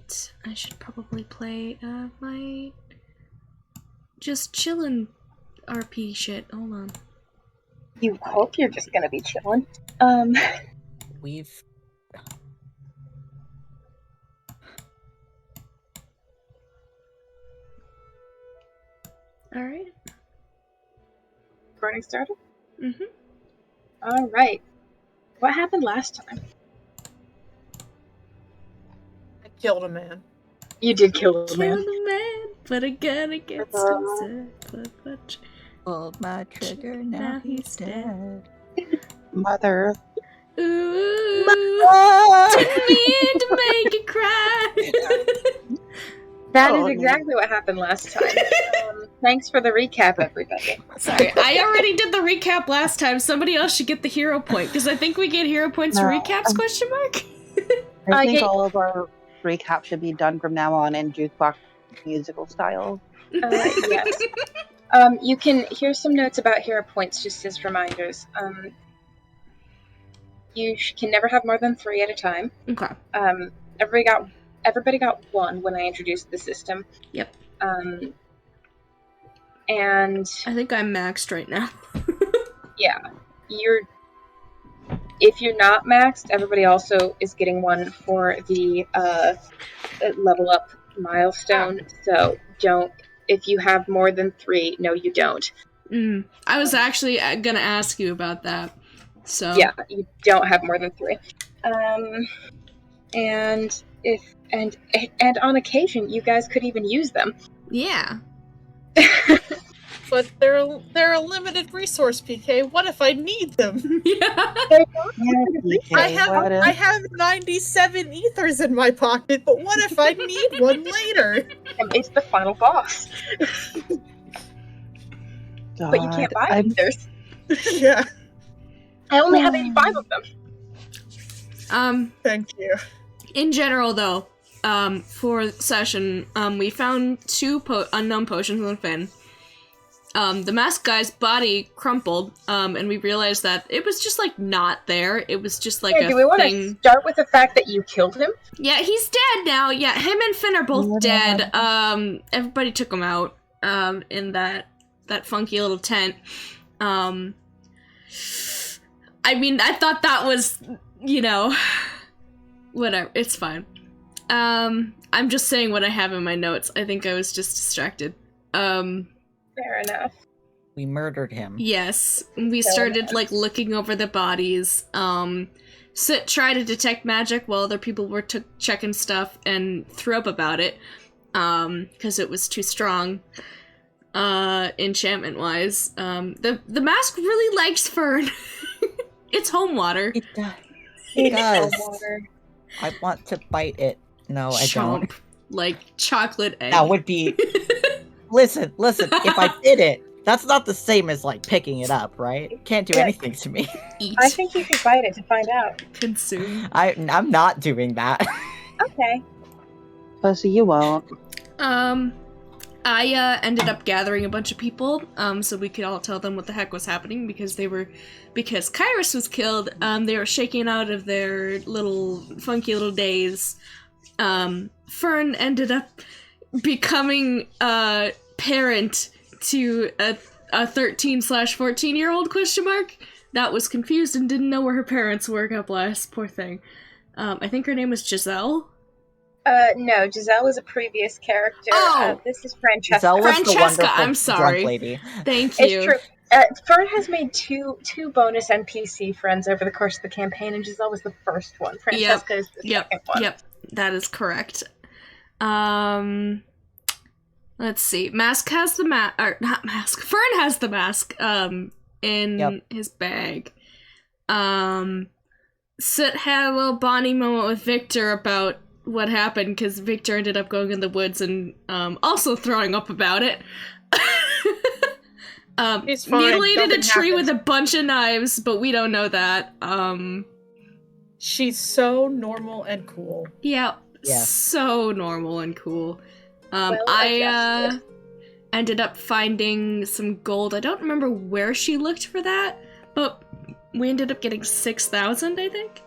Alright, I should probably play my just chillin' RP shit. Hold on. You hope you're just gonna be chilling. We've... Alright. Recording started? Mm-hmm. Alright. What happened last time? I killed a man. You did kill a man. Killed a man, but a gun against himself. Pulled my trigger, now he's dead. Mother. Ooh, Mother! didn't mean to make you cry. That is exactly what happened last time. Thanks for the recap, everybody. Sorry, I already did the recap last time. Somebody else should get the hero point, because I think we get hero points for recaps, question mark? I think all of our recaps should be done from now on in jukebox musical style. Yes. You can, here's some notes about hero points, just as reminders. You can never have more than 3 at a time. Okay. Everybody got 1 when I introduced the system. Yep. And I think I'm maxed right now. yeah, if you're not maxed, everybody also is getting 1 for the level up milestone. So if you have more than 3, no, you don't. I was actually gonna ask you about that. So yeah, you don't have more than 3. And on occasion, you guys could even use them. Yeah. But they're a limited resource, PK. What if I need them? Yeah. I have 97 ethers in my pocket, but what if I need one later? And it's the final boss. God, but you can't buy ethers. Yeah. I only have 85 of them. Thank you. In general, though, for session, we found 2 unknown potions on Finn. The masked guy's body crumpled, and we realized that it was just, like, not there. It was just, like, do we want to start with the fact that you killed him? Yeah, he's dead now. Yeah, him and Finn are both dead. Everybody took him out, in that funky little tent. I mean, I thought that was, whatever. It's fine. I'm just saying what I have in my notes. I think I was just distracted. Fair enough. We murdered him. Yes. We started, like, looking over the bodies. Sit tried to detect magic while other people were checking stuff and threw up about it. Because it was too strong. Enchantment-wise. The mask really likes Fern. It's home water. It does. It does. I want to bite it. No, I don't. Like chocolate egg. That would be... Listen, if I did it, that's not the same as, like, picking it up, right? It can't do anything to me. Eat. I think you should bite it to find out. Consume. I'm not doing that. Okay. Pussy, you won't. I ended up gathering a bunch of people, so we could all tell them what the heck was happening, because Kairos was killed, they were shaking out of their little, funky little days. Fern ended up becoming a parent to a 13/14-year-old question mark that was confused and didn't know where her parents were. God bless, poor thing. I think her name was Giselle. No, Giselle was a previous character. Oh! This is Francesca. Giselle was the wonderful I'm sorry. drunk lady. Thank you. It's true. Fern has made two bonus NPC friends over the course of the campaign, and Giselle was the first one. Francesca is the second one. Yep, that is correct. Let's see. Mask has the not Mask. Fern has the mask, in his bag. Soot had a little bonding moment with Victor about what happened, because Victor ended up going in the woods and, also throwing up about it. Mutilated a tree with a bunch of knives, but we don't know that. She's so normal and cool. Yeah. So normal and cool. I ended up finding some gold. I don't remember where she looked for that, but we ended up getting 6,000, I think.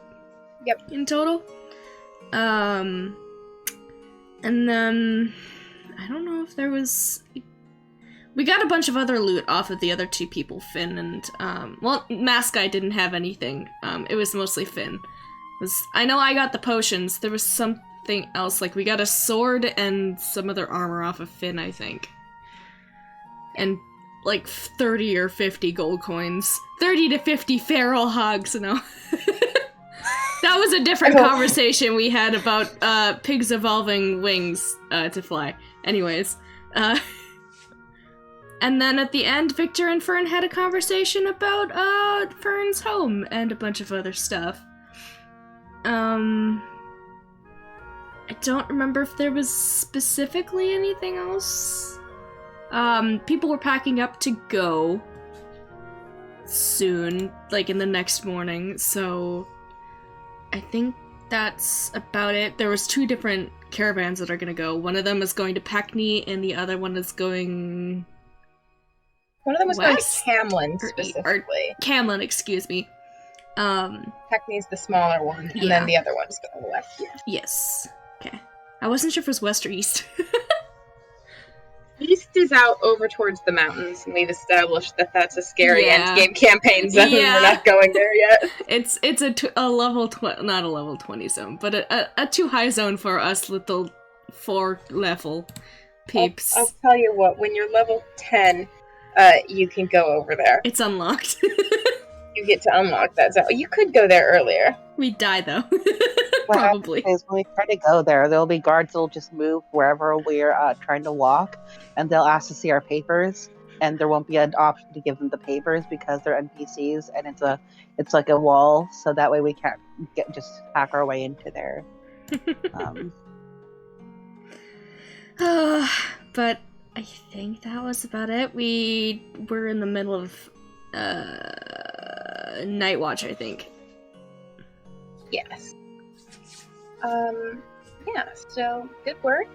Yep. In total. And then I don't know if there was. We got a bunch of other loot off of the other two people, Finn and well, Mask Guy didn't have anything. It was mostly Finn. I know I got the potions. There was something else, like we got a sword and some other armor off of Finn, I think. And like 30 or 50 gold coins. 30 to 50 feral hogs, no. That was a different conversation we had about pigs evolving wings to fly. Anyways, and then at the end, Victor and Fern had a conversation about Fern's home and a bunch of other stuff. I don't remember if there was specifically anything else. People were packing up to go soon, like in the next morning, so I think that's about it. There was 2 different caravans that are gonna go. One of them is going to Packney, and the other one is going... One of them was west? going to Camlin, specifically. Camlin, excuse me. Hackney's the smaller one, and then the other one's going west, yeah. Yes. Okay. I wasn't sure if it was west or east. East is out over towards the mountains, and we've established that that's a scary endgame campaign zone. Yeah. We're not going there yet. It's a level 20, not a level 20 zone, but a too high zone for us little 4 level peeps. I'll tell you what, when you're level 10, you can go over there. It's unlocked. You get to unlock that zone. You could go there earlier. We die though. What Probably. happens is when we try to go there, there'll be guards that'll just move wherever we're trying to walk, and they'll ask to see our papers, and there won't be an option to give them the papers because they're NPCs, and it's like a wall, so that way we can't just hack our way into there. But I think that was about it. We were in the middle of Night Watch, I think. Yes. Yeah, so good work.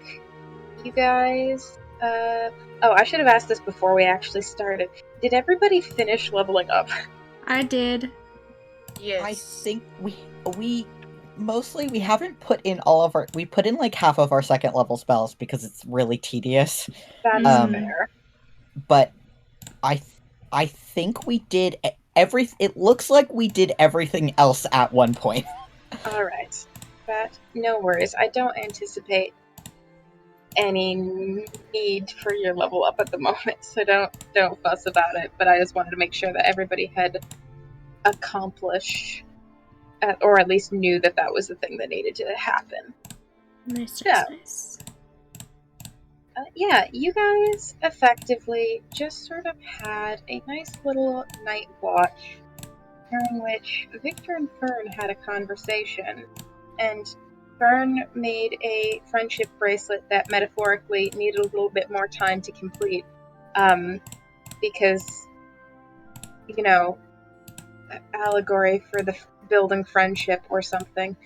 You guys, I should have asked this before we actually started. Did everybody finish leveling up? I did. Yes. I think we mostly, we haven't put in all of our, we put in like half of our 2nd level spells because it's really tedious. That's fair. But I think we did it looks like we did everything else at one point. Alright. No worries. I don't anticipate any need for your level up at the moment, so don't fuss about it, but I just wanted to make sure that everybody had accomplished, or at least knew that that was the thing that needed to happen. Nice. Yeah, you guys effectively just sort of had a nice little night watch during which Victor and Fern had a conversation, and Fern made a friendship bracelet that metaphorically needed a little bit more time to complete, because, you know, allegory for the building friendship or something.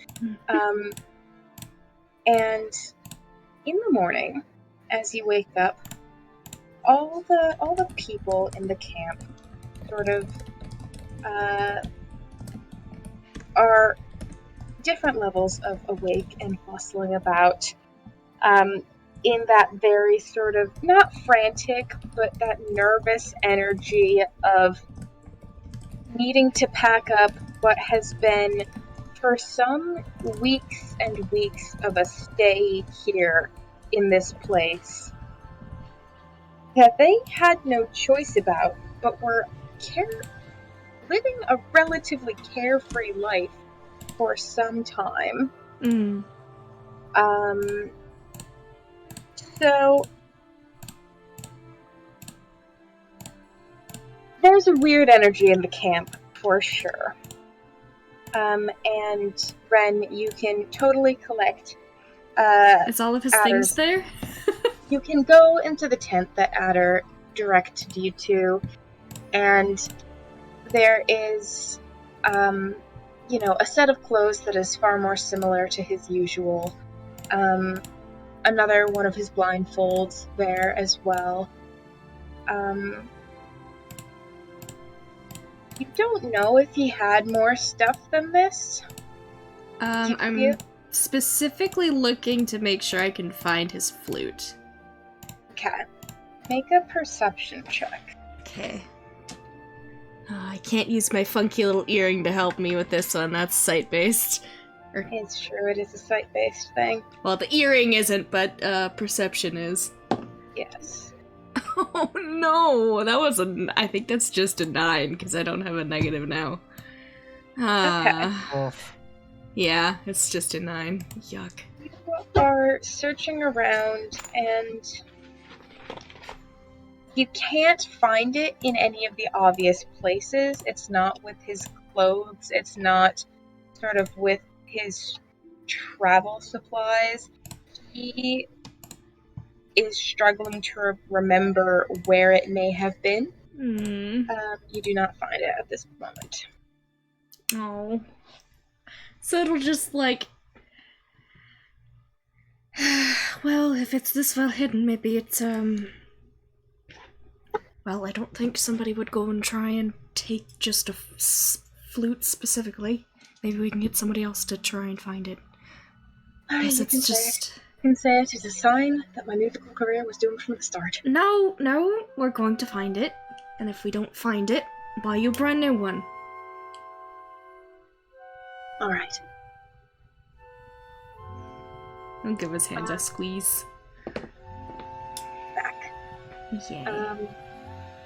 And in the morning, as you wake up, all the people in the camp sort of are different levels of awake and bustling about, in that very sort of, not frantic, but that nervous energy of needing to pack up what has been, for some, weeks and weeks of a stay here in this place that they had no choice about, but were living a relatively carefree life for some time. So there's a weird energy in the camp for sure. And Ren, you can totally collect Is all of his Adder's things there? You can go into the tent that Adder directed you to, and there is, a set of clothes that is far more similar to his usual. Another one of his blindfolds there as well. You don't know if he had more stuff than this. I'm specifically looking to make sure I can find his flute. Okay. Make a perception check. Okay. I can't use my funky little earring to help me with this one. That's sight-based. It's true, it is a sight-based thing. Well, the earring isn't, but perception is. Yes. Oh no, that was I think that's just a 9 because I don't have a negative now. Oof. Yeah, it's just a 9. Yuck. You are searching around and you can't find it in any of the obvious places. It's not with his clothes. It's not sort of with his travel supplies. He is struggling to remember where it may have been. You do not find it at this moment. Oh. So it'll just like... Well, if it's this well hidden, maybe it's, Well, I don't think somebody would go and try and take just a flute specifically. Maybe we can get somebody else to try and find it. I guess it's just... You can say it is a sign that my musical career was doomed from the start. No, we're going to find it. And if we don't find it, buy you a brand new one. Alright. I'll give his hands a squeeze. Back. Yeah.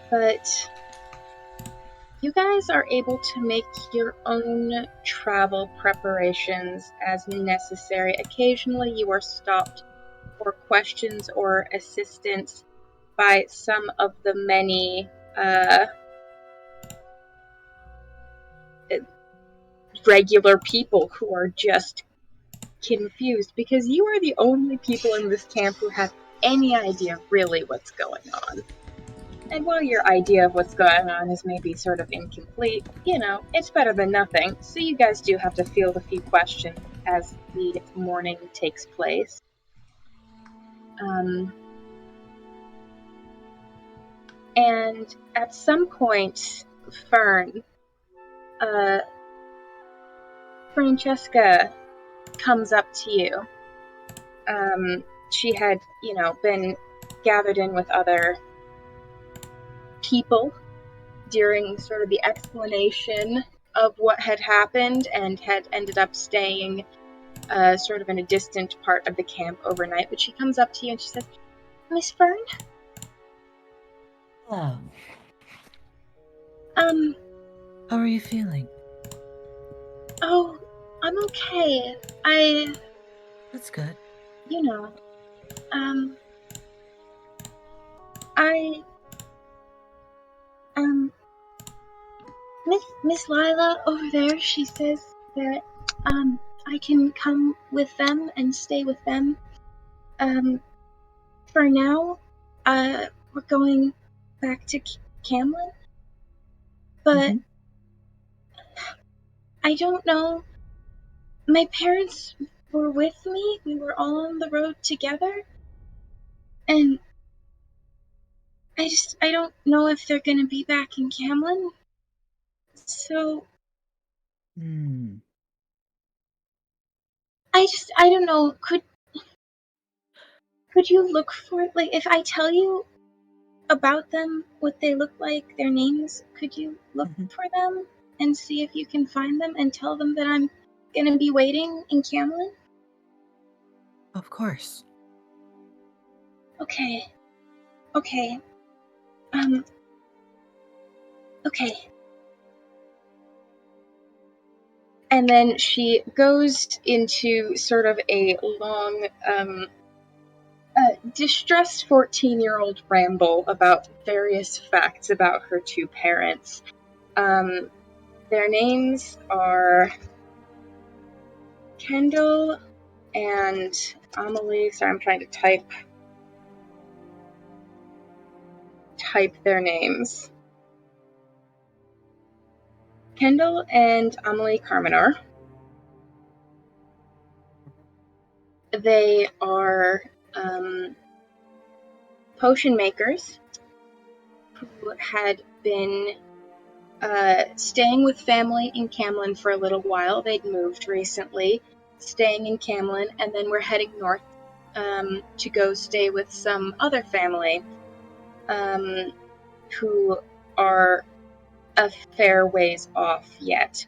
But you guys are able to make your own travel preparations as necessary. Occasionally you are stopped for questions or assistance by some of the many regular people who are just confused, because you are the only people in this camp who have any idea really what's going on. And while your idea of what's going on is maybe sort of incomplete, you know, it's better than nothing. So you guys do have to field a few questions as the morning takes place. And at some point, Fern, Francesca comes up to you. She had, been gathered in with other people during sort of the explanation of what had happened and had ended up staying sort of in a distant part of the camp overnight. But she comes up to you and she says, Miss Fern? Hello. How are you feeling? Oh, I'm okay. That's good. Miss Lila over there, she says that, I can come with them and stay with them. For now, we're going back to Camlin, but I don't know. My parents were with me. We were all on the road together, and I don't know if they're gonna be back in Camlin. So I don't know. Could you look for, like, if I tell you about them, what they look like, their names, could you look for them and see if you can find them and tell them that I'm gonna be waiting in Camlin? Of course. Okay. Okay. And then she goes into sort of a long, distressed 14-year-old ramble about various facts about her two parents. Their names are Kendall and Amelie. Sorry, I'm trying to type their names. Kendall and Amelie Carminar. They are potion makers who had been staying with family in Camlin for a little while. They'd moved recently, staying in Camlin, and then we're heading north to go stay with some other family who are a fair ways off yet.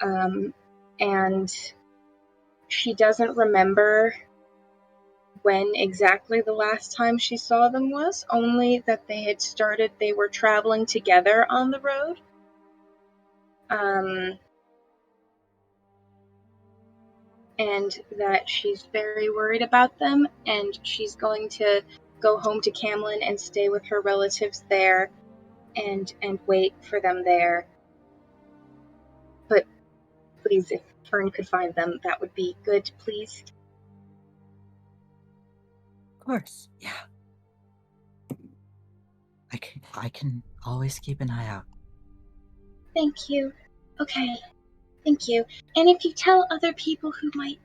And she doesn't remember when exactly the last time she saw them was, only that they were traveling together on the road. And that she's very worried about them, and she's going to go home to Camlin and stay with her relatives there and wait for them there. But please, if Fern could find them, that would be good, please. Of course, yeah. I can always keep an eye out. Thank you. Okay. Thank you. And if you tell other people who might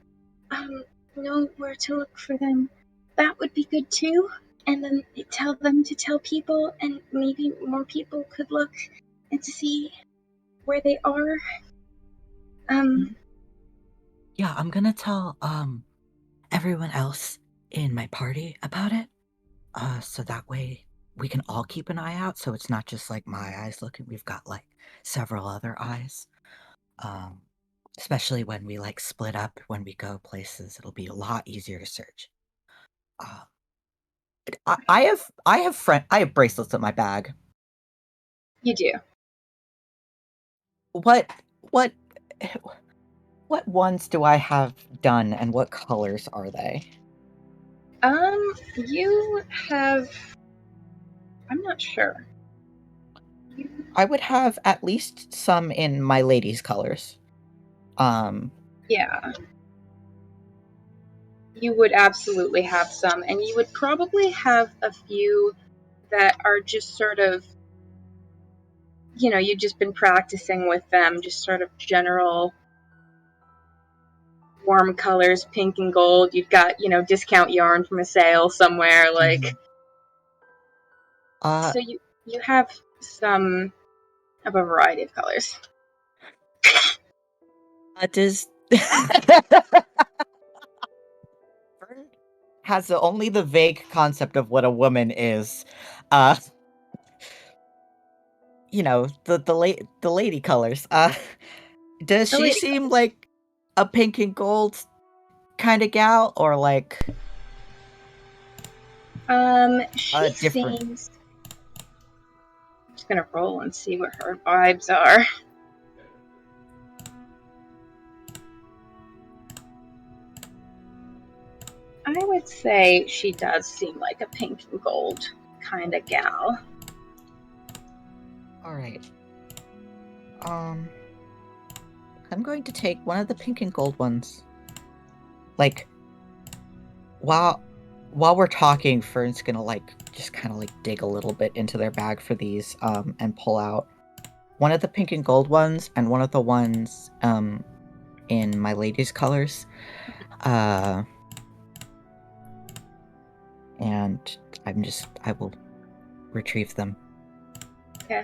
know where to look for them, that would be good too. And then tell them to tell people, and maybe more people could look and to see where they are. Yeah, I'm gonna tell everyone else in my party about it. So that way we can all keep an eye out, so it's not just like my eyes looking. We've got like several other eyes. Especially when we like split up when we go places, it'll be a lot easier to search. I have bracelets in my bag. You do. What what ones do I have done, and what colors are they? You have. I'm not sure. I would have at least some in my lady's colors. Yeah. You would absolutely have some, and you would probably have a few that are just sort of, you've just been practicing with them, just sort of general warm colors, pink and gold. You've got, discount yarn from a sale somewhere, like. So you have some of a variety of colors. Does Vern has only the vague concept of what a woman is. The lady colors. Does The she lady seem colors. like a pink and gold kind of gal, or like She different? seems. I'm just gonna roll and see what her vibes are. I would say she does seem like a pink and gold kind of gal. All right. I'm going to take one of the pink and gold ones. Like, while we're talking, Fern's gonna just kind of dig a little bit into their bag for these, and pull out one of the pink and gold ones and one of the ones in my lady's colors. And I will retrieve them. Okay.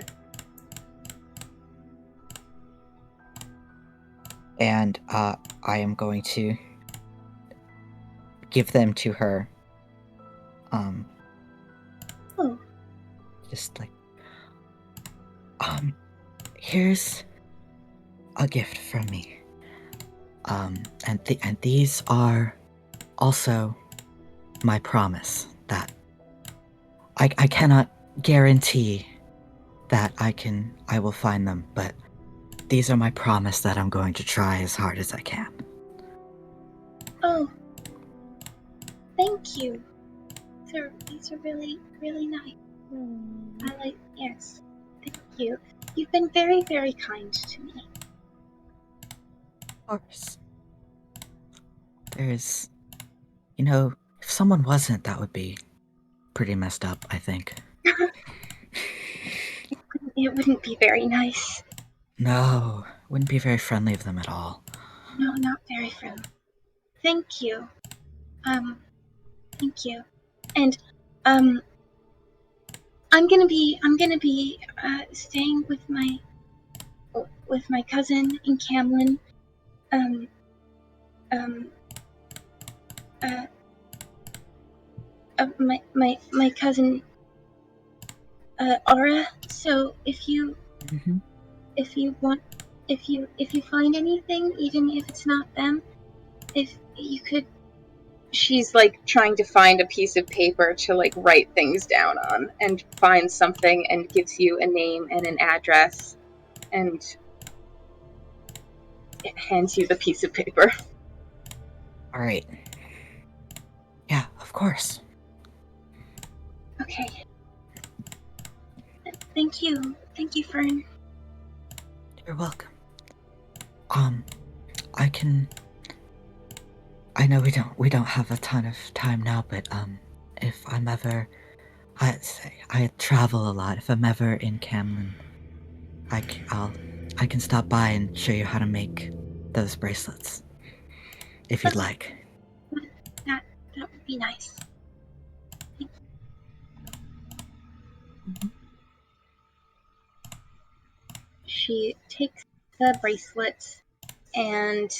And I am going to give them to her. Just here's a gift from me. And these are also my promise that I cannot guarantee that I will find them, but these are my promise that I'm going to try as hard as I can. Oh, thank you. These are really, really nice. Yes, thank you. You've been very, very kind to me. Of course. There's, if someone wasn't, that would be pretty messed up, I think. It wouldn't be very nice. No, wouldn't be very friendly of them at all. No, not very friendly. Thank you. Thank you. And, I'm gonna be staying with my cousin in Camlin. My cousin, Aura. So if you Mm-hmm. if you find anything, even if it's not them, if you could. She's like trying to find a piece of paper to like write things down on, and finds something and gives you a name and an address, and it hands you the piece of paper. All right. Yeah, of course. Okay. Thank you, Fern. You're welcome. I know we don't have a ton of time now, but if I'm ever, I travel a lot. If I'm ever in Camlin, I can stop by and show you how to make those bracelets, if you'd like. That would be nice. Mhm. She takes the bracelets and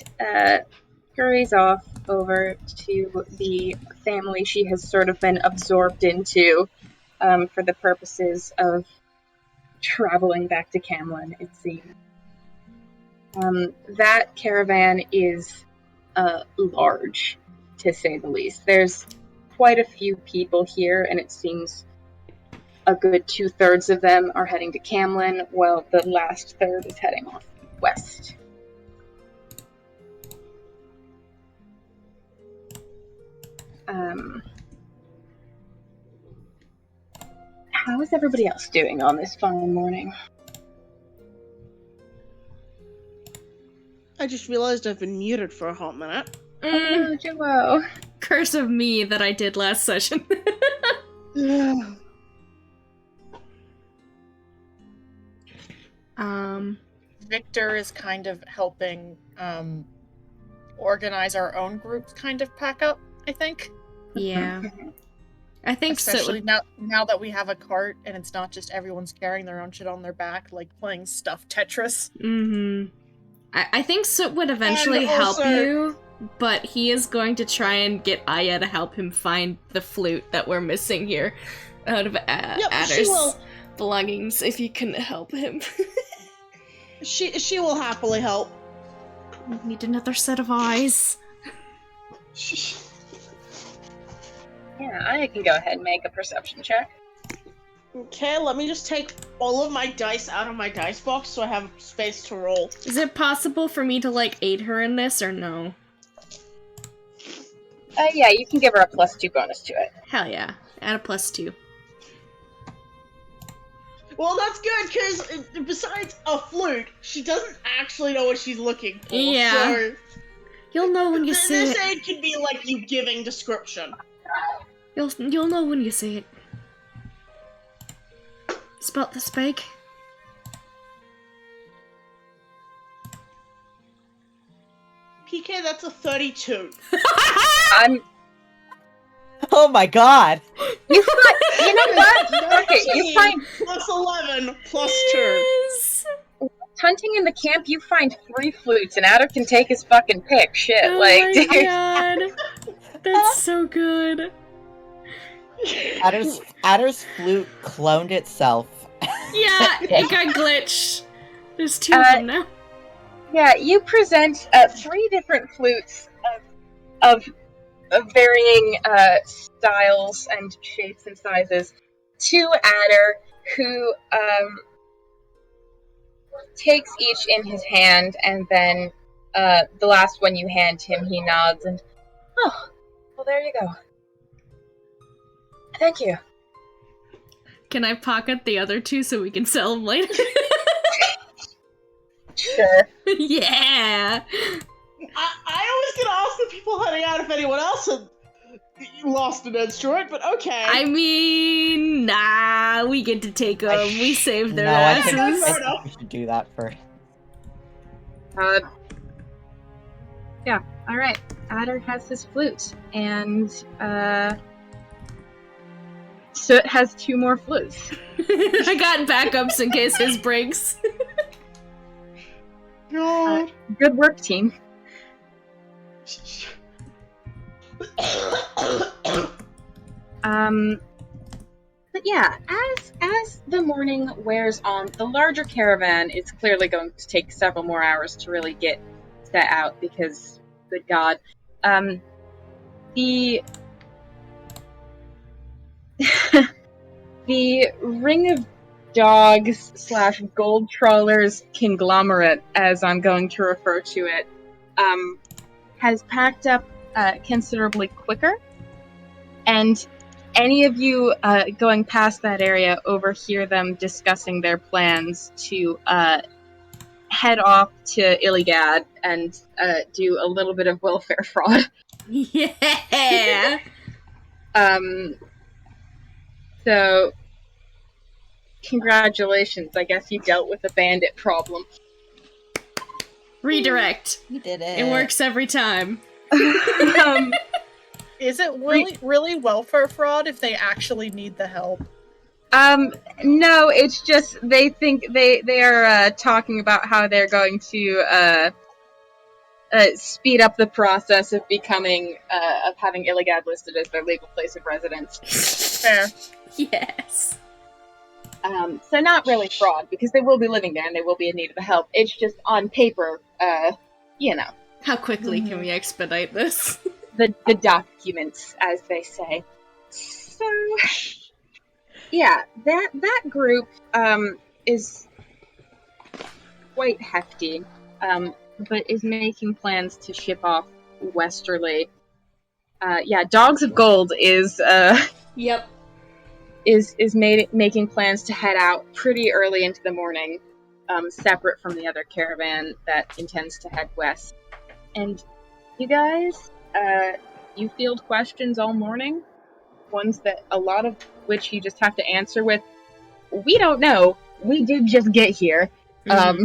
scurries off over to the family she has sort of been absorbed into for the purposes of traveling back to Camlin, it seems. That caravan is large, to say the least. There's quite a few people here, and it seems a good 2/3 of them are heading to Camlin, while the last third is heading off west. How is everybody else doing on this fine morning? I just realized I've been muted for a hot minute. Oh, Joe. Curse of me that I did last session. Victor is kind of helping organize our own groups, kind of pack up, I think. Yeah. I think especially now that we have a cart and it's not just everyone's carrying their own shit on their back, like playing stuffed Tetris. Mm-hmm. I think Soot would eventually help you, but he is going to try and get Aya to help him find the flute that we're missing here out of Adder's belongings, if you can help him. She will happily help. We need another set of eyes. Yeah, I can go ahead and make a perception check. Okay, let me just take all of my dice out of my dice box so I have space to roll. Is it possible for me to, like, aid her in this, or no? Yeah, you can give her a +2 bonus to it. Hell yeah. Add a +2. Well, that's good, because besides a flute, she doesn't actually know what she's looking for. Yeah. So You'll know when you see it. This aid can be like you giving description. You'll know when you see it. Spelt the spike. PK, that's a 32. Oh my god! You know what? Okay, you find plus 11 plus 2. Yes. hunting in the camp. You find 3 flutes, and Adder can take his fucking pick. Shit, Oh like. my god, that's so good. Adder's flute cloned itself. Yeah, it got glitched. There's 2 of them now. Yeah, you present 3 different flutes of varying styles and shapes and sizes to Adder, who takes each in his hand, and then the last one you hand him, he nods and, oh, well, there you go. Thank you. Can I pocket the other 2 so we can sell them later? Sure. Yeah! I was gonna ask the people heading out if anyone else had lost an instrument, but okay. I mean, nah, we get to take them. We saved their I think asses. we should do that first. Yeah, alright. Adder has his flute, and Soot has 2 more flutes. I got backups in case his breaks. God. Good work, team. But yeah, as the morning wears on, the larger caravan is clearly going to take several more hours to really get set out because, good God, the the Ring of Dogs / Gold Trawlers conglomerate, as I'm going to refer to it, has packed up considerably quicker, and any of you going past that area overhear them discussing their plans to head off to Iliad and do a little bit of welfare fraud. Yeah. So, congratulations. I guess you dealt with the bandit problem. Redirect. You did it. It works every time. Is it really welfare fraud if they actually need the help? No, it's just they think they are talking about how they're going to speed up the process of becoming of having Iliad listed as their legal place of residence. Fair. Yes. So not really fraud, because they will be living there and they will be in need of the help. It's just on paper, you know. How quickly can we expedite this? The documents, as they say. So, yeah, that group is quite hefty, but is making plans to ship off westerly. Yeah, Dogs of Gold is Yep. is making plans to head out pretty early into the morning, separate from the other caravan that intends to head west. And you guys, you field questions all morning, ones that a lot of which you just have to answer with, "We don't know. We did just get here." Mm-hmm.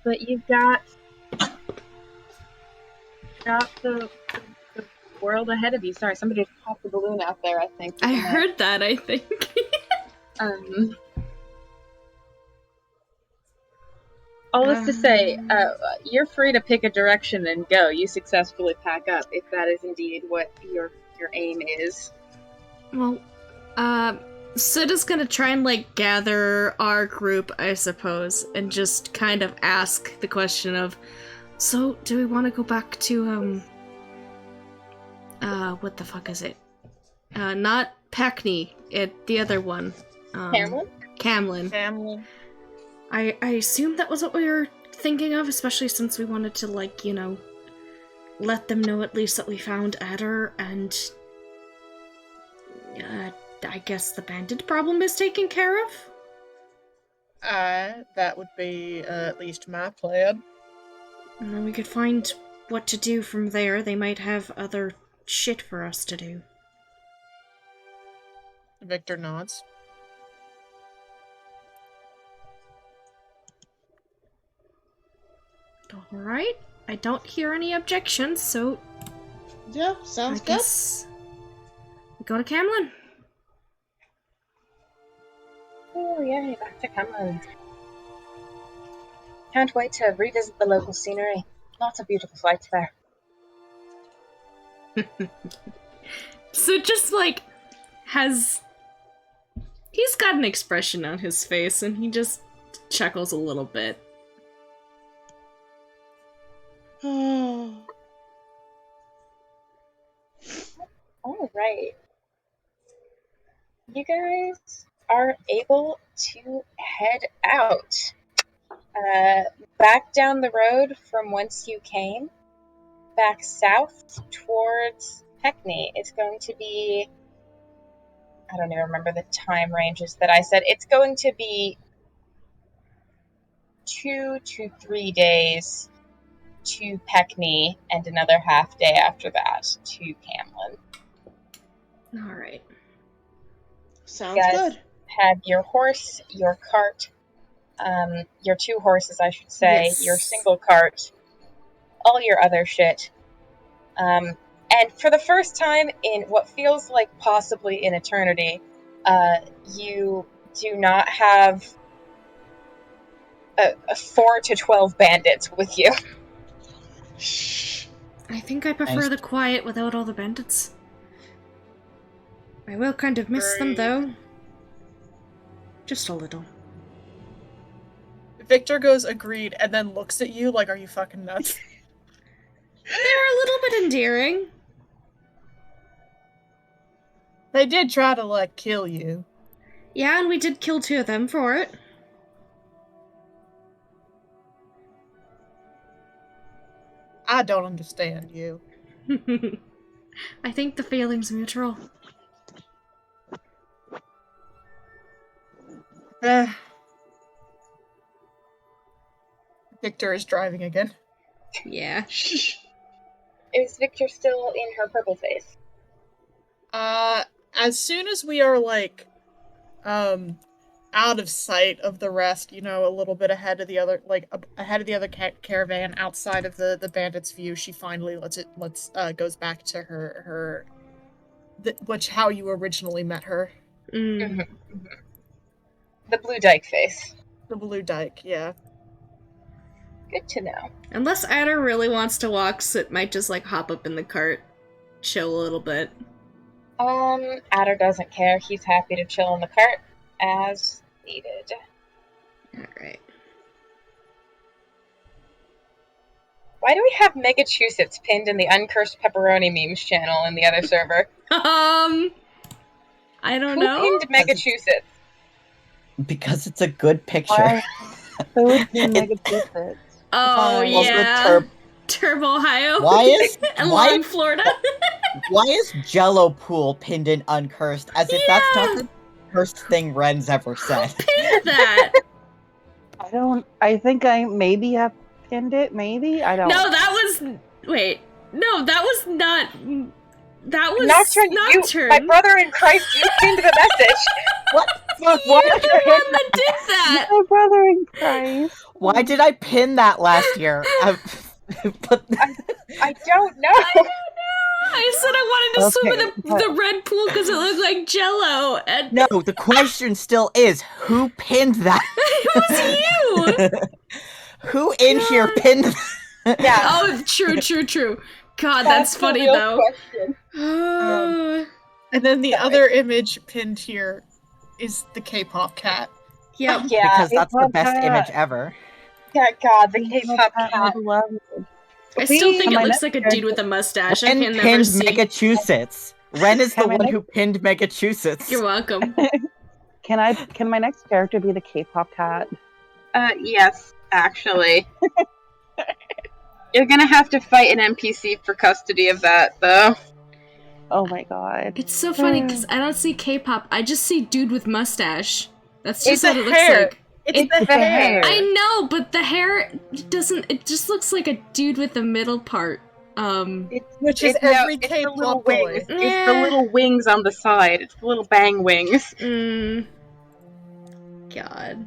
But you've got the world ahead of you. Sorry, somebody just popped a balloon out there, I think. I heard that, I think. All this to say, you're free to pick a direction and go. You successfully pack up, if that is indeed what your aim is. Well, Sid is gonna try and, like, gather our group, I suppose, and just kind of ask the question of, so, do we want to go back to, what the fuck is it? Not Packney, the other one. Camlin? Camlin. I assume that was what we were thinking of, especially since we wanted to, like, you know, let them know at least that we found Adder, and I guess the bandit problem is taken care of? That would be at least my plan. And then we could find what to do from there. They might have other shit for us to do. Victor nods. Alright, I don't hear any objections, so Yeah, sounds I good. guess we go to Camlin. Oh, yay, back to Camlin. Can't wait to revisit the local scenery. Lots of beautiful sights there. So just, like, he's got an expression on his face, and he just chuckles a little bit. Alright. You guys are able to head out. Back down the road from whence you came, back south towards Peckney. It's going to be, I don't even remember the time ranges that I said. It's going to be 2 to 3 days to Peckney and another half day after that to Camlin. Alright. Sounds Guys, good. Have your horse, your cart, your 2 horses, I should say, Yes. your single cart, all your other shit. And for the first time in what feels like possibly an eternity, you do not have a 4 to 12 bandits with you. Shh. I think I prefer Nice. the quiet without all the bandits. I will kind of miss them, Agreed. though. Just a little. Victor goes agreed and then looks at you like, are you fucking nuts? They're a little bit endearing. They did try to, like, kill you. Yeah, and we did kill 2 of them for it. I don't understand you. I think the feeling's mutual. Victor is driving again. Yeah. Shh. Is Victor still in her purple face? As soon as we are, like, out of sight of the rest, you know, a little bit ahead of the other, like, ahead of the other caravan, outside of the bandits' view, she finally goes back to her how you originally met her. Mm. The blue dyke face. The blue dyke, yeah. Good to know. Unless Adder really wants to walk, Soot might just, like, hop up in the cart, chill a little bit. Adder doesn't care. He's happy to chill in the cart as needed. Alright. Why do we have Megachusetts pinned in the Uncursed Pepperoni memes channel in the other server? I don't Who know. pinned Megachusetts? Because it's a good picture. Why? Who would be It- Megachusetts? Oh, Fine. Also, yeah. Turb, Ohio. Why is and why Long, Florida. why is Jello Pool pinned in uncursed? As if that's Yeah. not the first thing Ren's ever said. Pinned that. I think I maybe have pinned it, maybe? I don't. No, that was... Wait. No, that was not... That was Nocturne, Nocturne. my brother in Christ, you pinned the message. What? Fuck, You're the one that did that. My brother in Christ. Why did I pin that last year? But I don't know. I said I wanted to swim in Okay, the red pool because it looked like Jello, and no, the question still is, who pinned that? it was you. Who in here pinned that? Yeah. Oh, true. God, that's the funny real though. question. And then the other image pinned here is the K-pop cat. Yep. Yeah. Because that's the K-pop best cat. image ever. Yeah, God, the K-pop K-pop cat cat. was lovely. I still think it My looks next like a dude with a mustache. I Ren can never pinned see. Megachusetts. Ren is the Can I one make- who pinned Megachusetts. You're welcome. Can my next character be the K-pop cat? Yes, actually. You're gonna have to fight an NPC for custody of that, though. Oh my god. It's so funny because I don't see K-pop. I just see dude with mustache. That's It's just what the it looks hair. like. It's the the hair. hair. I know, but the hair doesn't. It just looks like a dude with the middle part. Which is It's every it's the little K-pop boy. wings. It's the little wings on the side. It's the little bang wings. God.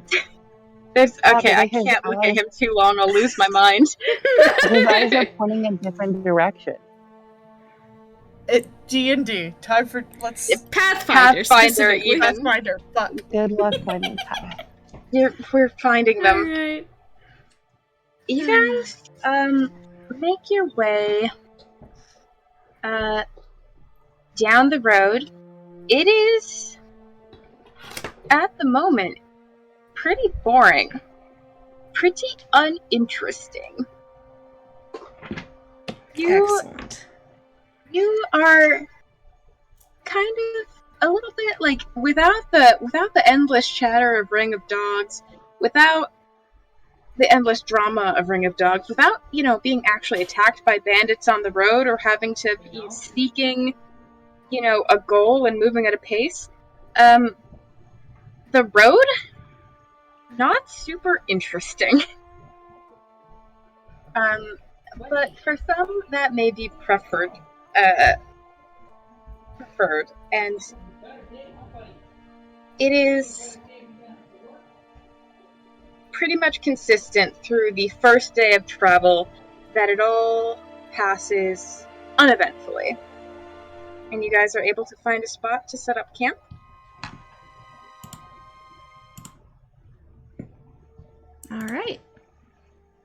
There's okay. I because his can't look at eyes- him too long. I'll lose my mind. His eyes are pointing in different directions. D&D. Time for let's Pathfinder, Pathfinder, specifically. even. Pathfinder. Fuck. Good luck finding Pat. We're finding them. Alright. You guys, make your way, down the road. It is, at the moment, pretty boring. Pretty uninteresting. Excellent. You are kind of a little bit like without the endless chatter of Ring of Dogs, without the endless drama of Ring of Dogs, without, being actually attacked by bandits on the road or having to be seeking, a goal and moving at a pace. The road, not super interesting. But for some, that may be preferred, and it is pretty much consistent through the first day of travel that it all passes uneventfully. And you guys are able to find a spot to set up camp. Alright.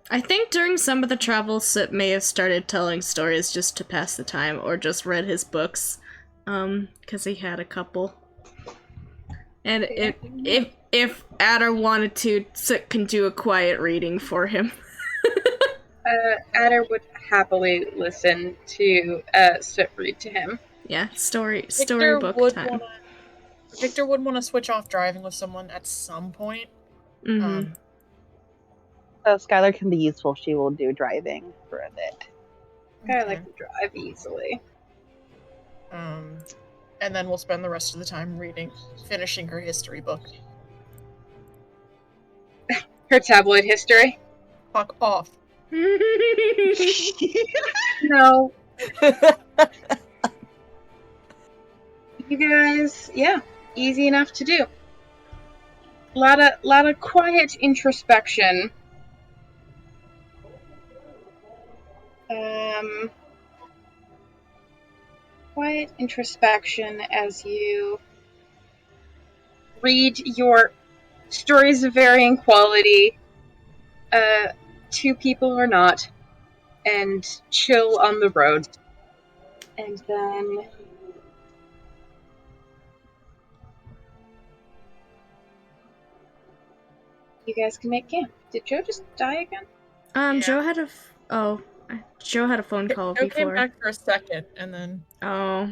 I think during some of the travels, Sip may have started telling stories just to pass the time, or just read his books, because he had a couple. And if Adder wanted to, Sip can do a quiet reading for him. Adder would happily listen to Soot read to him. Yeah, storybook time. Victor would want to switch off driving with someone at some point. Mm-hmm. So Skylar can be useful. She will do driving for a bit. I like to drive easily. And then we'll spend the rest of the time finishing her history book. Her tabloid history? Fuck off. No. You guys, yeah, easy enough to do. Lot of quiet introspection. Quiet introspection as you read your stories of varying quality, to people or not, and chill on the road. And then you guys can make camp. Did Joe just die again? Yeah. Joe had Joe had a phone call Joe before. came back for a second, and then Oh.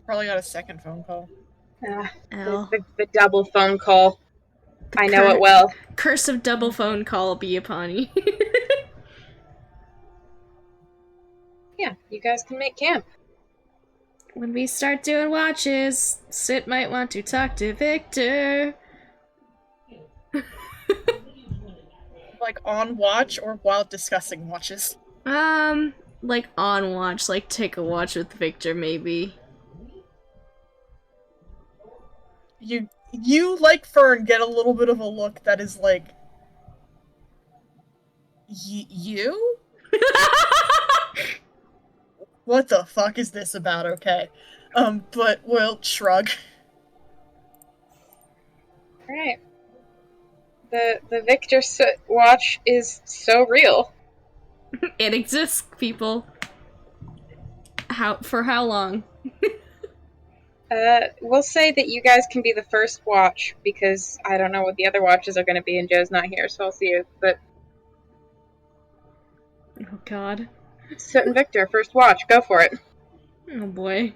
probably got a second phone call. The double phone call. I know it well. Curse of double phone call be upon you. Yeah, you guys can make camp. When we start doing watches, Sit might want to talk to Victor. Like on watch or while discussing watches? Like on watch, like take a watch with Victor maybe. You like Fern get a little bit of a look that is like, you? What the fuck is this about? Okay, but we'll shrug. Alright. The Victor Soot watch is so real. It exists, people. For how long? We'll say that you guys can be the first watch, because I don't know what the other watches are going to be, and Joe's not here, so I'll see you. But Oh god. Soot and Victor, first watch, go for it. Oh boy.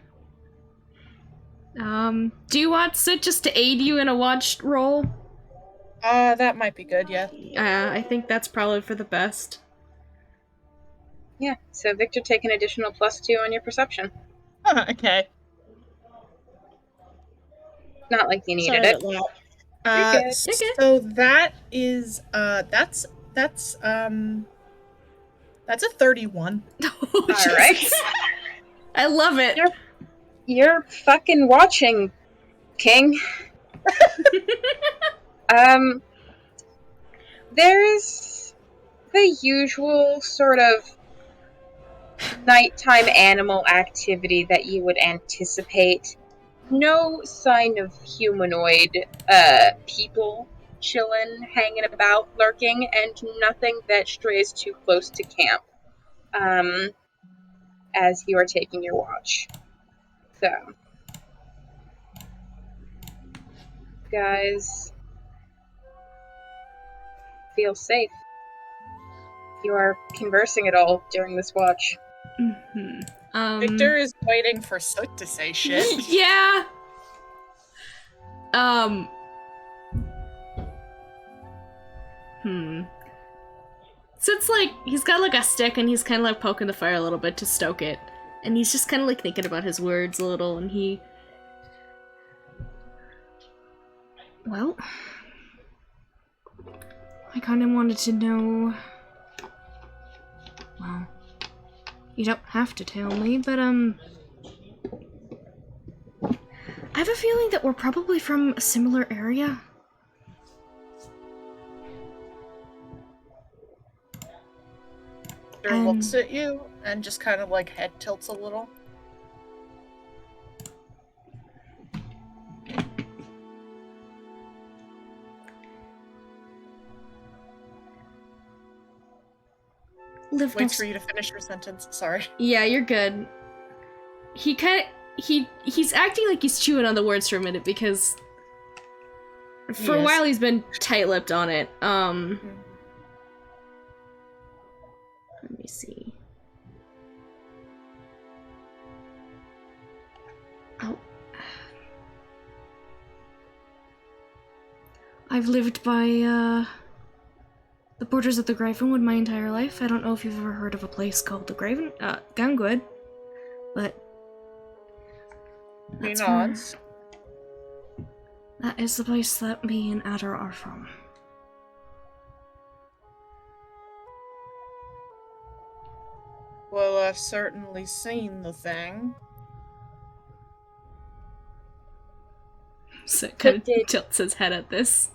Do you want Sit just to aid you in a watch roll? That might be good, yeah. I think that's probably for the best. Yeah, so Victor, take an additional +2 on your perception. Okay. Not like you needed Sorry it. about that. You're good. So that is, that's a 31. Oh, Alright. Jesus. I love it. You're fucking watching, King. There's the usual sort of nighttime animal activity that you would anticipate. No sign of humanoid people chillin', hanging about, lurking, and nothing that strays too close to camp as you are taking your watch. So, guys, feel safe. You are conversing at all during this watch. Mm-hmm. Victor is waiting for Soot to say shit. Yeah. So it's like he's got like a stick and he's kind of like poking the fire a little bit to stoke it, and he's just kind of like thinking about his words a little, and well, I kind of wanted to know. Well, you don't have to tell me, but I have a feeling that we're probably from a similar area. Victor looks at you and just kind of like head tilts a little. live Wait next. for you to finish your sentence. Sorry. Yeah, you're good. He's acting like he's chewing on the words for a minute because for a while he's been tight-lipped on it. Let me see. Oh. I've lived by, the borders of the Gravenwood my entire life. I don't know if you've ever heard of a place called the Gangwood, but He that's nods. that is the place that me and Adder are from. Well, I've certainly seen the thing. So it kind of did- tilts his head at this.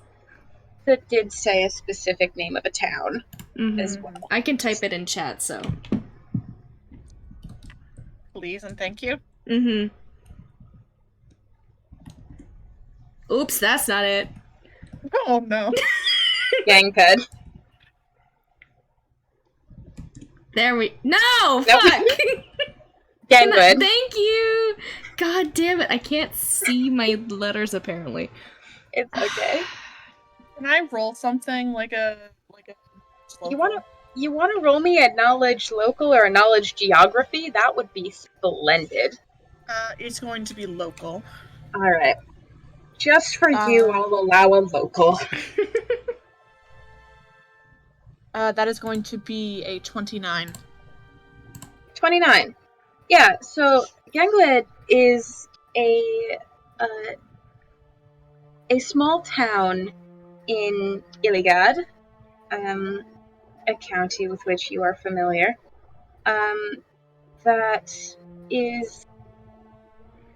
That did say a specific name of a town as well. I can type it in chat, so. Please and thank you. Oops, that's not it. Oh no. Gangped. There we. No! Nope. Fuck! Gangwood. Thank you! God damn it, I can't see my letters apparently. It's okay. Can I roll something like a You wanna roll me a knowledge local or a knowledge geography? That would be splendid. It's going to be local. Alright. Just for you, I'll allow a local. That is going to be a 29. 29. Yeah, so Gangled is a small town in Illigad, a county with which you are familiar, that is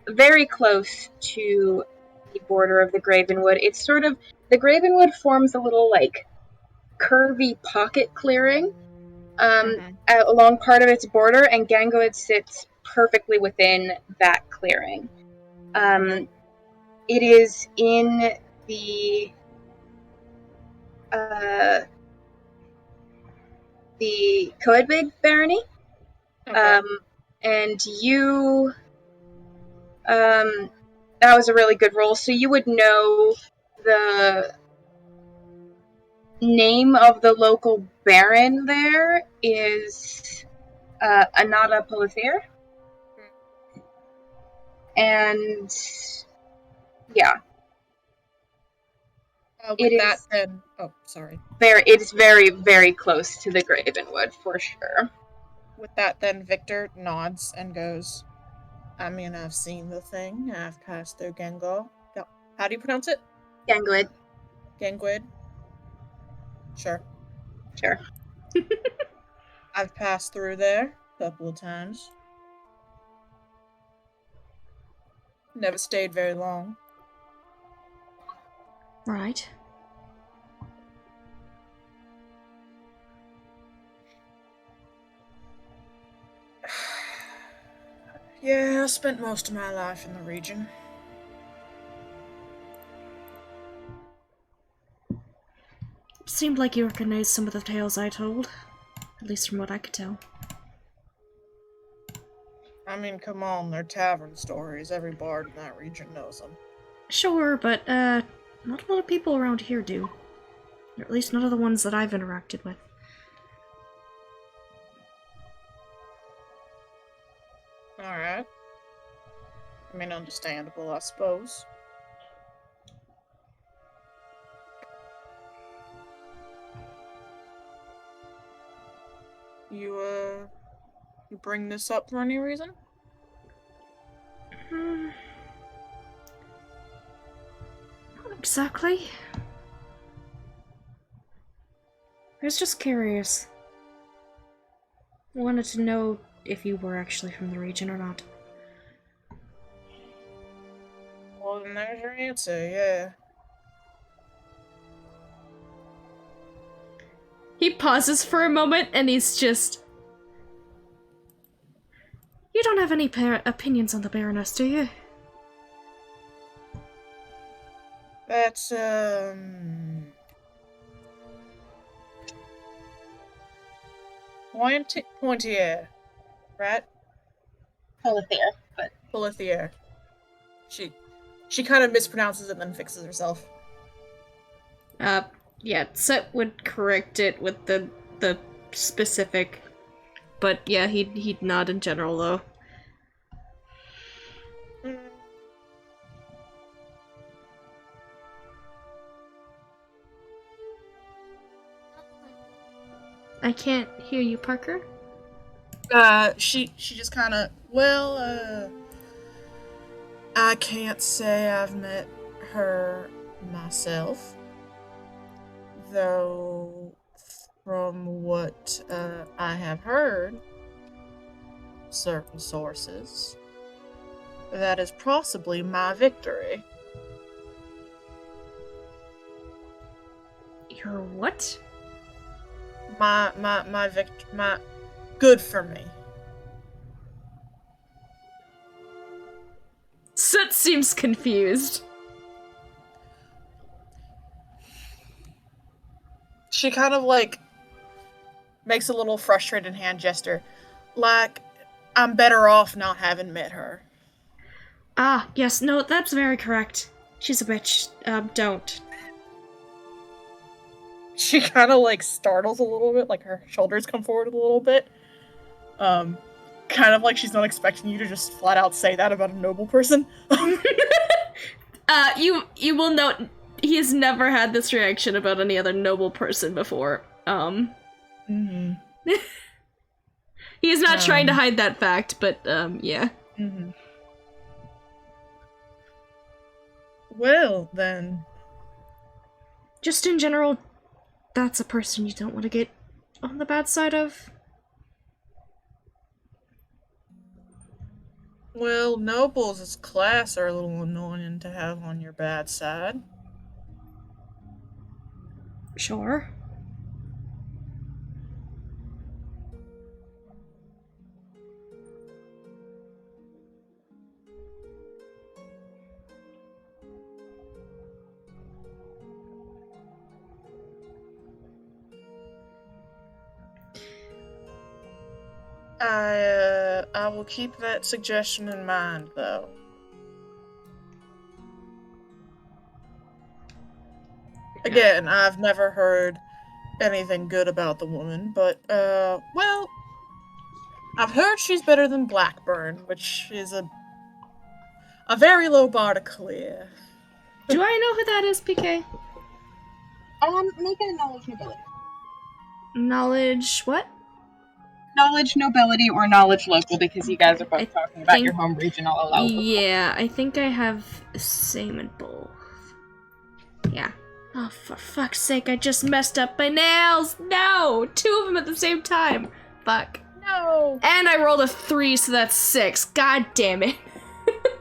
very close to the border of the Gravenwood. It's sort of, the Gravenwood forms a little, like, curvy pocket clearing along part of its border, and Gangoid sits perfectly within that clearing. It is in the Coedwig barony, and you that was a really good roll, so you would know the name of the local baron there is Anada Polithair. And yeah. With that, then... Oh, sorry. It's very, very close to the Gravenwood, for sure. With that, then Victor nods and goes, I mean, I've seen the thing. I've passed through Gengo. How do you pronounce it? Gangwid. Gangwid? Sure. I've passed through there a couple of times. Never stayed very long. Right. Yeah, I spent most of my life in the region. Seemed like you recognized some of the tales I told. At least from what I could tell. I mean, come on, they're tavern stories. Every bard in that region knows them. Sure, but, not a lot of people around here do. Or at least none of the ones that I've interacted with. Alright. I mean, understandable, I suppose. You bring this up for any reason? Not exactly. I was just curious. I wanted to know if you were actually from the region or not. Well, then there's your answer, yeah. He pauses for a moment and he's just... You don't have any opinions on the Baroness, do you? That's, Pointier, right? Polithier, but Polithier. She kind of mispronounces it and then fixes herself. Yeah, Set would correct it with the specific, but yeah, he'd nod in general though. I can't hear you, Parker. She just kind of, I can't say I've met her myself, though from what I have heard, certain sources, that is possibly my victory. Your what? My good for me. Soot seems confused. She kind of like makes a little frustrated hand gesture, like I'm better off not having met her. Ah, yes, no, that's very correct. She's a bitch. Don't. She kind of like startles a little bit, like her shoulders come forward a little bit. Kind of like she's not expecting you to just flat out say that about a noble person. You will note he has never had this reaction about any other noble person before. Mm-hmm. He is not trying to hide that fact, but yeah. Mm-hmm. Well, then. Just in general, that's a person you don't want to get on the bad side of. Well, nobles as class are a little annoying to have on your bad side. Sure. I will keep that suggestion in mind, though. Again, I've never heard anything good about the woman, but, well, I've heard she's better than Blackburn, which is a very low bar to clear. Do I know who that is, PK? Make it a knowledge nobility. Knowledge what? Knowledge nobility or knowledge local, because you guys are both talking about your home regional level. Yeah, I think I have the same in both. Yeah. Oh, for fuck's sake, I just messed up my nails! No! 2 of them at the same time! Fuck. No! And I rolled a 3, so that's 6. God damn it.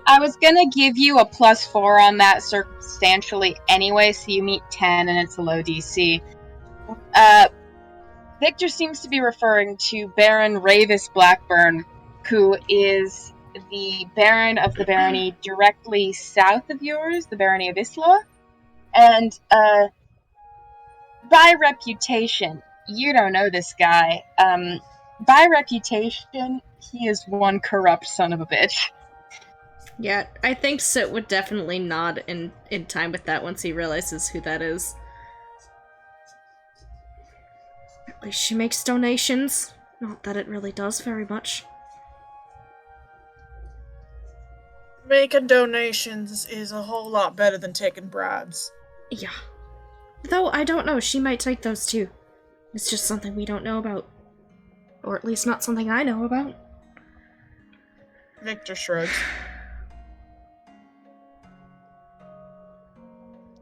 I was gonna give you a +4 on that circumstantially anyway, so you meet 10 and it's a low DC. Victor seems to be referring to Baron Ravis Blackburn, who is the Baron of the barony directly south of yours, the barony of Isla. And, by reputation, you don't know this guy, by reputation, he is one corrupt son of a bitch. Yeah, I think Soot would definitely nod in time with that once he realizes who that is. At least she makes donations. Not that it really does very much. Making donations is a whole lot better than taking bribes. Yeah. Though, I don't know, she might take those too. It's just something we don't know about. Or at least not something I know about. Victor shrugs.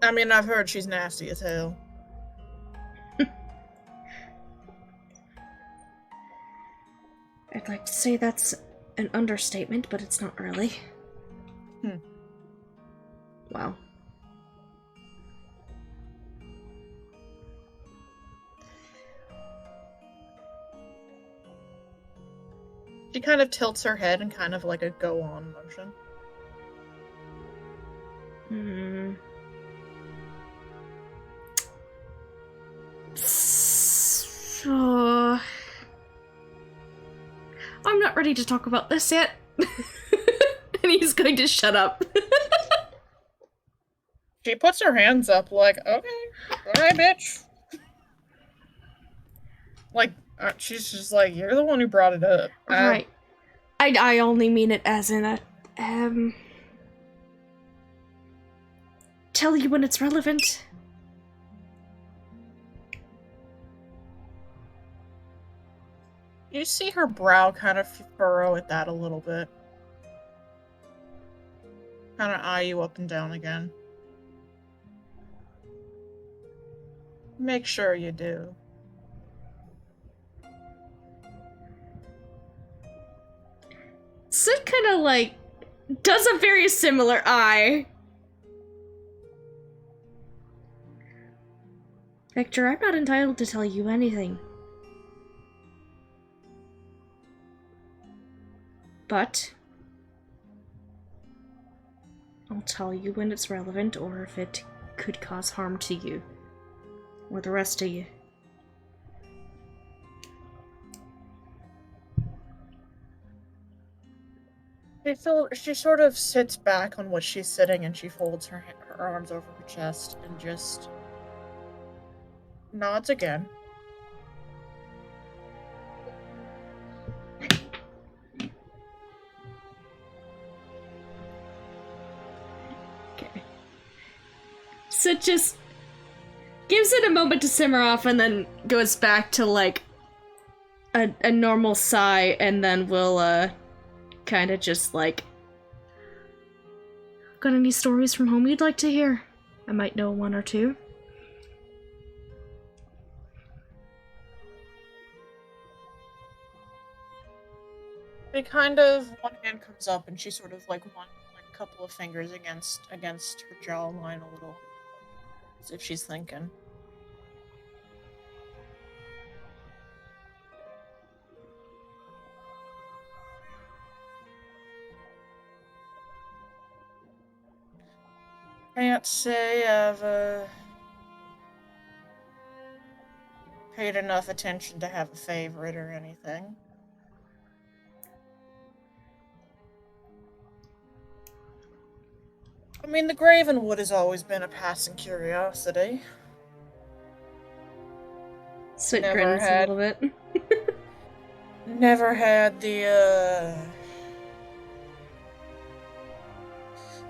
I mean, I've heard she's nasty as hell. I'd like to say that's an understatement, but it's not really. Wow. She kind of tilts her head in kind of like a go-on motion. So... I'm not ready to talk about this yet. And he's going to shut up. She puts her hands up like, okay, alright, bitch. Like, she's just like, you're the one who brought it up. Right. I only mean it as in a, tell you when it's relevant. You see her brow kind of furrow at that a little bit. Kind of eye you up and down again. Make sure you do. Sid kind of like does a very similar eye. Victor, I'm not entitled to tell you anything. But I'll tell you when it's relevant or if it could cause harm to you. Or the rest of you. She sort of sits back on what she's sitting and she folds her arms over her chest and just nods again. Okay. Sid just gives it a moment to simmer off and then goes back to like a normal sigh and then will kind of just like, got any stories from home you'd like to hear? I might know one or two. They kind of, one hand comes up and she sort of like a couple of fingers against her jawline a little, as if she's thinking. Can't say I've paid enough attention to have a favorite or anything. I mean, the Gravenwood has always been a passing curiosity. Sid grins a little bit. Never had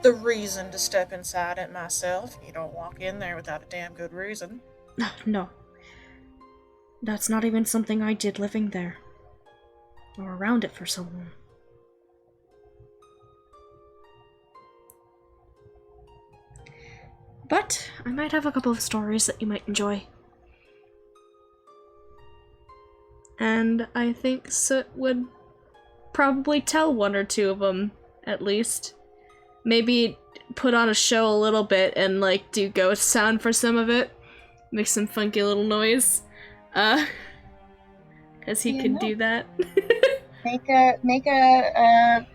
the reason to step inside it myself. You don't walk in there without a damn good reason. No. That's not even something I did living there. Or around it for so long. But I might have a couple of stories that you might enjoy. And I think Soot would probably tell one or two of them, at least. Maybe put on a show a little bit and like do ghost sound for some of it. Make some funky little noise. Cause he could do that. Make a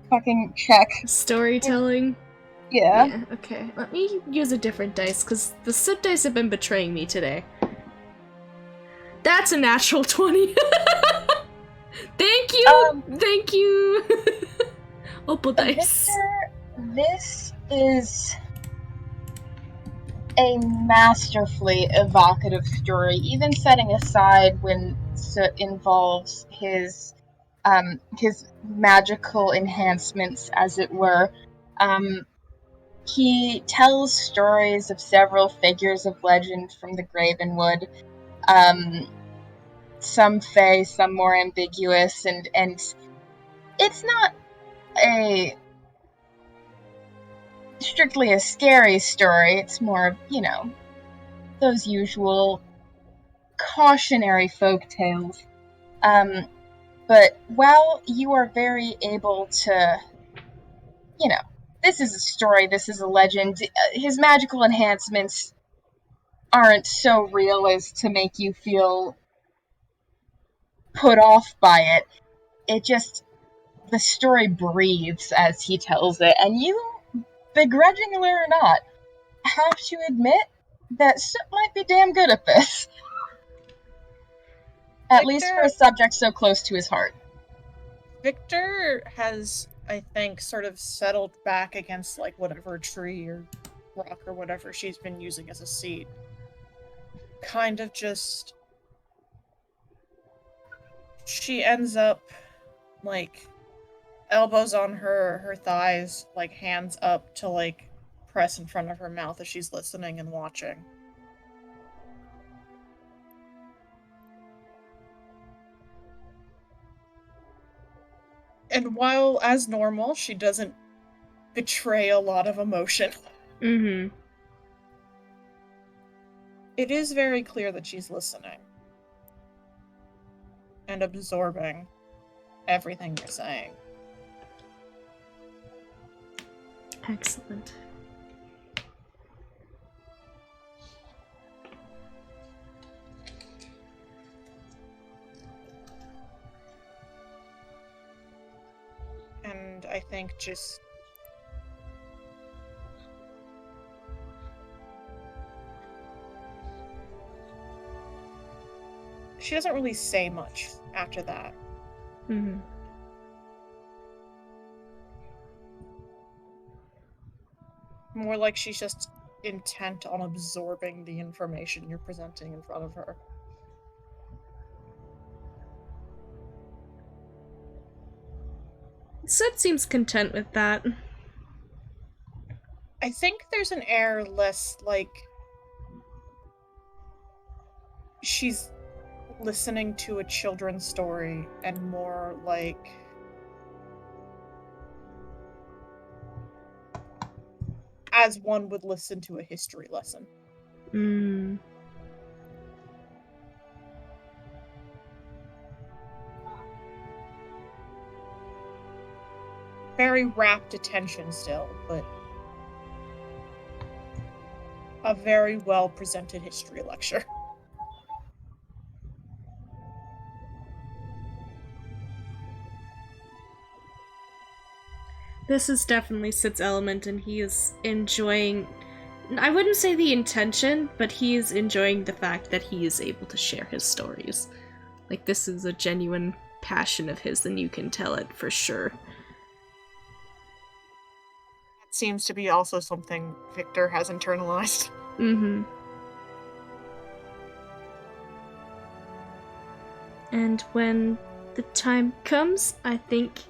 fucking check. Storytelling? Yeah. Okay. Let me use a different dice, because the Soot dice have been betraying me today. That's a natural 20! Thank you! Thank you! Opal dice. Victor, this is a masterfully evocative story, even setting aside when Soot involves his magical enhancements, as it were. He tells stories of several figures of legend from the Gravenwood. Some fey, some more ambiguous, and it's not strictly a scary story. It's more, those usual cautionary folk tales. But while you are very able to, this is a story, this is a legend, his magical enhancements aren't so real as to make you feel put off by it. It just, the story breathes as he tells it, and you, begrudgingly or not, have to admit that Soot might be damn good at this. At least for a subject so close to his heart. Victor has, I think, sort of settled back against, like, whatever tree or rock or whatever she's been using as a seat. Kind of just... She ends up, like, elbows on her thighs, like, hands up to, like, press in front of her mouth as she's listening and watching. And while, as normal, she doesn't betray a lot of emotion, Mm-hmm. it is very clear that she's listening and absorbing everything you're saying. Excellent. And I think just... She doesn't really say much after that. Mm-hmm. More like she's just intent on absorbing the information you're presenting in front of her. Sid seems content with that. I think there's an air less like she's listening to a children's story and more like as one would listen to a history lesson. Mm. Very rapt attention still, but a very well presented history lecture. This is definitely Sid's element, and he is enjoying... I wouldn't say the intention, but he is enjoying the fact that he is able to share his stories. Like, this is a genuine passion of his, and you can tell it for sure. That seems to be also something Victor has internalized. Mm-hmm. And when the time comes, I think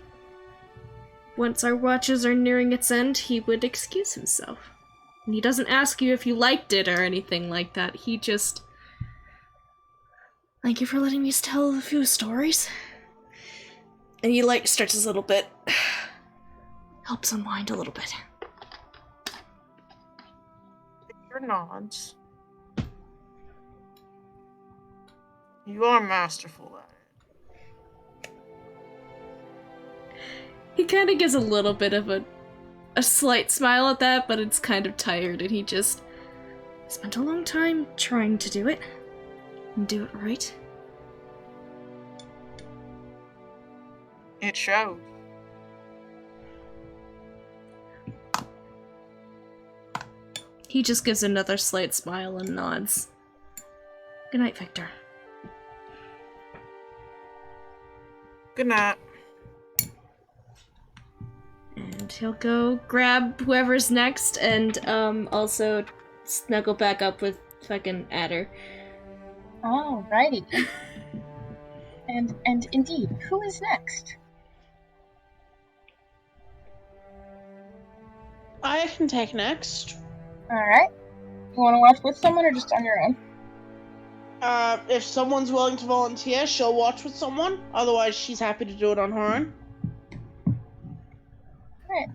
once our watches are nearing its end, he would excuse himself. And he doesn't ask you if you liked it or anything like that. He just... Thank you for letting me tell a few stories. And he, like, stretches a little bit. Helps unwind a little bit. Victor nods. You are masterful at it. He kind of gives a little bit of a slight smile at that, but it's kind of tired, and he just spent a long time trying to do it. And do it right. It shows. He just gives another slight smile and nods. Good night, Victor. Good night. And he'll go grab whoever's next and also snuggle back up with fucking Adder. Alrighty. And indeed, who is next? I can take next. Alright. You want to watch with someone or just on your own? If someone's willing to volunteer, she'll watch with someone. Otherwise, she's happy to do it on her own. Alright.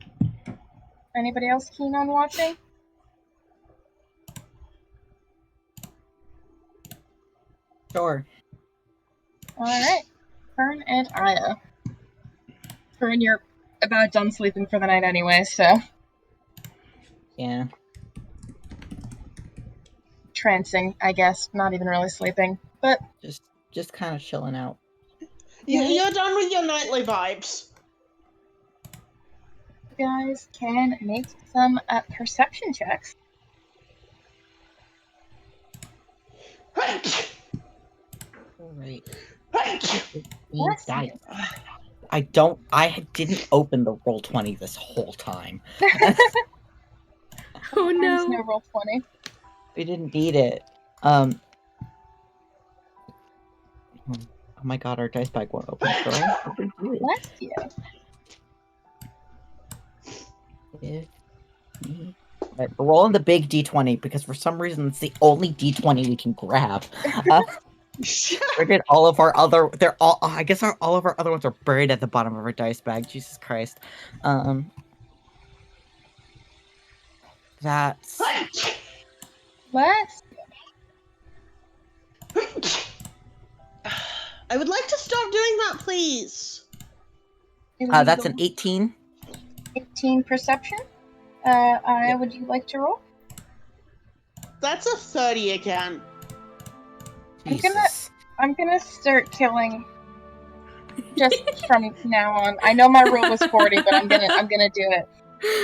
Anybody else keen on watching? Sure. Alright. Fern and Aya. Fern, you're about done sleeping for the night anyway, so... Yeah. Trancing, I guess. Not even really sleeping. But... Just kind of chilling out. You're done with your nightly vibes. You guys can make some perception checks. Alright. Thank you. Bless Guys, you. I didn't open the roll 20 this whole time. Oh There's no. no roll 20. We didn't need it. Oh my god, our dice bag won't open, girl. What did we do? Bless you. Alright, we're rolling the big D20 because for some reason it's the only D20 we can grab. Where did all of our other? They're all. I guess all of our other ones are buried at the bottom of our dice bag. Jesus Christ. That's. Bless. I would like to stop doing that, please. That's an 18. 18 perception. Aya, would you like to roll? That's a 30 again. Jesus. I'm gonna start killing. Just from now on. I know my rule was 40, but I'm gonna do it.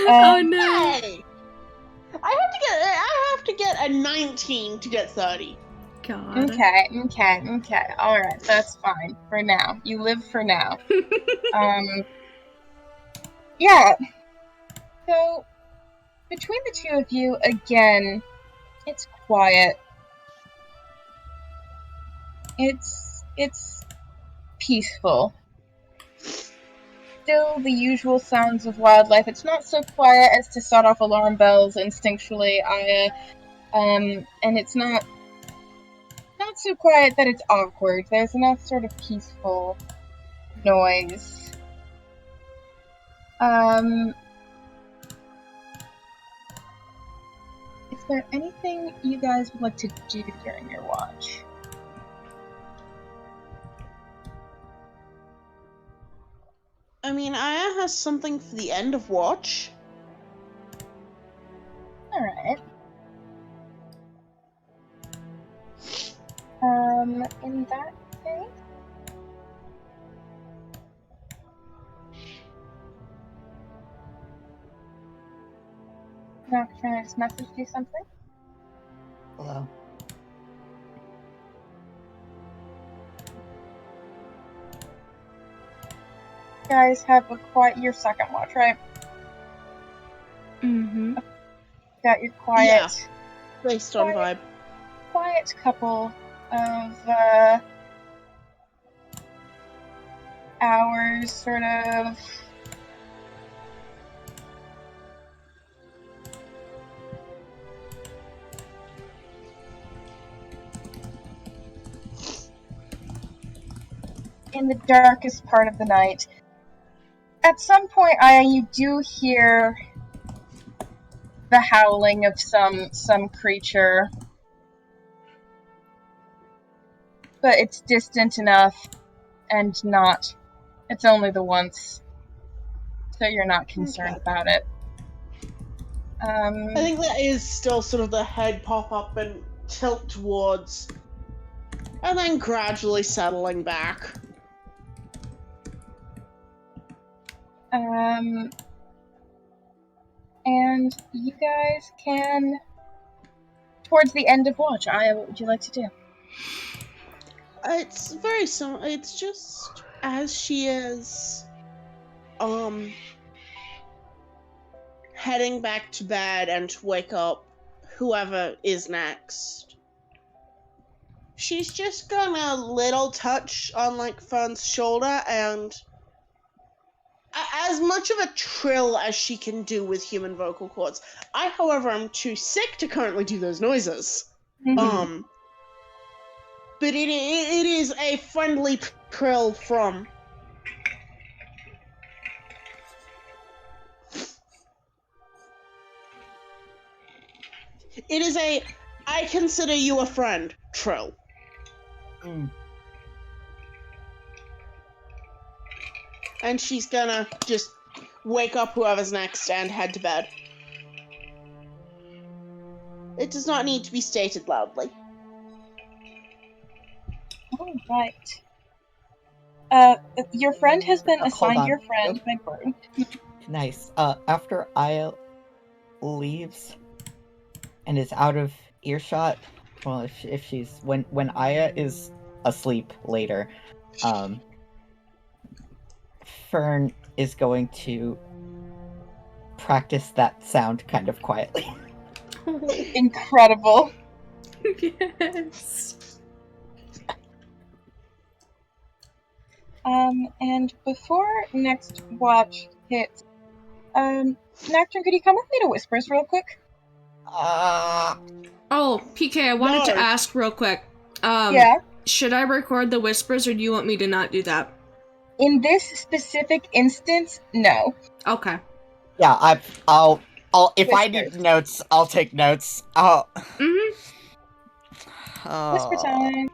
Oh no. Hey! I have to get a 19 to get 30. God. Okay. All right, that's fine for now. You live for now. Yeah. So between the two of you, again, it's quiet. It's peaceful. Still the usual sounds of wildlife. It's not so quiet as to set off alarm bells instinctually, Aya. And it's not so quiet that it's awkward. There's enough sort of peaceful noise. Is there anything you guys would like to do during your watch? I mean, Aya has something for the end of watch. Alright. In that case... Now, can I just message you something? Hello. You guys have your second watch, right? Mm-hmm. Got your quiet... Yeah. Based on vibe. Quiet couple of, hours, sort of... in the darkest part of the night. At some point, Aya, you do hear the howling of some creature. But it's distant enough and not. It's only the once. So you're not concerned about it. I think that is still sort of the head pop up and tilt towards, and then gradually settling back. And you guys can, towards the end of watch, Aya, what would you like to do? It's very similar. It's just as she is, heading back to bed and to wake up whoever is next. She's just gonna little touch on like Fern's shoulder and as much of a trill as she can do with human vocal cords. I, however, am too sick to currently do those noises. Mm-hmm. But it is a friendly trill from. It is a I consider you a friend trill. And she's gonna just wake up whoever's next and head to bed. It does not need to be stated loudly. Alright. Your friend has been assigned your friend by Bird. Nice. After Aya leaves and is out of earshot, well, if she's when Aya is asleep later, Fern is going to practice that sound kind of quietly. Incredible. Yes. And before next watch hits, Nectar, could you come with me to Whispers real quick? Uh, Oh, PK, I wanted to No. ask real quick. Yeah. Should I record the whispers, or do you want me to not do that? In this specific instance, no. Okay. yeah, I'll if I need Whispers. notes, I'll take notes. Oh. Mm-hmm. Whisper time.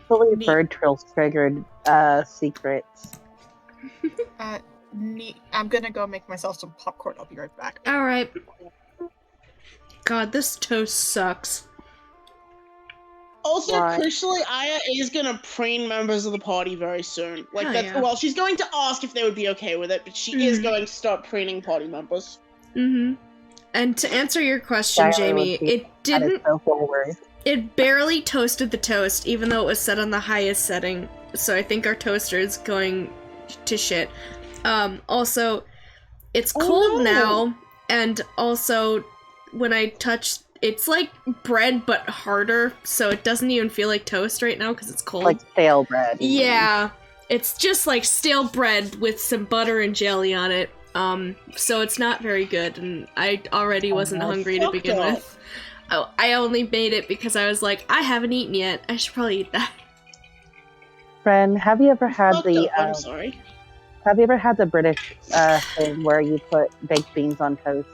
Fully Neat. bird trills triggered secrets. I'm gonna go make myself some popcorn. I'll be right back. Alright. God, this toast sucks. Also, Why? crucially, Aya is gonna preen members of the party very soon. Like Hell that's yeah. well, she's going to ask if they would be okay with it, but she is going to start preening party members. Mm-hmm. And to answer your question, Skylar would Jamie, be- it That is didn't. so forward. It barely toasted the toast, even though it was set on the highest setting. So I think our toaster is going to shit. Also, it's cold now, and also when I touch, it's like bread but harder, so it doesn't even feel like toast right now because it's cold. Like stale bread. Yeah, it's just like stale bread with some butter and jelly on it. So it's not very good, and I already wasn't hungry to fucked begin up. with. Oh, I only made it because I was like, I haven't eaten yet. I should probably eat that. Friend, have you ever had Fucked the up, I'm sorry. British thing where you put baked beans on toast?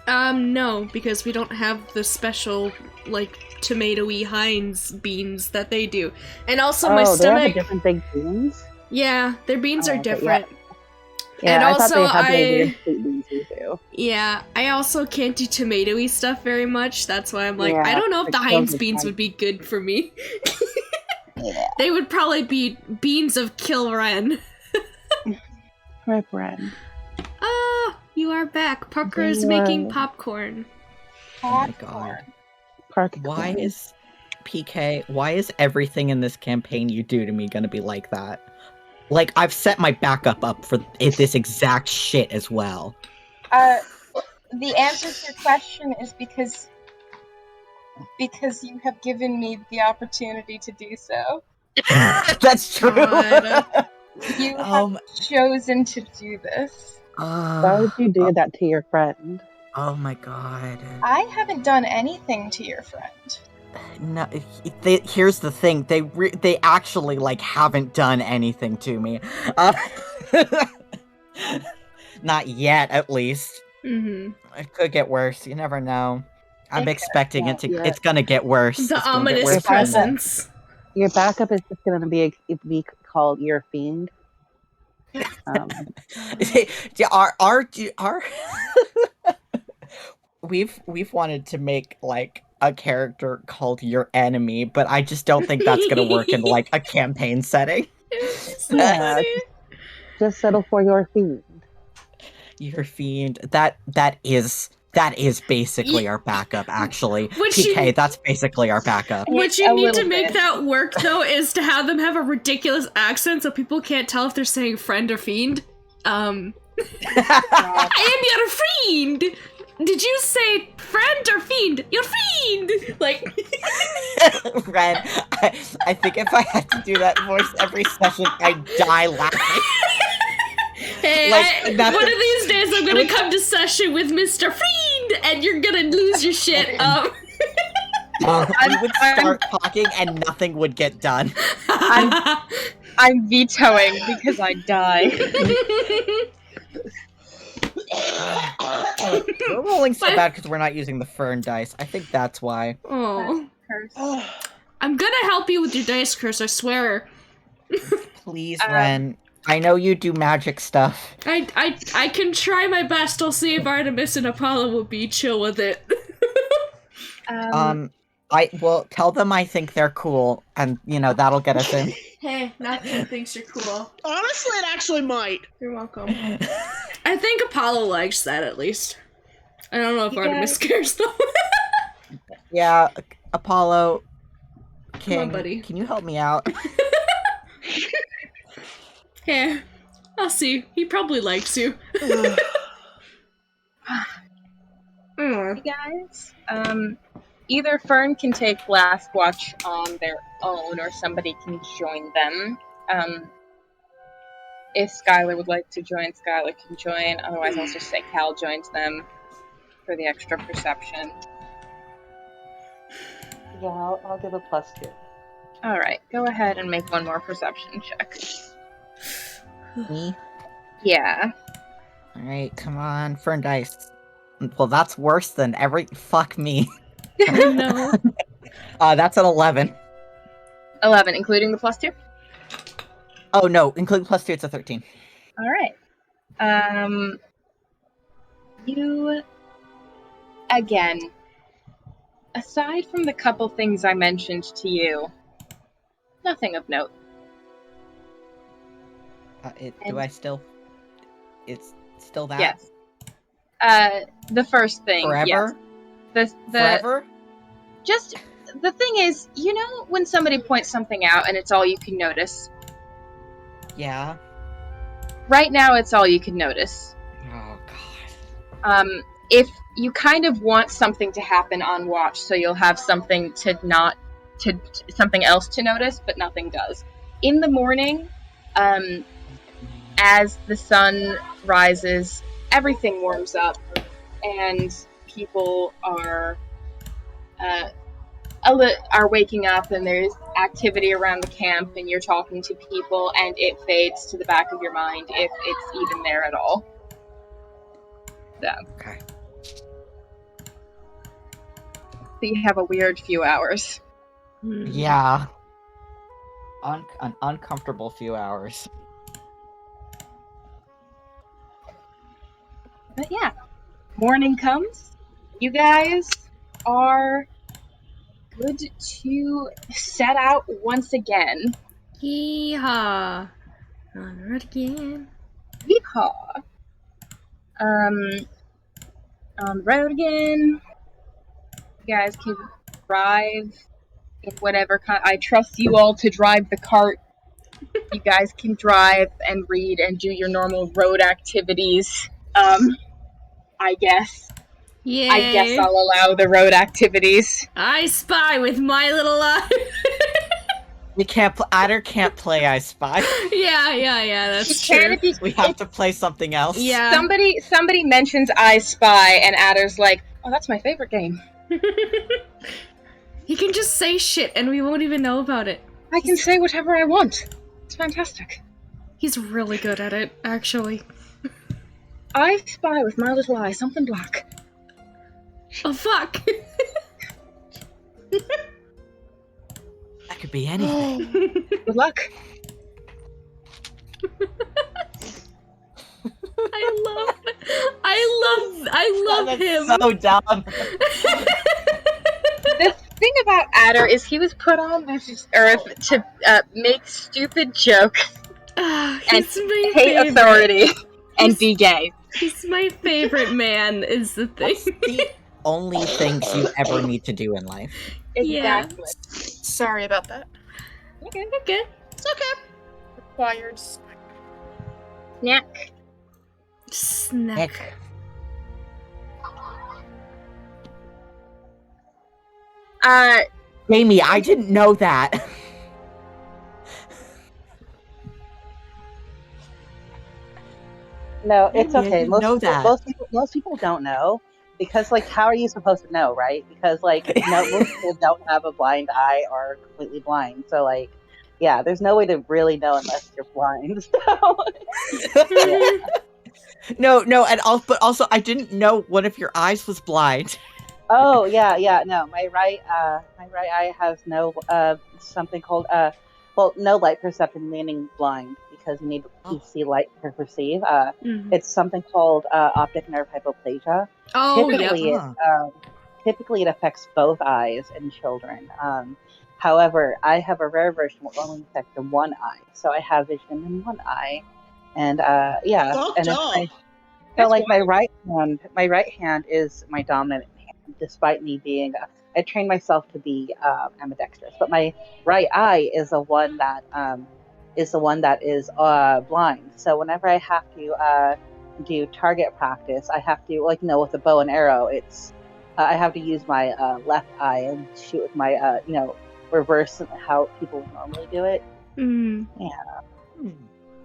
No, because we don't have the special, like, tomatoey Heinz beans that they do. And also my they have stomach... a different baked beans? Yeah, their beans Oh, are okay, yeah. different. Yeah, And I thought also they had the I- weird sweet beans you do. Yeah, I also can't do tomatoey stuff very much. That's why I'm like, Yeah, I don't know if like the Heinz those are beans fine. would be good for me. Yeah. They would probably be beans of Kilren. Rip bread. Ah, you are back. Parker is Yeah. making popcorn. Oh my god. Park. Why is PK, why is everything in this campaign you do to me gonna be like that? Like, I've set my backup up for this exact shit as well. The answer to your question is because you have given me the opportunity to do so. That's true. God. You have chosen to do this. Why would you do that to your friend? Oh my god. I haven't done anything to your friend. No, here's the thing. They actually like haven't done anything to me. Not yet, at least. Mm-hmm. It could get worse. You never know. I'm expecting it to. Yeah. It's gonna get worse. The It's gonna get ominous worse. presence. Your backup is just going to be called your fiend. Our we've wanted to make like a character called your enemy, but I just don't think that's gonna work in like a campaign setting. So Yeah. funny. Just settle for your fiend. Your fiend. That is basically our backup, actually. Which PK, you- that's basically our backup. What A you need to little make bit. that work, though, is to have them have a ridiculous accent so people can't tell if they're saying friend or fiend. I am your fiend! Did you say friend or fiend? Your fiend! Like... Ren, I think if I had to do that voice every session, I'd die laughing. Hey, Like, that's one a- of these days I'm gonna come to session with Mr. Fiend, and you're gonna lose your shit. We would start talking and nothing would get done. I'm vetoing because I die. We're rolling so bad because we're not using the fern dice. I think that's why. Oh, Curse. I'm gonna help you with your dice curse, I swear. Please, Ren. I know you do magic stuff. I can try my best. I'll see if Artemis and Apollo will be chill with it. I will tell them I think they're cool, and that'll get us in. Hey, Nathan thinks you're cool. Honestly, it actually might. You're welcome. I think Apollo likes that, at least. I don't know if Artemis cares, though. Yeah, Apollo, Come on, King, buddy. can you help me out? Yeah, I'll see. He probably likes you. You guys, either Fern can take Last Watch on their own, or somebody can join them. If Skylar would like to join, Skylar can join. Otherwise, I'll just say Cal joins them for the extra perception. Yeah, I'll give a +2. All right, go ahead and make one more perception check. Me? Yeah. All right, come on, Fern dice. Well, that's worse than fuck me. Oh no. That's an 11. 11, including the +2? Oh no, including +2, it's a 13. All right. You, again, aside from the couple things I mentioned to you, nothing of note. Do I still? It's still that? Yes. The first thing. Forever? Yes. Forever? Just, the thing is, you know when somebody points something out and it's all you can notice? Yeah. Right now, it's all you can notice. Oh god. If you kind of want something to happen on watch, so you'll have something something else to notice, but nothing does. In the morning, as the sun rises, everything warms up, and people are waking up, and there's activity around the camp, and you're talking to people, and it fades to the back of your mind if it's even there at all. So. Okay. So you have a weird few hours. Yeah. An uncomfortable few hours. But yeah, morning comes. You guys are good to set out once again. Yeehaw. On the road again. Yeehaw. On the road again. You guys can drive in whatever kind. I trust you all to drive the cart. You guys can drive and read and do your normal road activities. I guess. Yay. I guess I'll allow the road activities. I spy with my little eye. We can't. Adder can't play I Spy. Yeah. That's She can true. We have to play something else. Yeah. Somebody mentions I Spy, and Adder's like, "Oh, that's my favorite game." He can just say shit, and we won't even know about it. I can say whatever I want. It's fantastic. He's really good at it, actually. I spy with my little eye something black. Oh fuck! That could be anything. Good luck. I love him. So dumb. The thing about Adder is he was put on this earth to make stupid jokes and He's my hate favorite. authority and be gay. He's my favorite man, is the thing. That's the only things you ever need to do in life. Exactly. Sorry about that. Okay. Okay. It's okay. Required. Snack. Snack. Nick. Jamie, I didn't know that. No, it's Maybe I okay. didn't know that. Most people don't know because, like, how are you supposed to know, right? Because, like, no, most people don't have a blind eye or are completely blind. So, like, yeah, there's no way to really know unless you're blind. So, yeah. No, but also I didn't know one of your eyes was blind. Oh, yeah. No, my right eye has no something called no light perception, meaning blind, because you need to see light to perceive. It's something called optic nerve hypoplasia. Oh, Typically, it affects both eyes in children. However, I have a rare version that will only affect the one eye, so I have vision in one eye, and my right hand is my dominant hand, despite me being I trained myself to be ambidextrous, but my right eye is the one that is blind. So whenever I have to do target practice, I have to with a bow and arrow. It's I have to use my left eye and shoot with my reverse how people normally do it. Mm. Yeah.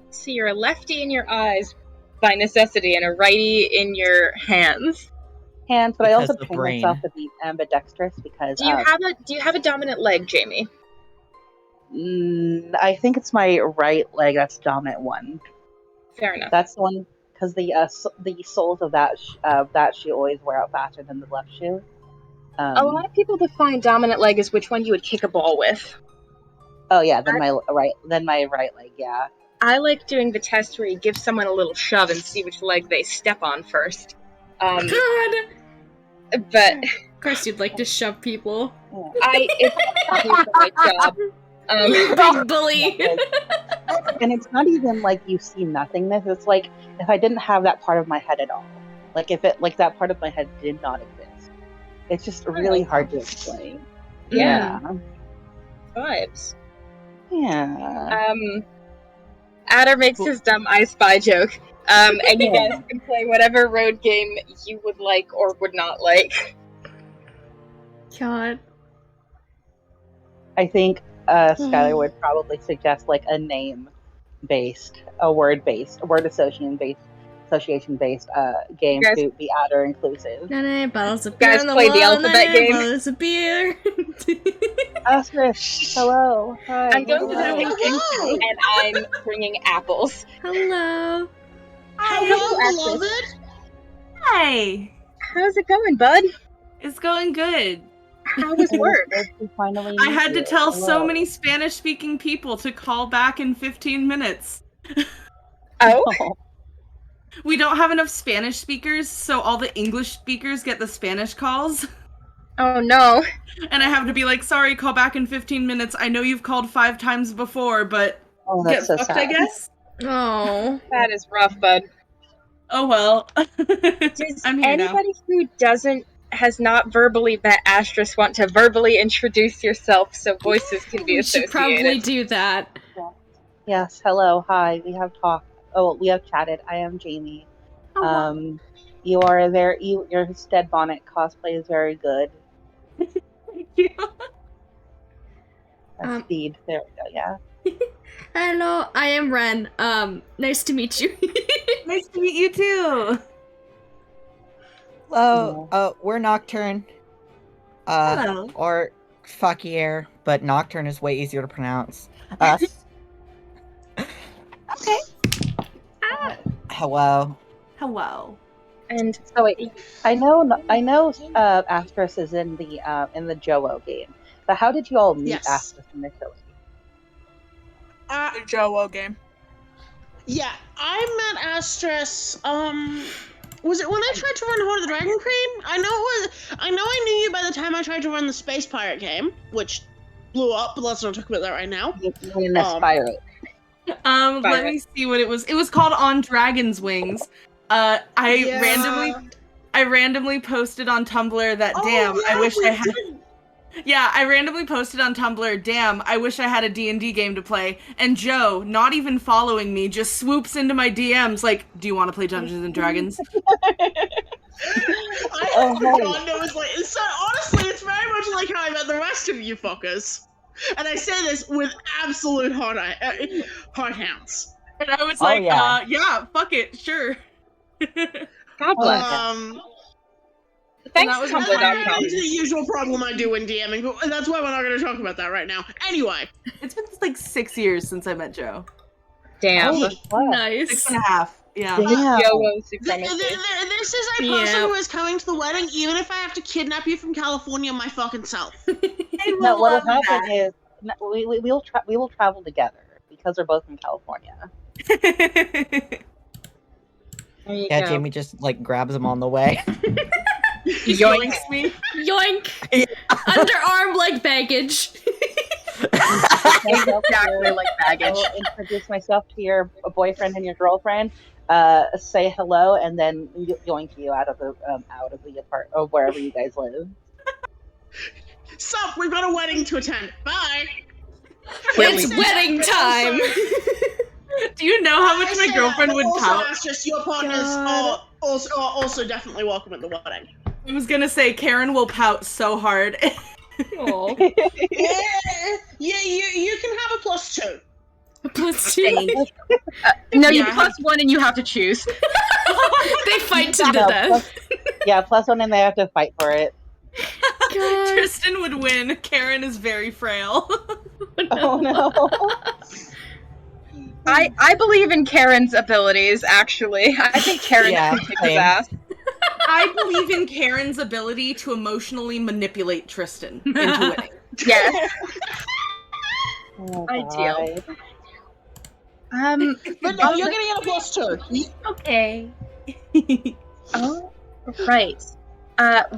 So you're a lefty in your eyes by necessity and a righty in your hands. Hands, but Because I also the train brain. myself to be ambidextrous because Do you have a dominant leg, Jamie? I think it's my right leg that's dominant one. Fair enough. That's the one because the soles of that shoe always wear out faster than the left shoe. A lot of people define dominant leg as which one you would kick a ball with. Oh yeah, then my right leg, yeah. I like doing the test where you give someone a little shove and see which leg they step on first. God! But Of course you'd like to shove people. it's my job. Big bully! And it's not even like you see nothingness. It's like if I didn't have that part of my head at all. Like if it that part of my head did not exist. It's just really hard to explain. Yeah. Yeah. Vibes. Yeah. Adder makes his dumb I Spy joke. And you guys can play whatever road game you would like or would not like. God. I think Skylar would probably suggest like a name-based, a word association-based game Guys- to be adder inclusive. Nene, bottles of beer Guys on the play the wall, alphabet nene, game. bottles of beer. Asterisk, hello. Hi. I'm going to the Hello. kitchen and I'm bringing apples. Hello. Hello, beloved. Hi. How's it going, bud? It's going good. How was work? I had to tell so many Spanish-speaking people to call back in 15 minutes. Oh? We don't have enough Spanish speakers, so all the English speakers get the Spanish calls. Oh no. And I have to be like, sorry, call back in 15 minutes. I know you've called 5 times before, but That's get so fucked, sad. I guess? Oh. That is rough, bud. Oh well. Does I'm here now. anybody who has not verbally met Astris want to verbally introduce yourself so voices can be We should associated? probably do that. Yes, hello, hi. We have talked. Oh, we have chatted. I am Jamie. You are there. Your Stead Bonnet cosplay is very good. Thank you. That's Speed. There we go. Yeah. Hello, I am Ren. Nice to meet you. Nice to meet you too. Hello, we're Nocturne. Hello. Or Fakir, but Nocturne is way easier to pronounce. Okay. Hello. Hello. And So wait, I know. Astris is in the Joe game, but how did you all meet Yes. Astris initially? The Joe game. Yeah, I met Astris, was it when I tried to run Heart of the Dragon Cream? I know I knew you by the time I tried to run the Space Pirate game, which blew up, but let's not talk about that right now. You in this pirate. Let me see what it was. It was called On Dragon's Wings. I randomly posted on Tumblr that I wish I had. Yeah, I randomly posted on Tumblr, damn, I wish I had a D&D game to play. And Joe, not even following me, just swoops into my DMs like, do you want to play Dungeons and Dragons? God knows, like, so honestly, it's very much like how I met the rest of you fuckers. And I say this with absolute heart hands. And I was yeah, fuck it, sure. God bless. Thanks, that was Tumblr.com. It's the usual problem I do when DMing, but that's why we're not going to talk about that right now. Anyway. It's been like 6 years since I met Joe. Damn. Nice. 6.5. Yeah. Joe supremacy. This is a person who is coming to the wedding, even if I have to kidnap you from California my fucking self. No, what will happen is we will travel together because we're both from California. Yeah, Jamie just like grabs him on the way. Yoinks me. Yoink! Underarm like baggage. Exactly like baggage. I will introduce myself to your boyfriend and your girlfriend. Say hello, and then yoink you out of the apartment or wherever you guys live. Sup, we've got a wedding to attend. Bye. It's wedding time. Do you know how much my girlfriend would pout? Asterisk, your partners God. are also definitely welcome at the wedding. I was gonna say Karen will pout so hard. Oh. Yeah, you can have a +2. +2. No, you Yeah. +1 and you have to choose. They fight to the No, death. +1 and they have to fight for it. God. Tristan would win. Karen is very frail. Oh no. I believe in Karen's abilities, actually. I think Karen can kick his same. ass. I believe in Karen's ability to emotionally manipulate Tristan into winning. Yes. Oh, Ideal. God. But no, you're gonna get a +2. Okay. Oh, right.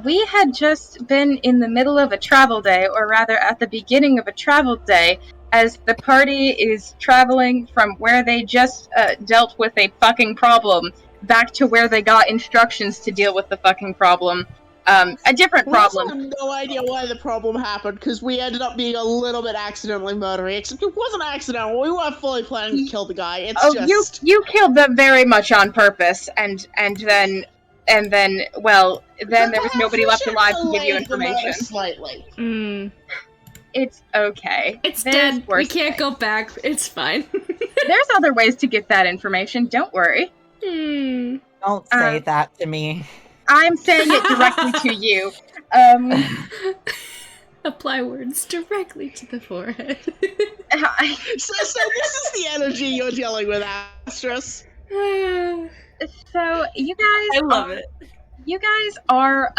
We had just been in the middle of a travel day, or rather at the beginning of a travel day, as the party is traveling from where they just dealt with a fucking problem back to where they got instructions to deal with the fucking problem. A different We also problem. have no idea why the problem happened, because we ended up being a little bit accidentally murdery, except it wasn't accidental. We weren't fully planning to kill the guy. It's just... you killed them very much on purpose, and then well, then there was nobody left alive to give you information. Slightly. It's okay. It's There's dead. We worse can't things. go back. It's fine. There's other ways to get that information. Don't worry. Don't say that to me. I'm saying it directly to you. Apply words directly to the forehead. So this is the energy you're dealing with, Astros. So you guys, I love it. You guys are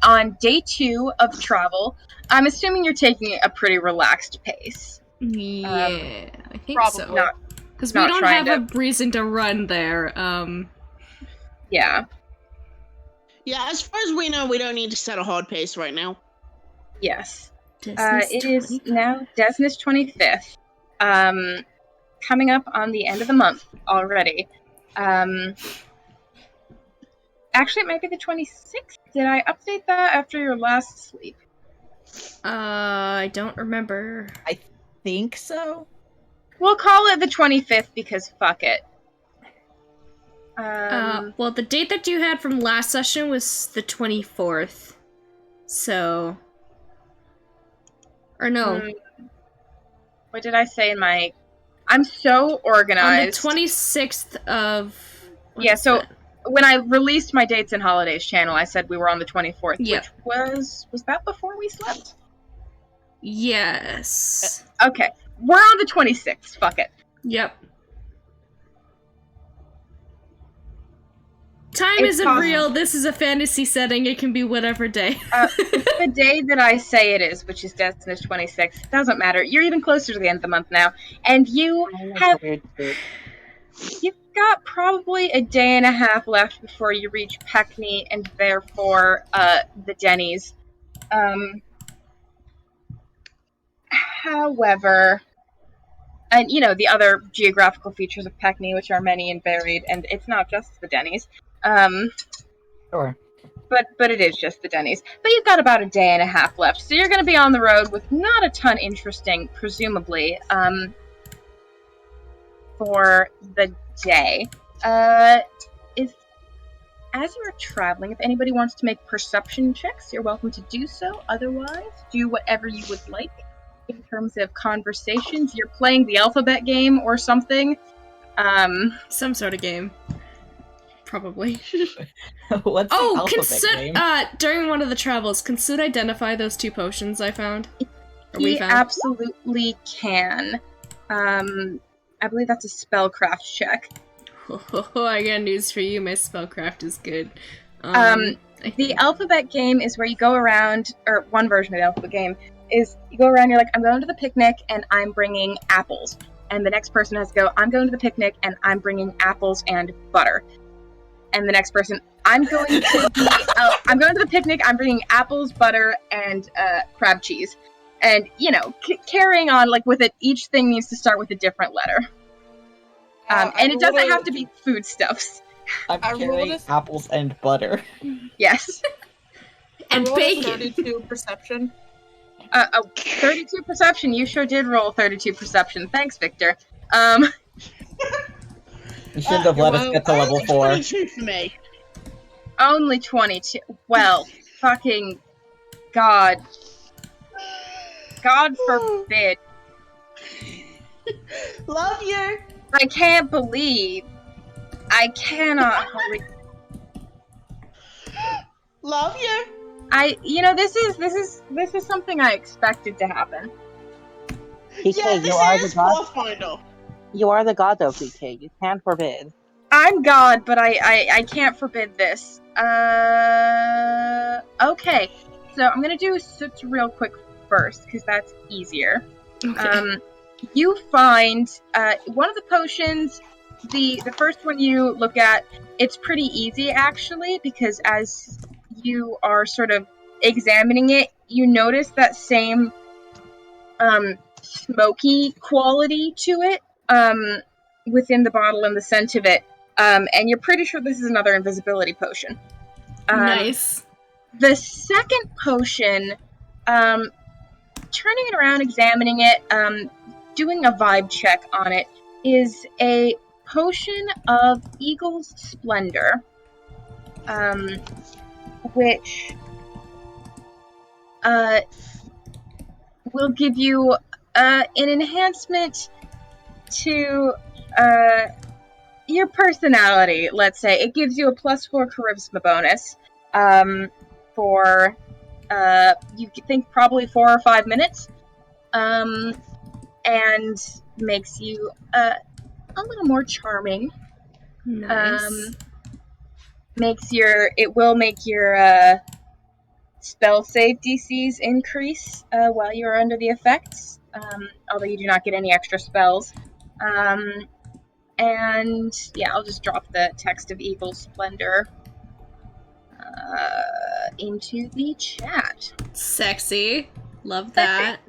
on day 2 of travel. I'm assuming you're taking a pretty relaxed pace. Yeah, I think Probably so. not. Because we not don't trying have a reason to run there. Yeah. Yeah, as far as we know, we don't need to set a hard pace right now. Yes. Disney's It is 25th. now Desna's 25th. Coming up on the end of the month already. Actually, it might be the 26th. Did I update that after your last sleep? I don't remember. I think so. We'll call it the 25th because fuck it. Well, the date that you had from last session was the 24th. So... Or no. What did I say in my... I'm so organized. On the 26th of... Yeah, so when I released my dates and holidays channel, I said we were on the 24th, Yeah. which was that before we slept? Yes. Okay, we're on the 26th, fuck it. Yep. Time It's isn't possible. real. This is a fantasy setting. It can be whatever day. The day that I say it is, which is Destina's 26th, doesn't matter. You're even closer to the end of the month now, and you have... You've got probably a day and a half left before you reach Peckney and therefore the Denny's. However, and you know the other geographical features of Peckney, which are many and varied, and it's not just the Denny's. Sure. But it is just the Denny's. But you've got about a day and a half left, so you're going to be on the road with not a ton interesting, presumably, for the day. As you're traveling, if anybody wants to make perception checks, you're welcome to do so. Otherwise, do whatever you would like. In terms of conversations, you're playing the alphabet game or something. Some sort of game. Probably. What's the alphabet game? During one of the travels, can Soot identify those 2 potions I found? Or we He found? absolutely can. I believe that's a spellcraft check. I got news for you. My spellcraft is good. The alphabet game is where you go around, or one version of the alphabet game is you go around. You're like, I'm going to the picnic and I'm bringing apples, and the next person has to go, I'm going to the picnic and I'm bringing apples and butter, and the next person, I'm going to the picnic, I'm bringing apples, butter, and crab cheese, and you know, carrying on like with it. Each thing needs to start with a different letter. And it doesn't have to be foodstuffs. I'm carrying apples and butter. Yes. And rolled a bacon. 32 perception. 32 perception. You sure did roll 32 perception. Thanks, Victor. You shouldn't have let us get to level 4. 22 for me. Only 22. Well, fucking God. God forbid. Love you. I can't believe. I cannot believe. Love you. This is something I expected to happen. PK, Yeah, you this are the is god. Pathfinder. You are the god, though, PK. You can't forbid. I'm God, but I can't forbid this. Okay. So I'm gonna do Soot real quick first, because that's easier. Okay. You find one of the potions. The first one you look at, it's pretty easy actually, because as you are sort of examining it, you notice that same smoky quality to it within the bottle and the scent of it. And you're pretty sure this is another invisibility potion. Nice. The second potion, turning it around, examining it, doing a vibe check on it, is a potion of Eagle's Splendor, which will give you an enhancement to your personality, let's say. It gives you a +4 charisma bonus for, you think probably 4 or 5 minutes, and makes you a little more charming. Nice. It will make your spell save DCs increase while you're under the effects, although you do not get any extra spells. And yeah, I'll just drop the text of Eagle Splendor into the chat. Sexy. Love that.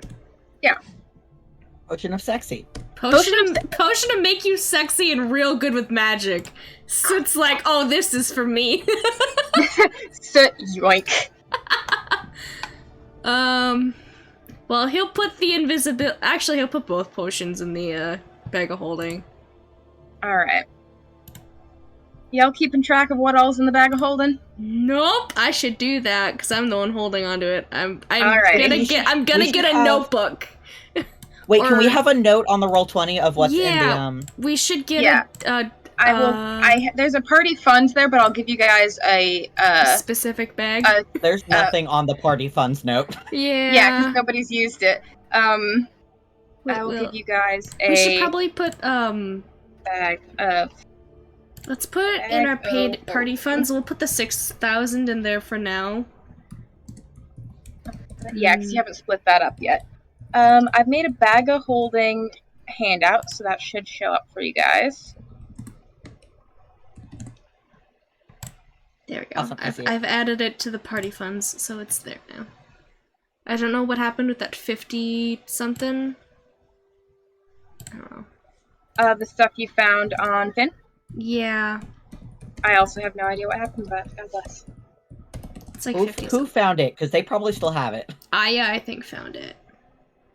Potion of sexy. Potion to make you sexy and real good with magic. So it's like, oh, this is for me. So, yoink. Well, he'll put the invisibility. Actually, he'll put both potions in the bag of holding. Alright. Y'all keeping track of what all's in the bag of holding? Nope, I should do that because I'm the one holding onto it. I'm Alright. I'm gonna get a notebook. Wait, can we Or- have a note on the Roll20 of what's in Yeah. the We should get Yeah. There's a party funds there, but I'll give you guys a specific bag. There's nothing on the party funds note. yeah, because nobody's used it. I will give you guys a We should probably put bag of. Let's put in our paid party funds. We'll put the 6,000 in there for now. Yeah, because you haven't split that up yet. I've made a bag of holding handout, so that should show up for you guys. There we go. Awesome, I see it. I've added it to the party funds, so it's there now. I don't know what happened with that 50 something. I don't know. The stuff you found on Finn. Yeah, I also have no idea what happened, but God bless. it's like Who 50. who found it? Because they probably still have it. Aya, I think, found it.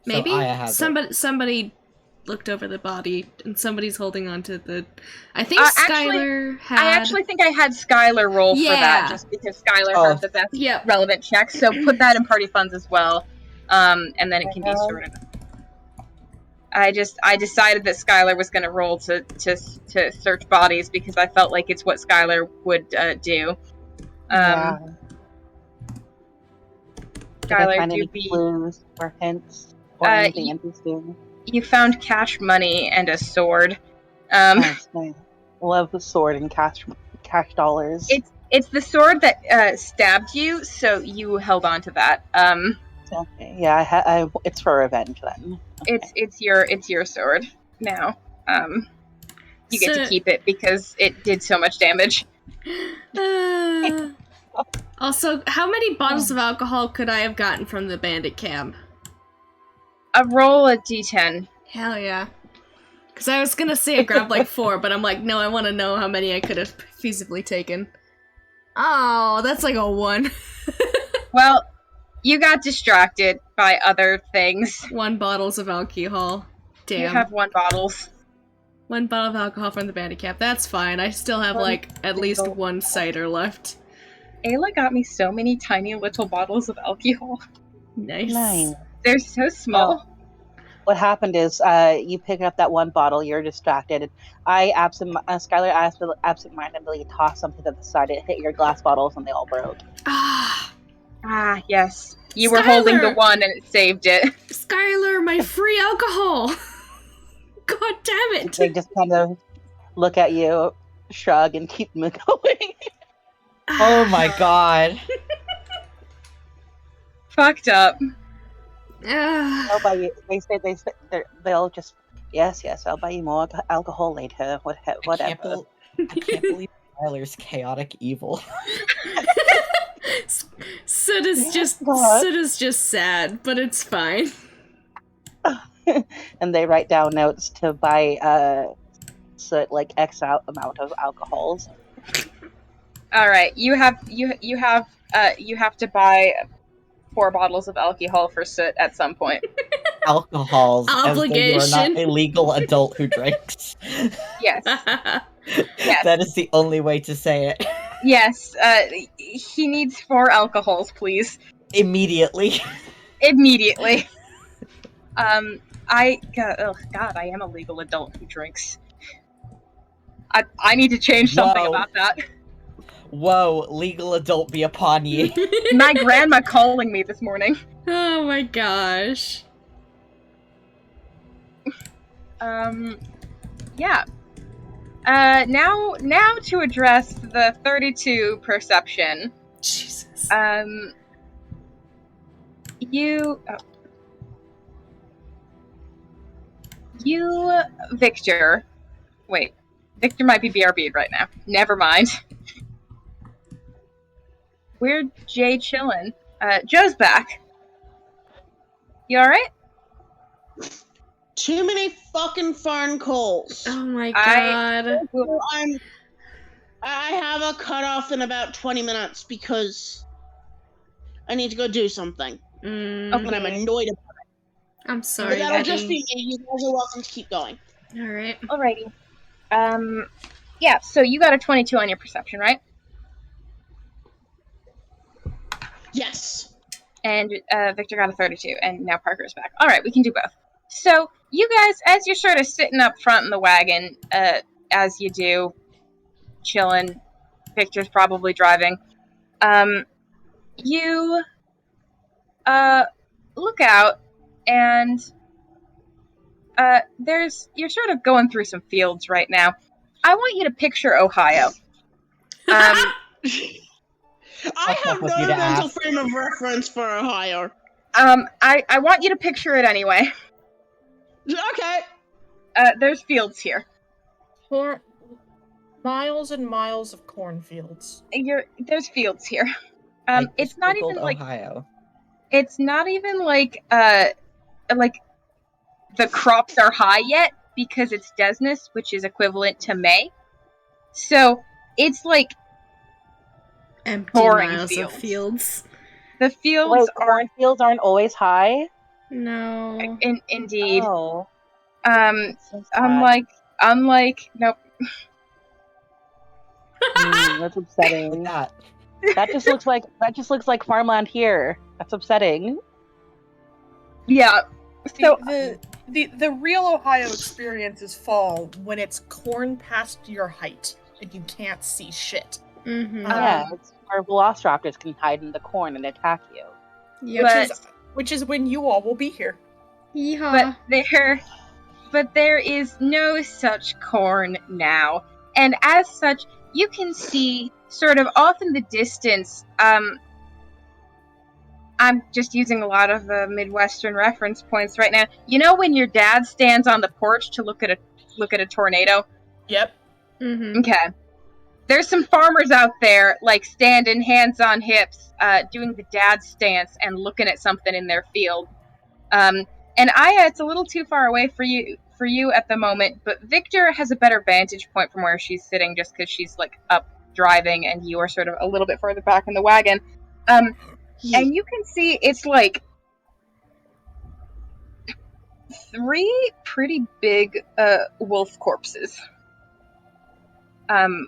So Maybe Aya has it. somebody looked over the body, and somebody's holding on to the. I think Actually, Skylar had. I actually think I had Skylar roll for that, just because Skylar has the best relevant checks. So put that in party funds as well, and then it can be sorted. I decided that Skylar was going to roll to search bodies because I felt like it's what Skylar would do. Yeah. Did I Skylar, find do any be. clues or hints or anything interesting? You found cash money and a sword. Nice. Love the sword and cash dollars. It's the sword that stabbed you, so you held on to that. Okay. Yeah, it's for revenge then. Okay. It's your sword now. You get to keep it because it did so much damage. Also, how many bottles of alcohol could I have gotten from the bandit camp? Roll a d10. Hell yeah. Because I was gonna say I grabbed like 4, but I'm like, no, I want to know how many I could have feasibly taken. Oh, that's like a 1. Well, you got distracted by other things. 1 bottles of alcohol. Damn. You have 1 bottles. 1 bottle of alcohol from the bandicap. That's fine. I still have, like, at least 1 cider left. Ayla got me so many tiny little bottles of alcohol. Nice. They're so small. No. What happened is you pick up that 1 bottle, you're distracted. Skylar absent-mindedly tossed something to the side. It hit your glass bottles and they all broke. Ah, yes. You were holding the one and it saved it. Skylar, my free alcohol! God damn it! They just kind of look at you, shrug, and keep them going. Oh my god. Fucked up. I'll buy you. They'll just yes. I'll buy you more alcohol later. Whatever. I can't believe Tyler's chaotic evil. Sid is just sad, but it's fine. And they write down notes to buy like X out amount of alcohols. All right, you have to buy 4 bottles of alcohol for Soot at some point. Alcohols. Obligation. As though you are not a legal adult who drinks. Yes. Yes. That is the only way to say it. Yes. He needs 4 alcohols, please. Immediately. Immediately. God, I am a legal adult who drinks. I need to change something about that. Whoa, legal adult be upon ye. My grandma calling me this morning. Oh my gosh. Yeah. Now to address the 32 perception. Jesus. Victor. Wait. Victor might be BRB'd right now. Never mind. We're Jay chillin'. Joe's back. You alright? Too many fucking phone calls. Oh my god. I have a cutoff in about 20 minutes because I need to go do something. And I'm annoyed about it. I'm sorry. But that'll just be me. You guys are welcome to keep going. Alright. Alrighty. Yeah, so you got a 22 on your perception, right? Yes. And Victor got a 32, and now Parker's back. Alright, we can do both. So, you guys, as you're sort of sitting up front in the wagon, as you do, chilling, Victor's probably driving, you look out, and you're sort of going through some fields right now. I want you to picture Ohio. I have no mental frame of reference for Ohio. I want you to picture it anyway. Okay. There's fields here. Miles and miles of cornfields. There's fields here. It's not even like Ohio. It's not even like the crops are high yet because it's Desnus, which is equivalent to May. So it's like empty boring miles fields. Of fields. The fields cornfields aren't always high. No. Indeed. Oh. Unlike nope. That's upsetting. That just looks like farmland here. That's upsetting. Yeah. So the real Ohio experience is fall when it's corn past your height and you can't see shit. Mm-hmm. Yeah, it's where velociraptors can hide in the corn and attack you. Yeah, which is when you all will be here. Yeehaw. But there is no such corn now. And as such, you can see sort of off in the distance, I'm just using a lot of the Midwestern reference points right now. You know when your dad stands on the porch to look at a tornado? Yep. Mm-hmm. Okay. There's some farmers out there, like, standing hands on hips, doing the dad stance and looking at something in their field. And Aya, it's a little too far away for you at the moment, but Victor has a better vantage point from where she's sitting just because she's, like, up driving and you are sort of a little bit further back in the wagon. and you can see it's like 3 pretty big wolf corpses. Kind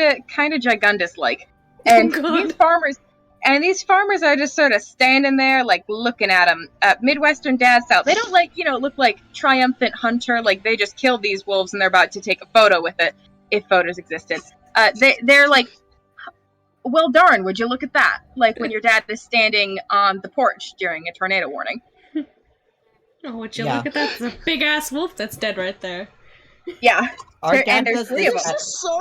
of gigundous like. And these farmers are just sort of standing there, like, looking at them. Midwestern dad style. They don't, like, look like triumphant hunter, like they just killed these wolves and they're about to take a photo with it, if photos existed. They're like, well, darn, would you look at that? Like when your dad is standing on the porch during a tornado warning. Oh, would you look at that? It's a big-ass wolf that's dead right there. Yeah. Our dad there's does 3 of this them. This is so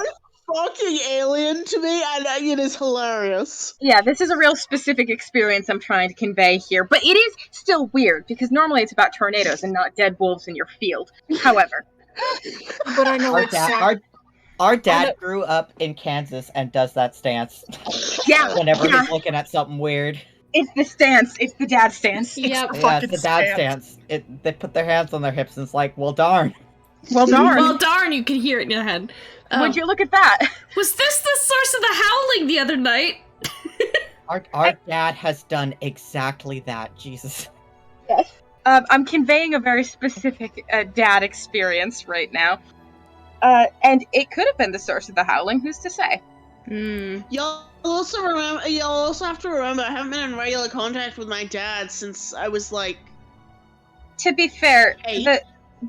fucking alien to me, and it is hilarious. Yeah, this is a real specific experience I'm trying to convey here, but it is still weird because normally it's about tornadoes and not dead wolves in your field. However, But I know our dad grew up in Kansas and does that stance. Yeah, whenever yeah. he's looking at something weird. It's the stance. It's the dad stance. Yep. Yeah, it's the dad stance. They put their hands on their hips and it's like, well, darn. Well, darn. Well, darn, you can hear it in your head. Would you look at that? Was this the source of the howling the other night? Our dad has done exactly that, Jesus. Yes. I'm conveying a very specific dad experience right now. And it could have been the source of the howling, who's to say? Y'all also have to remember, I haven't been in regular contact with my dad since I was like... To be fair, 8.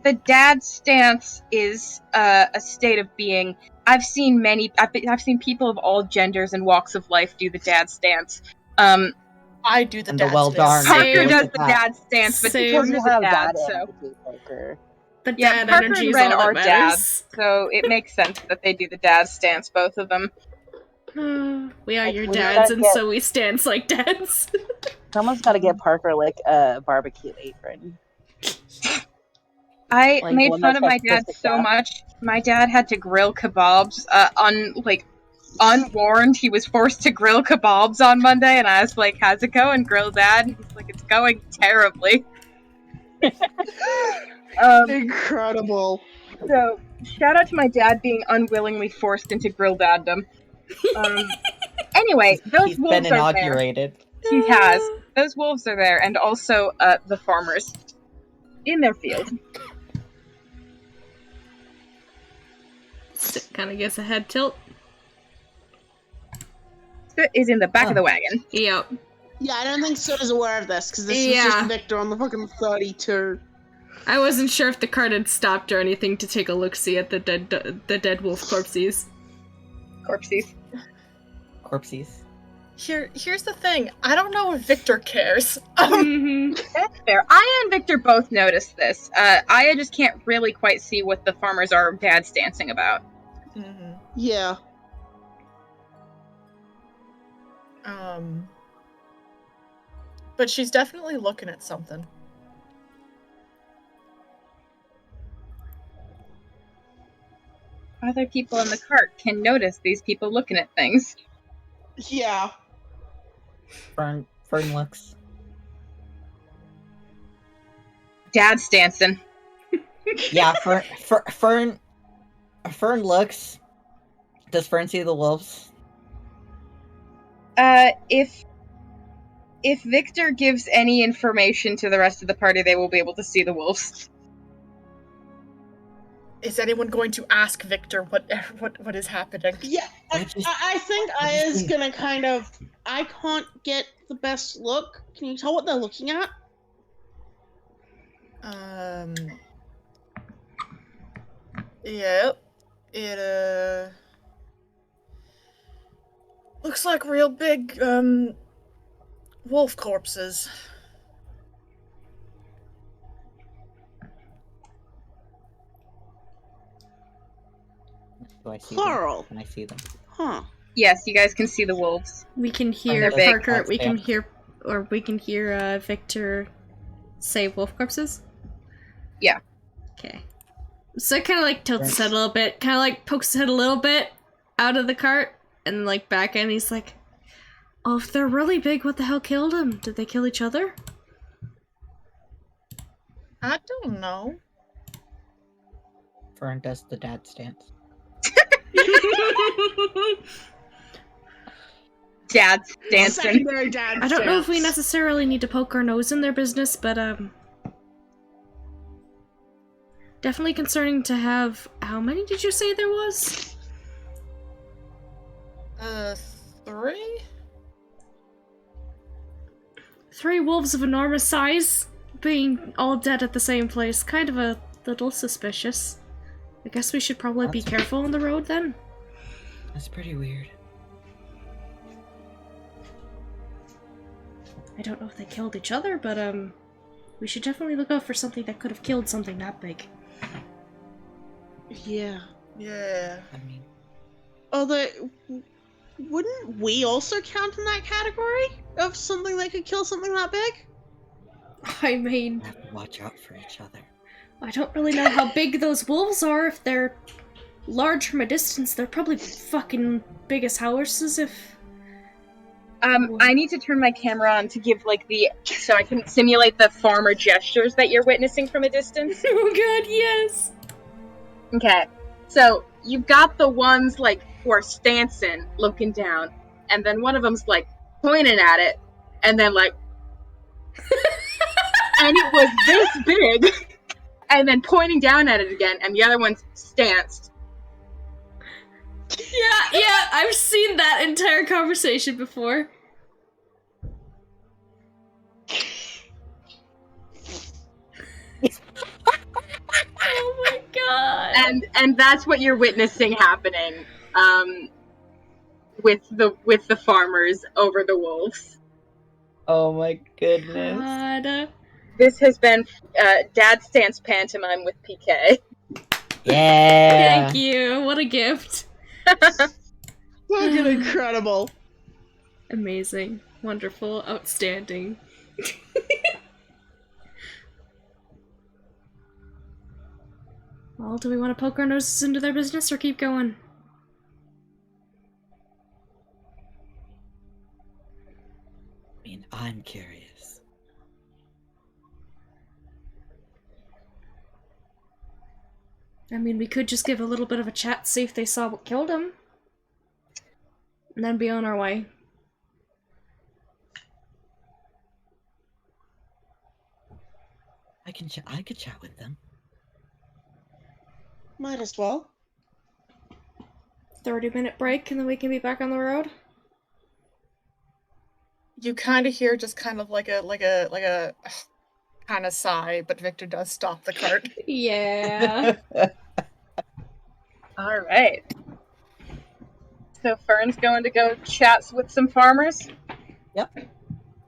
the dad stance is a state of being. I've seen people of all genders and walks of life do the dad stance. I do the And dad the well stance. darn. Parker does the dad stance, but Same. Parker's a dad, so energy, Parker. The yeah, dad Parker energy and is Ren all are that dads, matters. so it makes sense that they do the dad stance, both of them. We are your We dads, gotta and get- so we stance like dads. Someone's got to get Parker like a barbecue apron. I Like, made one fun that of my says dad Pacific so Gas. much. My dad had to grill kebabs unwarned. He was forced to grill kebabs on Monday, and I was like, "How's it going, grill dad?" And he's like, "It's going terribly." Incredible. So, shout out to my dad being unwillingly forced into grill daddom. Anyway, those He's wolves been are there. inaugurated. He has. Those wolves are there, and also the farmers in their field. Kind of gives a head tilt. Is in the back of the wagon. Yep. Yeah, I don't think Soda's aware of this, because this was Yeah. just Victor on the fucking 32. I wasn't sure if the cart had stopped or anything to take a look-see at the dead wolf corpses. Corpses. Here's the thing. I don't know if Victor cares. That's fair. Aya and Victor both noticed this. Aya just can't really quite see what the farmers are dad stancing about. Yeah. But she's definitely looking at something. Other people in the cart can notice these people looking at things. Yeah. Fern looks. Dad stancing. Yeah, Fern looks. Does Fern see the wolves? If Victor gives any information to the rest of the party, they will be able to see the wolves. Is anyone going to ask Victor what is happening? Yeah, I think Aya's gonna kind of... I can't get the best look. Can you tell what they're looking at? Yep. It, looks like real big, wolf corpses. Do I see Plural. them? Can I see them? Huh. Yes, you guys can see the wolves. We can hear they're big. Parker. We can hear Victor say wolf corpses. Yeah. Okay. So it kind of like tilts his head a little bit, kind of like pokes his head a little bit out of the cart, and like back in. He's like, "Oh, if they're really big, what the hell killed them? Did they kill each other?" I don't know. Fern does the dad stance. Dad's dancing. Secondary dad. I don't know if we necessarily need to poke our nose in their business, but definitely concerning to have. How many did you say there was? 3? 3 wolves of enormous size being all dead at the same place. Kind of a little suspicious. I guess we should probably be careful on the road then. That's pretty weird. I don't know if they killed each other, but we should definitely look out for something that could have killed something that big. Yeah. Yeah. I mean, Although, wouldn't we also count in that category of something that could kill something that big? I mean, we have to watch out for each other. I don't really know how big those wolves are. If they're large from a distance, they're probably fucking big as houses if... I need to turn my camera on to give so I can simulate the farmer gestures that you're witnessing from a distance. Oh god, yes! Okay, so you've got the ones who are stancing, looking down, and then one of them's pointing at it, and then and it was this big, and then pointing down at it again, and the other one's stanced. Yeah, I've seen that entire conversation before. Oh my god. And that's what you're witnessing happening, with the farmers over the wolves. Oh my goodness. God. This has been Dad Stance Pantomime with PK. Yeah. Thank you. What a gift. Fucking incredible. Amazing. Wonderful. Outstanding. Well, do we want to poke our noses into their business or keep going? I mean, I'm curious. I mean, we could just give a little bit of a chat, see if they saw what killed him. And then be on our way. I could chat with them. Might as well. 30-minute break and then we can be back on the road. You kind of hear just kind of like a kind of sigh, but Victor does stop the cart. Yeah. All right. So Fern's going to go chat with some farmers. Yep.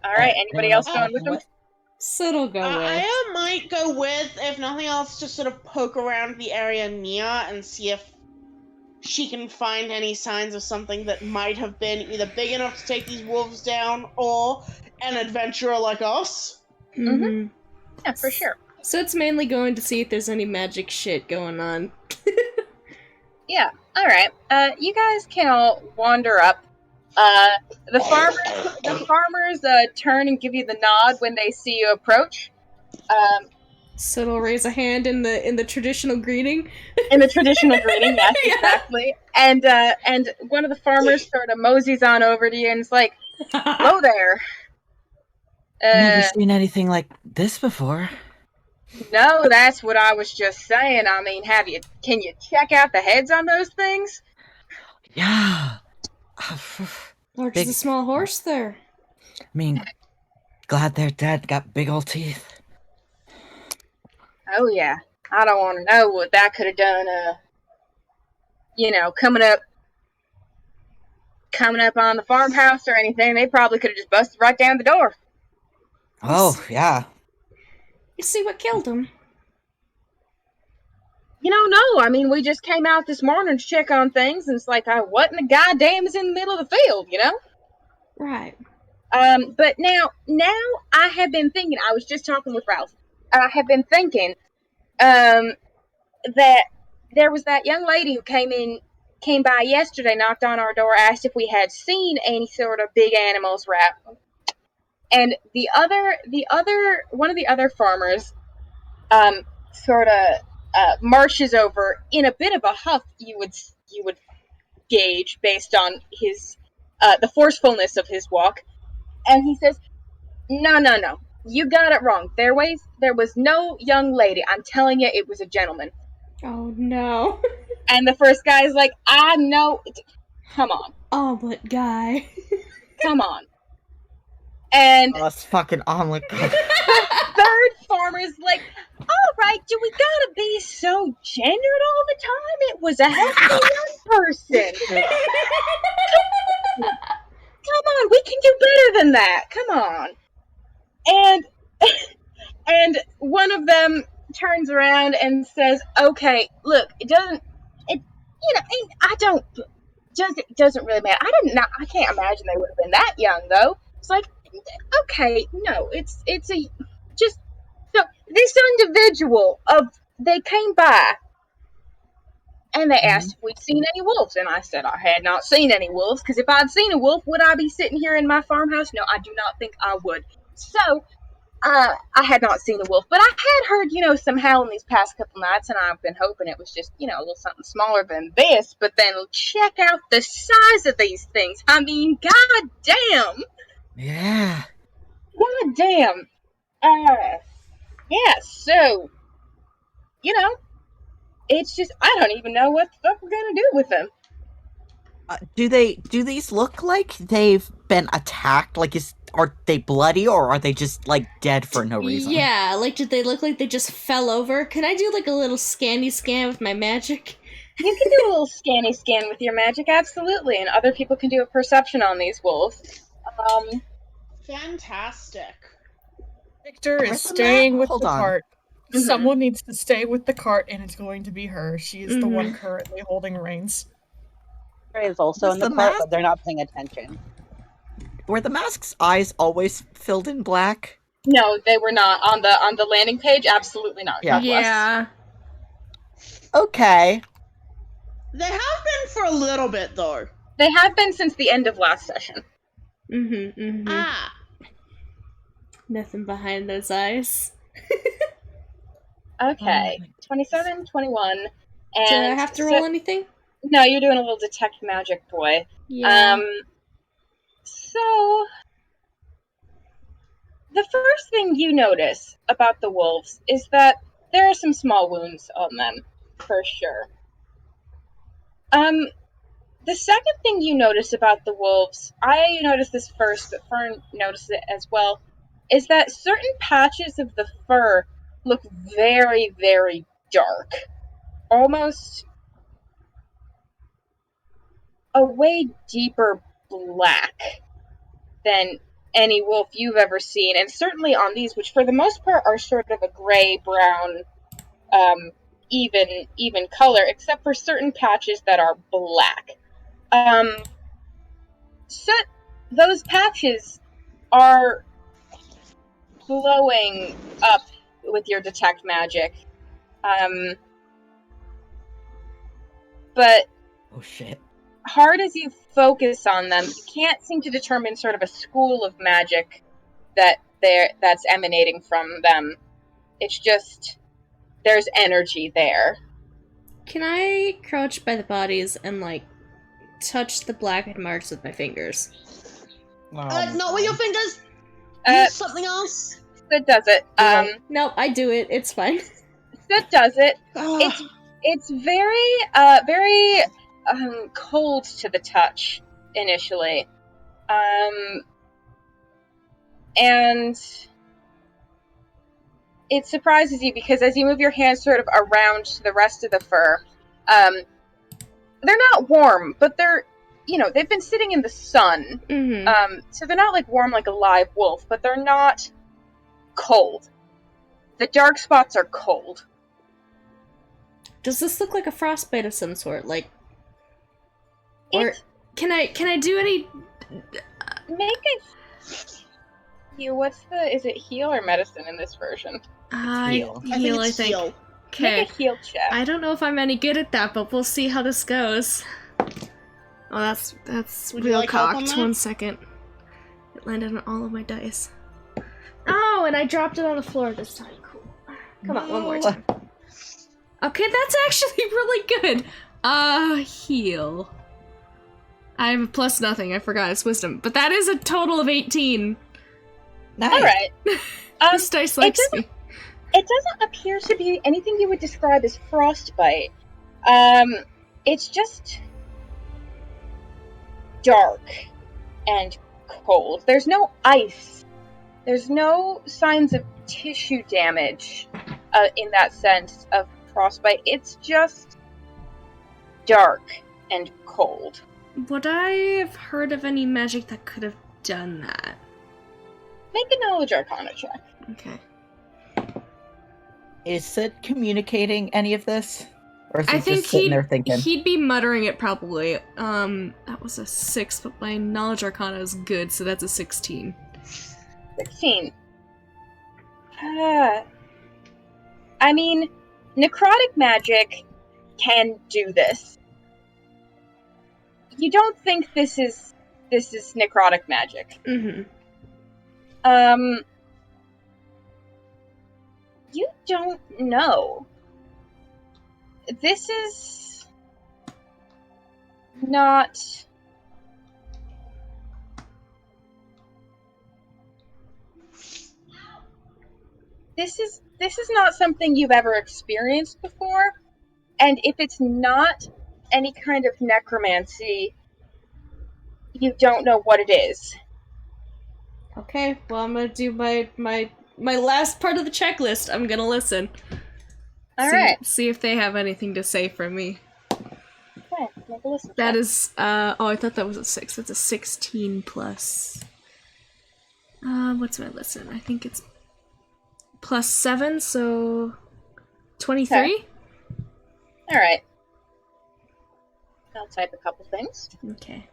All right. Anybody else going with them? Subtle go with. I might go with, if nothing else, just sort of poke around the area Nia and see if she can find any signs of something that might have been either big enough to take these wolves down or an adventurer like us. Mm-hmm. Yeah, for sure. So it's mainly going to see if there's any magic shit going on. Yeah. All right. You guys can all wander up. The farmers turn and give you the nod when they see you approach. So it'll raise a hand in the traditional greeting. In the traditional greeting, yes, yeah. Exactly. And one of the farmers sort of moseys on over to you and is like, "Hello there." Never seen anything like this before. No, that's what I was just saying. I mean, can you check out the heads on those things? Yeah. Or just a small horse there. I mean, glad they're dead. Got big old teeth. Oh yeah. I don't want to know what that could have done. Coming up on the farmhouse or anything. They probably could have just busted right down the door. Oh yeah. You see what killed him? No. I mean, we just came out this morning to check on things, and it's like, what in the goddamn is in the middle of the field, Right. But now I have been thinking, I was just talking with Ralph, I have been thinking, that there was that young lady who came by yesterday, knocked on our door, asked if we had seen any sort of big animals wrapped. And one of the other farmers, sort of marches over in a bit of a huff. You would gauge based on his the forcefulness of his walk, and he says, No. You got it wrong. There was no young lady. I'm telling you, it was a gentleman. Oh no. And the first guy's like, I know. Come on. Omelet guy. Come on. And Oh, it's fucking omelet guy. the third farmer's like, all right, do we gotta be so gendered all the time? It was a healthy young person. Come on, we can do better than that. Come on. And one of them turns around and says, okay, look, it doesn't really matter. I can't imagine they would have been that young, though. It's like, okay, no, it's just, so this individual, they came by, and they asked if we'd seen any wolves, and I said I had not seen any wolves, because if I'd seen a wolf, would I be sitting here in my farmhouse? No, I do not think I would. So, I had not seen a wolf, but I had heard, some howling these past couple nights, and I've been hoping it was just, a little something smaller than this, but then check out the size of these things. I mean, god damn! Yeah. God damn! Yeah, so, it's just, I don't even know what the fuck we're gonna do with them. Do these look like they've been attacked? Like, are they bloody, or are they just, like, dead for no reason? Yeah, like, did they look like they just fell over? Can I do, like, a little scanny scan with my magic? You can do a little scanny scan with your magic, absolutely, and other people can do a perception on these wolves. Fantastic. Victor is staying with Hold the on. cart. Someone needs to stay with the cart, and it's going to be her. She is the one currently holding reins. Ray is also in the cart, but they're not paying attention. Were the mask's eyes always filled in black? No, they were not. On the landing page, absolutely not. Yeah. Okay. They have been for a little bit, though. They have been since the end of last session. Ah. Nothing behind those eyes. Okay. 27, 21, and... Do I have to roll anything? No, you're doing a little detect magic, boy. Yeah. So... The first thing you notice about the wolves is that there are some small wounds on them, for sure. The second thing you notice about the wolves, I noticed this first, but Fern noticed it as well, is that certain patches of the fur look very, very dark. Almost a way deeper black than any wolf you've ever seen, and certainly on these, which for the most part are sort of a gray-brown, even color, except for certain patches that are black. Those patches are glowing up with your detect magic. But oh shit. Hard as you focus on them, you can't seem to determine sort of a school of magic that's emanating from them. It's just there's energy there. Can I crouch by the bodies and, like, touch the blackened marks with my fingers? Not with your fingers. Use something else. Sid does it. No, I do it. It's fine. Sid does it. It's very cold to the touch initially, and it surprises you because as you move your hands sort of around the rest of the fur, they're not warm, but they're, they've been sitting in the sun. So they're not like warm like a live wolf, but they're not cold. The dark spots are cold. Does this look like a frostbite of some sort? Like, or can I do any? Make a heal. Is it heal or medicine in this version? Heal. I think. Heal. Okay. Make a heal check. I don't know if I'm any good at that, but we'll see how this goes. Oh, that's Would you real like help on cocked. that? 1 second. It landed on all of my dice. Oh, and I dropped it on the floor this time. Cool. Come on, one more time. Okay, that's actually really good. Heal. I have a plus nothing. I forgot it's wisdom. But that is a total of 18. Nice. All right. This dice likes me. It doesn't appear to be anything you would describe as frostbite. It's just dark and cold. There's no ice. There's no signs of tissue damage in that sense of frostbite. It's just dark and cold. Would I have heard of any magic that could have done that? Make a knowledge arcana check. Okay. Is it communicating any of this? Or is I it think just sitting there thinking? he'd be muttering it probably. That was a 6, but my knowledge arcana is good, so that's a 16. 16. I mean, necrotic magic can do this. You don't think this is necrotic magic. Mm-hmm. You don't know. This is not... This is not something you've ever experienced before, and if it's not any kind of necromancy, you don't know what it is. Okay, well I'm gonna do my last part of the checklist. I'm gonna listen. Alright. See if they have anything to say for me. Okay, make a listen. That is, oh, I thought that was a 6. That's a 16 plus. What's my listen? I think it's plus 7, so 23? Okay. Alright. I'll type a couple things. Okay.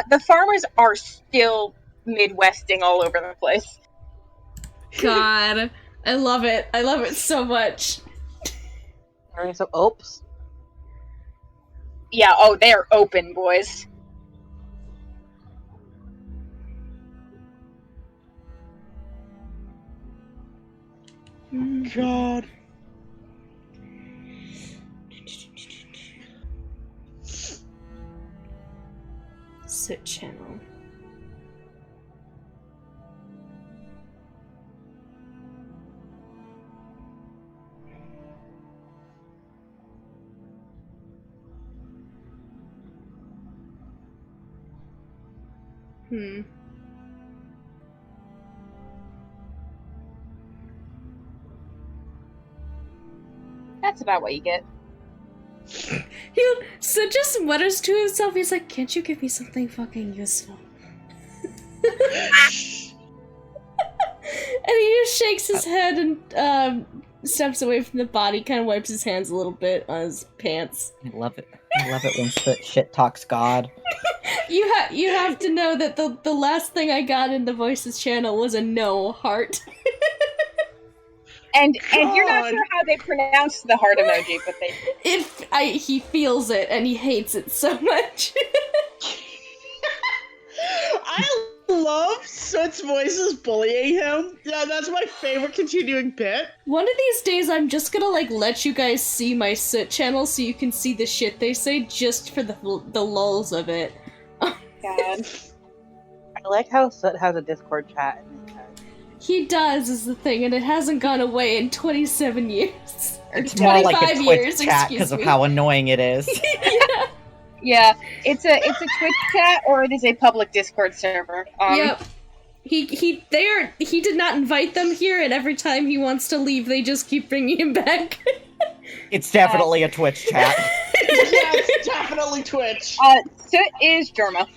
The farmers are still Midwesting all over the place. God, I love it. I love it so much. Alright, so oops. Yeah, oh, they're open, boys. God. Sit channel. That's about what you get. So just mutters to himself, he's like, can't you give me something fucking useful? And he just shakes his head and steps away from the body, kind of wipes his hands a little bit on his pants. I love it. I love it when shit talks God. You have to know that the last thing I got in the voices channel was a no heart. And you're not sure how they pronounce the heart emoji, but they... He feels it, and he hates it so much. I love Soot's voices bullying him. Yeah, that's my favorite continuing bit. One of these days, I'm just gonna, let you guys see my Soot channel so you can see the shit they say, just for the lulz of it. God. I like how Soot has a Discord chat in his head. He does, is the thing, and it hasn't gone away in 27 years. It's more like a 25 Twitch years, chat because of how annoying it is. Yeah, it's a Twitch chat or it is a public Discord server. Yep. He did not invite them here, and every time he wants to leave, they just keep bringing him back. It's definitely a Twitch chat. Yeah, it's definitely Twitch. Soot is Germa.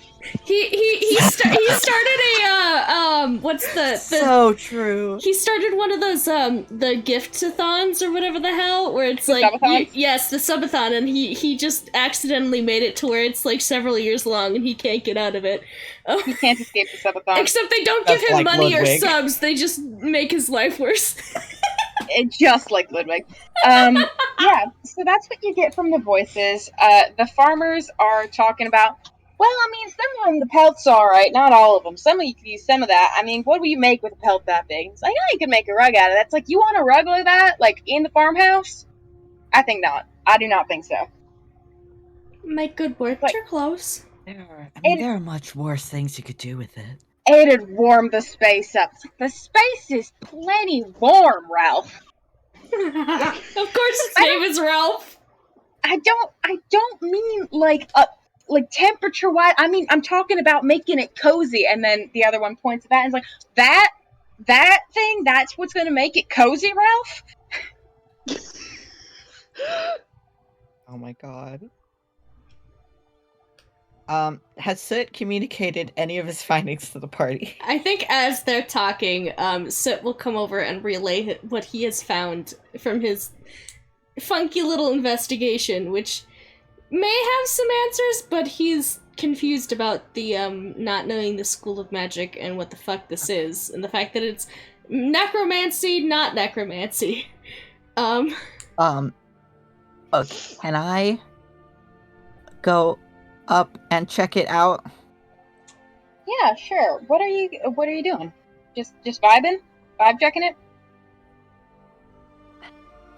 He started a what's the So true. He started one of those the gift-a-thons or whatever the hell, where it's The like subathons? yes, the subathon, and he just accidentally made it to where it's like several years long and he can't get out of it. He can't escape the subathon. Except they don't give That's him like money or Ludwig. subs, they just make his life worse. Just like Ludwig. Yeah, so that's what you get from the voices. The farmers are talking about, well, I mean, some of them, the pelt's alright, not all of them. Some of you could use some of that. I mean, what do you make with a pelt that big? It's like, you could make a rug out of that. It's like, you want a rug like that? Like, in the farmhouse? I think not. I do not think so. Make good work. Like- You're close. There are much worse things you could do with it. It'd warm the space up. The space is plenty warm, Ralph. Of course its name is Ralph. I don't mean like temperature wise. I mean, I'm talking about making it cozy. And then the other one points at that and is like, that thing, that's what's going to make it cozy, Ralph? Oh my god. Has Soot communicated any of his findings to the party? I think as they're talking, Soot will come over and relay what he has found from his funky little investigation, which may have some answers, but he's confused about the not knowing the School of Magic and what the fuck this is, and the fact that it's necromancy, not necromancy. Okay, can I go up and check it out? Yeah, sure. What are you doing? Just vibing? Vibe checking it?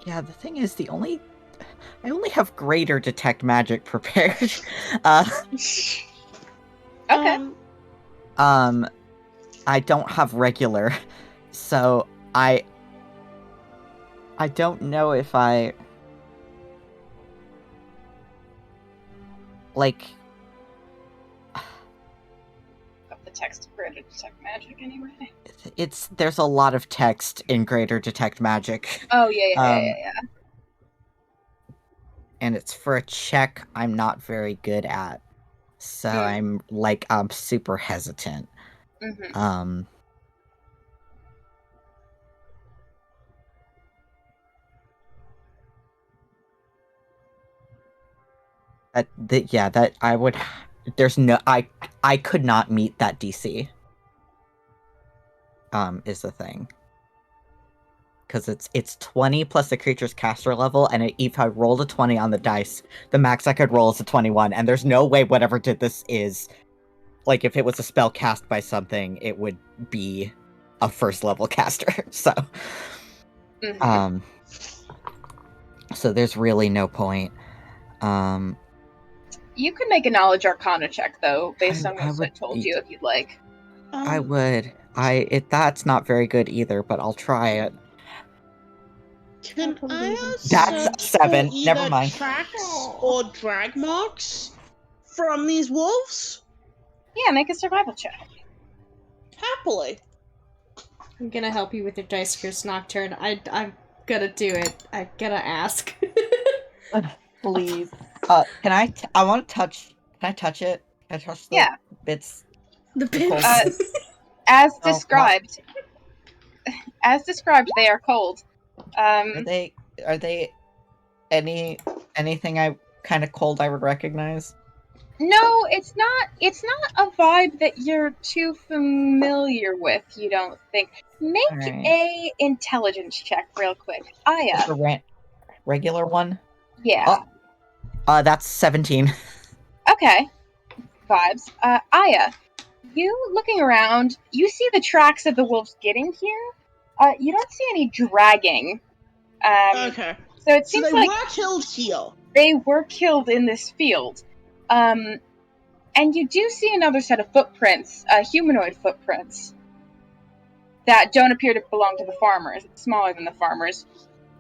Yeah, the thing is, I only have greater detect magic prepared. Okay. I don't have regular, so I don't know if I like. The text of greater detect magic anyway. There's a lot of text in greater detect magic. Oh yeah. And it's for a check I'm not very good at, so I'm super hesitant. Mm-hmm. That I would. There's no. I could not meet that DC. Is the thing. Because it's 20 plus the creature's caster level, and if I rolled a 20 on the dice, the max I could roll is a 21, and there's no way whatever did this is, like, if it was a spell cast by something, it would be a first level caster. So, so there's really no point. You could make a knowledge arcana check though, based on what I told you, if you'd like. I would. That's not very good either, but I'll try it. Can I ask That's 7. for Never either mind. tracks or drag marks from these wolves? Yeah, make a survival check. Happily. I'm gonna help you with your Dice Curse Nocturne. I'm gonna do it. I'm gonna ask. Please. Can I? I want to touch. Can I touch it? Can I touch the bits? The bits. As described. As described, they are cold. Are they anything I kind of cold I would recognize? No, it's not a vibe that you're too familiar with, you don't think. Make a intelligence check real quick. Aya. Just a regular one? Yeah. That's 17. Okay. Vibes. Aya, you looking around, you see the tracks of the wolves getting here. You don't see any dragging. Okay. So it seems they like were killed here. They were killed in this field. And you do see another set of footprints, humanoid footprints, that don't appear to belong to the farmers. It's smaller than the farmers.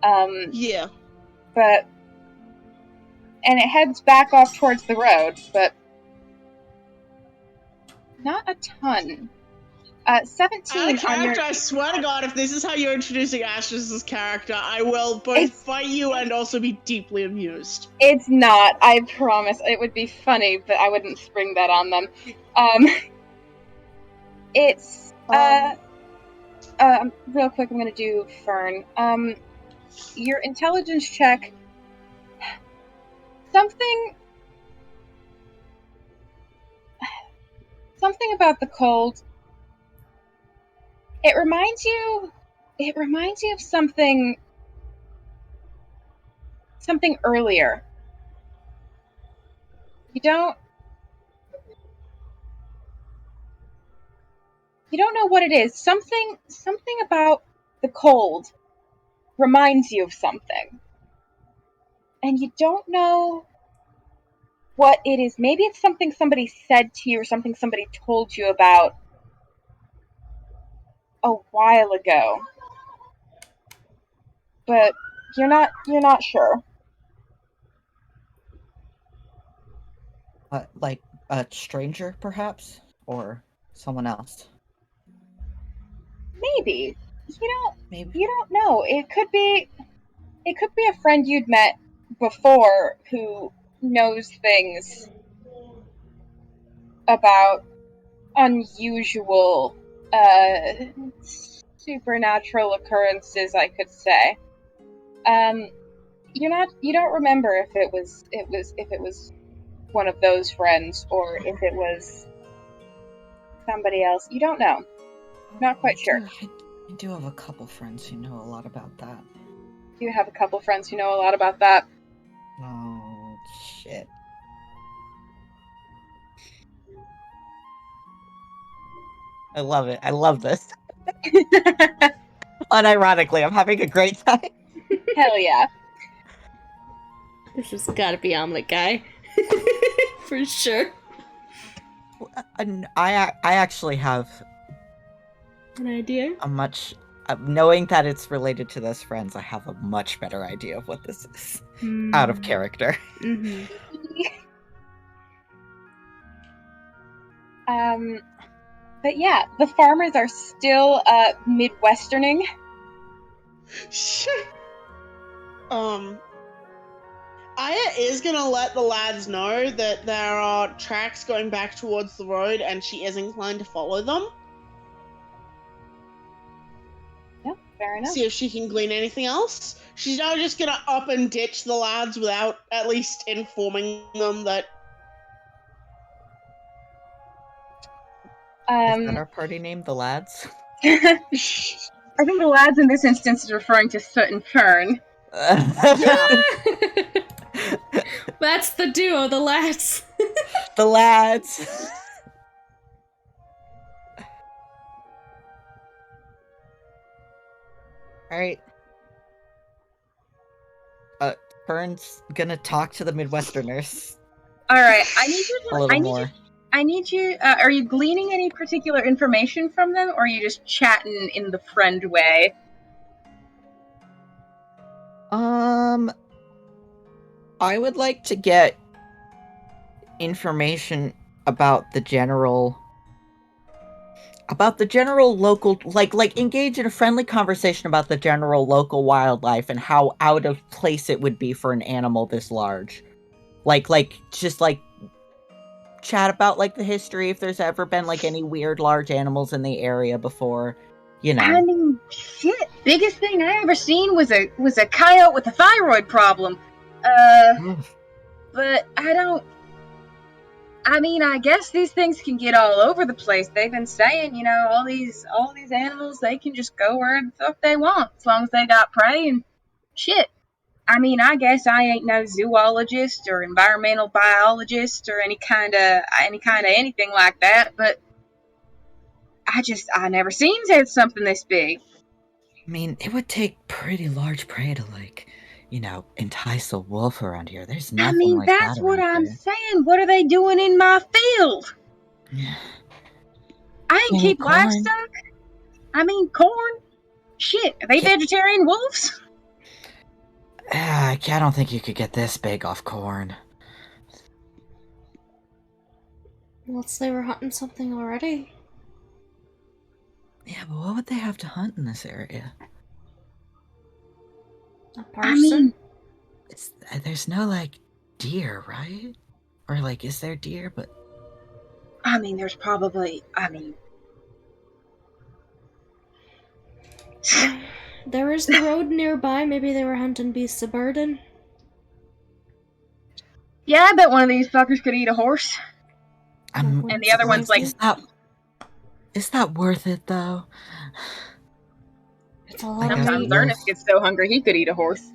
Yeah. And it heads back off towards the road, but not a ton. 17 on your... I swear to God, if this is how you're introducing Astrus's character, I will both fight you and also be deeply amused. It's not, I promise. It would be funny, but I wouldn't spring that on them. It's... real quick, I'm gonna do Fern. Your intelligence check... Something about the cold... It reminds you of something earlier. You don't know what it is. Something about the cold reminds you of something. And you don't know what it is. Maybe it's something somebody said to you or something somebody told you about a while ago. But you're not sure. Like a stranger, perhaps, or someone else. Maybe. Maybe. You don't know. It could be a friend you'd met before who knows things about unusual supernatural occurrences, I could say. You don't remember if it was one of those friends or if it was somebody else. You don't know. Not quite sure. I do have a couple friends who know a lot about that. You have a couple friends who know a lot about that. Oh, shit. I love it. I love this. Unironically, I'm having a great time. Hell yeah. This has gotta be Omelet Guy. For sure. I actually have An idea? a much... knowing that it's related to those friends, I have a much better idea of what this is. Out of character. Mm-hmm. But yeah, the farmers are still Midwesterning. Aya is gonna let the lads know that there are tracks going back towards the road and she is inclined to follow them. Yeah, fair enough. See if she can glean anything else. She's not just gonna up and ditch the lads without at least informing them that... Is that our party name, the lads? I think the lads in this instance is referring to Soot and Fern. Yeah. That's the duo, the lads. The lads! Alright. Fern's gonna talk to the Midwesterners Alright, I need you a little more. are you gleaning any particular information from them, or are you just chatting in the friend way? I would like to get information about the general local, like engage in a friendly conversation about the general local wildlife and how out of place it would be for an animal this large. Just chat about like the history, if there's ever been like any weird large animals in the area before, you know. I mean, shit. Biggest thing I ever seen was a coyote with a thyroid problem. But I guess these things can get all over the place. They've been saying, all these animals, they can just go where the fuck they want as long as they got prey and shit. I guess I ain't no zoologist or environmental biologist or any kind of anything like that, but I never seen something this big. I mean, it would take pretty large prey to, entice a wolf around here. There's nothing like that. That's what I'm there. saying. What are they doing in my field? Yeah. I ain't keep livestock. Corn. Shit, are they vegetarian wolves? I don't think you could get this big off corn. Unless they were hunting something already. Yeah, but what would they have to hunt in this area? A person? There's no, deer, right? Or, is there deer, but... There's probably... There is the road nearby. Maybe they were hunting beasts of burden. Yeah, I bet one of these fuckers could eat a horse. And the other one's like... Is that worth it, though? It's a lot of Sometimes Ernest gets so hungry he could eat a horse.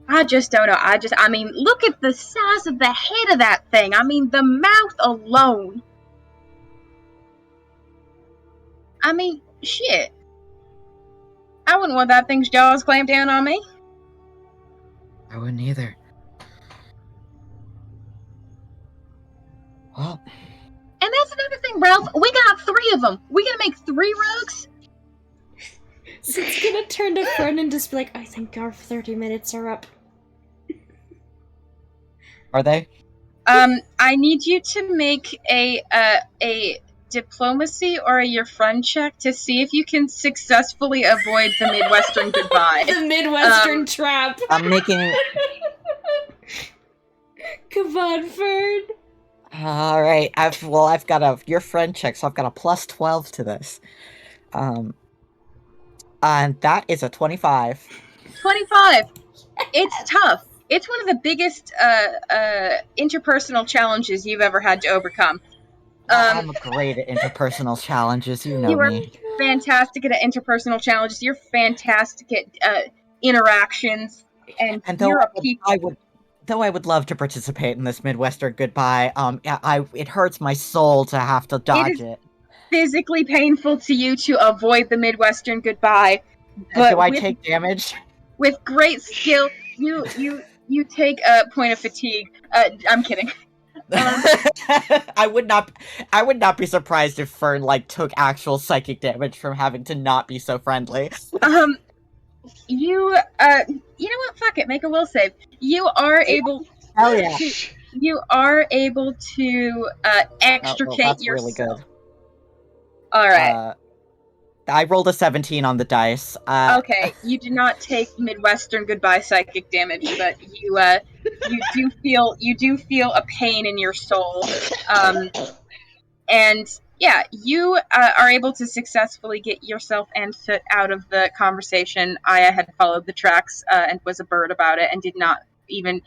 I just don't know. Look at the size of the head of that thing. The mouth alone. Shit. I wouldn't want that thing's jaws clamped down on me. I wouldn't either. Well, And that's another thing, Ralph. We got 3 of them. We gonna make 3 rogues? So it's gonna turn to Fern and just be like, I think our 30 minutes are up. Are they? I need you to make a diplomacy or a your friend check to see if you can successfully avoid the Midwestern goodbye. The Midwestern trap. I'm making. Come on, Fern. All right. I've got your friend check, so I've got a plus 12 to this. And that is a 25. 25. It's tough. It's one of the biggest interpersonal challenges you've ever had to overcome. I'm great at interpersonal challenges, you know You are me. fantastic at interpersonal challenges. You're fantastic at interactions, and though you're a people. I would love to participate in this Midwestern goodbye, it hurts my soul to have to dodge it. Physically painful to you to avoid the Midwestern goodbye, but do I take damage? With great skill, you take a point of fatigue. I'm kidding. I would not be surprised if Fern took actual psychic damage from having to not be so friendly. You know what? Fuck it. Make a will save. You are able. Hell yeah. You are able to extricate that's yourself. really good. All right. I rolled a 17 on the dice. Okay, you do not take Midwestern goodbye psychic damage, but you do feel a pain in your soul, and yeah, you are able to successfully get yourself and Soot out of the conversation. Aya had followed the tracks and was a bird about it, and did not even.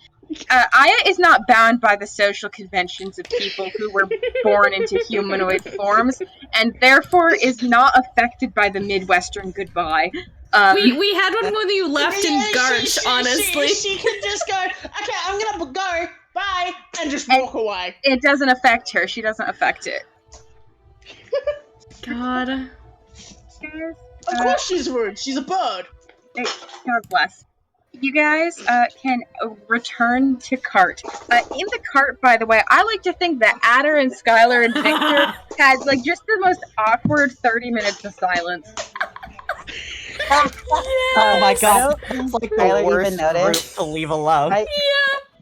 Aya is not bound by the social conventions of people who were born into humanoid forms, and therefore is not affected by the Midwestern goodbye. We had one when you left in Garch, honestly. She could just go, okay, I'm gonna go, bye, and just walk away. It doesn't affect her. She doesn't affect it. God. Of course she's rude. She's a bird. God bless. You guys can return to cart. In the cart, by the way, I like to think that Adder and Skylar and Victor had just the most awkward 30 minutes of silence. Oh my god, it's like the worst group to leave alone.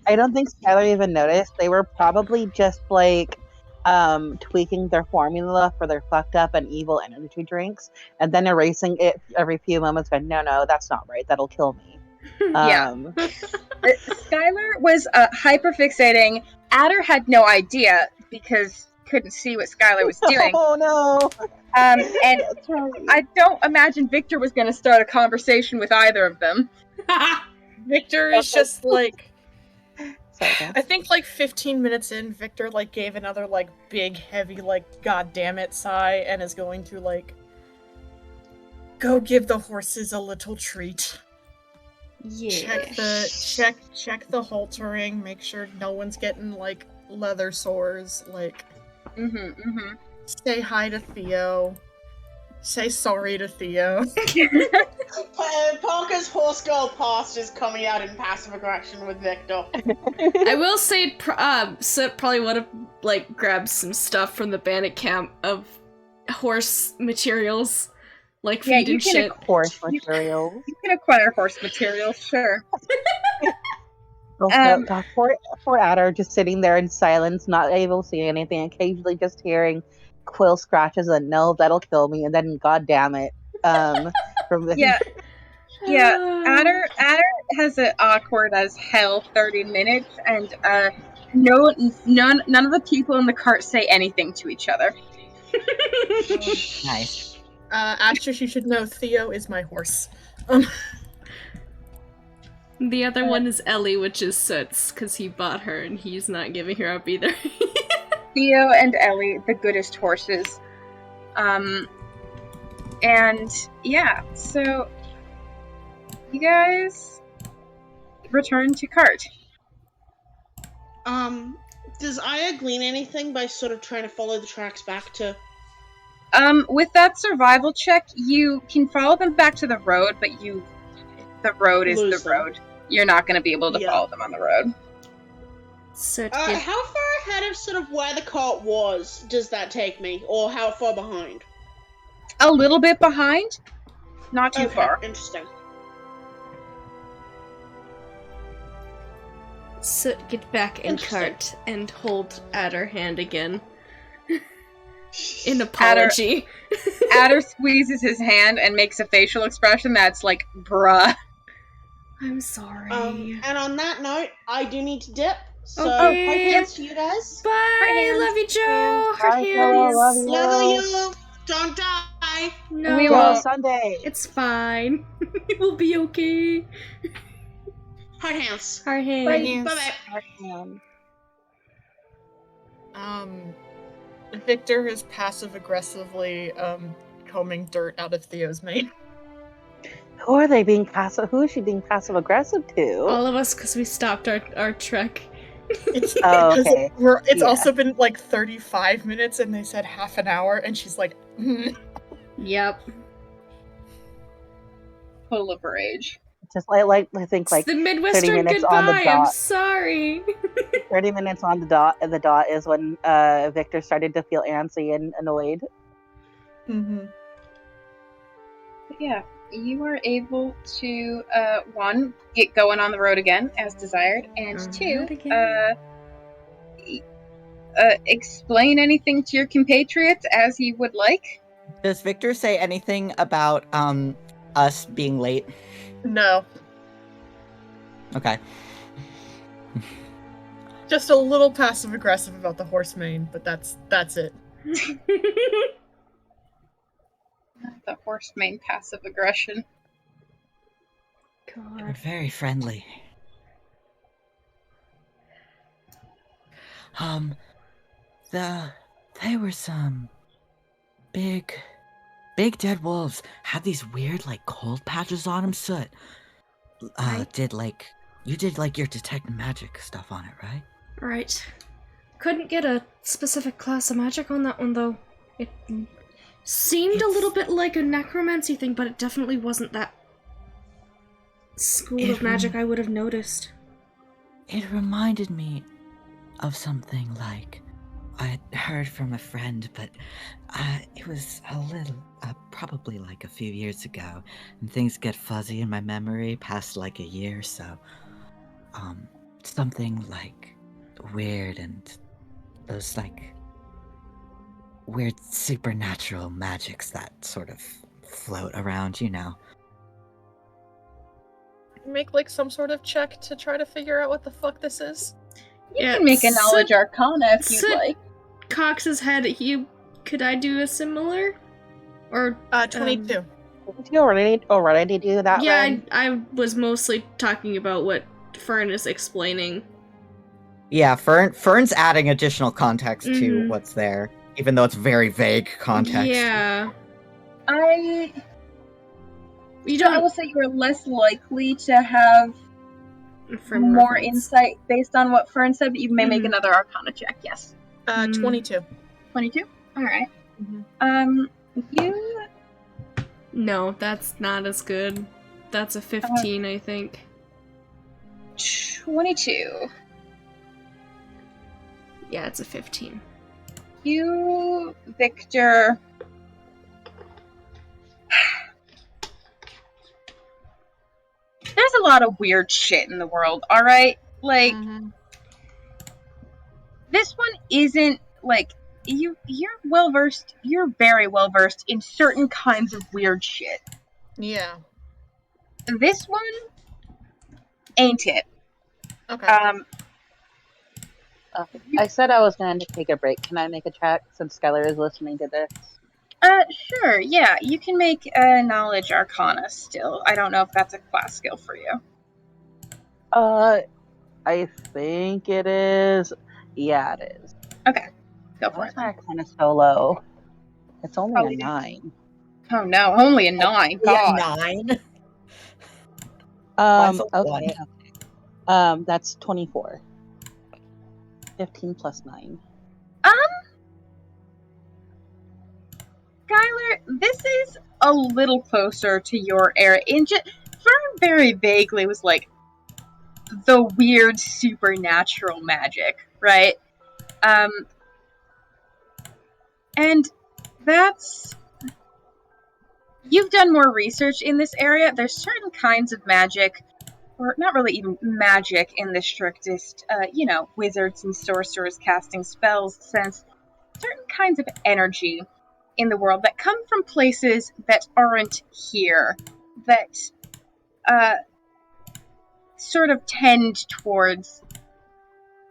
I don't think Skylar even noticed. They were probably just tweaking their formula for their fucked up and evil energy drinks, and then erasing it every few moments. Going, no, that's not right. That'll kill me. Yeah. Skylar was hyperfixating. Adder had no idea because couldn't see what Skylar was doing. Oh no. And I don't imagine Victor was going to start a conversation with either of them. Victor is just I think 15 minutes in, Victor gave another big heavy god damn it sigh and is going to go give the horses a little treat. Yeah. Check the haltering, make sure no one's getting leather sores, say hi to Theo. Say sorry to Theo. Parker's horse girl past is coming out in passive aggression with Victor. I will say, Soot probably would have grabbed some stuff from the bandit camp of horse materials, feed and shit. Horse materials. You can acquire horse materials, sure. Poor Adder just sitting there in silence, not able to see anything, occasionally just hearing quill scratches and no, that'll kill me, and then god damn it. From the Adder has an awkward as hell 30 minutes, and none of the people in the cart say anything to each other. Nice. Asterisk, you should know Theo is my horse. The other one is Ellie, which is Soot's, because he bought her and he's not giving her up either. Theo and Ellie, the goodest horses. And yeah, so you guys return to cart. Does Aya glean anything by sort of trying to follow the tracks back to With that survival check, you can follow them back to the road, but the road is Lose the them. road. You're not going to be able to Yeah. follow them on the road. So to How far ahead of sort of where the cart was does that take me? Or how far behind? A little bit behind, not too Okay, far. interesting. Soot get back in Interesting. cart and hold Adder hand again. In apology. Adder squeezes his hand and makes a facial expression that's like, bruh. I'm sorry. And on that note, I do need to dip. So, Okay. hard hands to you guys. Bye! hands. Love you, Joe! Hard Bye, Joe. hands! Love you. Love you. Don't die. No, We Joe won't. Sunday. it's fine. It will be okay. Hard hands. Hard hands. Bye-bye. Victor is passive aggressively combing dirt out of Theo's mane. Who are they being passive? Who is she being passive aggressive to? All of us, because we stopped our trek. It's Oh, because okay. it's Yeah. also been like 35 minutes and they said half an hour and she's like, Yep. Full of rage. Just like I think like It's the 30 Midwestern minutes on the goodbye. I'm dot. sorry. 30 minutes on the dot, and the dot is when Victor started to feel antsy and annoyed. mm-hmm. Yeah, you are able to, one, get going on the road again, as desired, and On the two, road again. explain anything to your compatriots as you would like. Does Victor say anything about us being late? No. Okay. Just a little passive aggressive about the horse mane, but that's it. The horse main passive aggression. We're God. very friendly. They were some big dead wolves. Had these weird like cold patches on them. Soot. Right. You did like your detect magic stuff on it, right? Right. Couldn't get a specific class of magic on that one, though. It seemed a little bit like a necromancy thing, but it definitely wasn't that school of magic I would have noticed. It reminded me of something like I heard from a friend, but it was a little, probably like a few years ago, and things get fuzzy in my memory past like a year, so something like weird and those like weird supernatural magics that sort of float around, you know. Make like some sort of check to try to figure out what the fuck this is. You can make a knowledge arcana if you'd Soot like. cocks his head at you. Could I do a similar? Or 22. Did you already do that? yeah, Ren? I was mostly talking about what Fern is explaining. Yeah, Fern's adding additional context to Mhm. what's there, even though it's very vague context. Yeah. You You I will don't say you are less likely to have from more reference. insight based on what Fern said, but you may make Mhm. another arcana check, yes. 22. 22? Alright. Mhm. You No, that's not as good. That's a 15, I think. 22. Yeah, it's a 15. You, Victor. There's a lot of weird shit in the world, alright? Like, this one isn't, like, you're well-versed, you're very well-versed in certain kinds of weird shit. Yeah. This one ain't it. Okay. I said I was going to take a break. Can I make a check since Skylar is listening to this? Sure, yeah, you can make a knowledge arcana still. I don't know if that's a class skill for you. I think it is. Yeah, it is. Okay, go for Why it. is my arcana so low? It's only Probably a 9. Oh no, only a 9. God. 9? Mine's a Okay. 1. That's 24. 15 plus 9. Skylar, this is a little closer to your area. Fern very vaguely was like the weird supernatural magic, right? And that's... You've done more research in this area. There's certain kinds of magic, or not really even magic in the strictest, wizards and sorcerers casting spells sense, certain kinds of energy in the world that come from places that aren't here, that sort of tend towards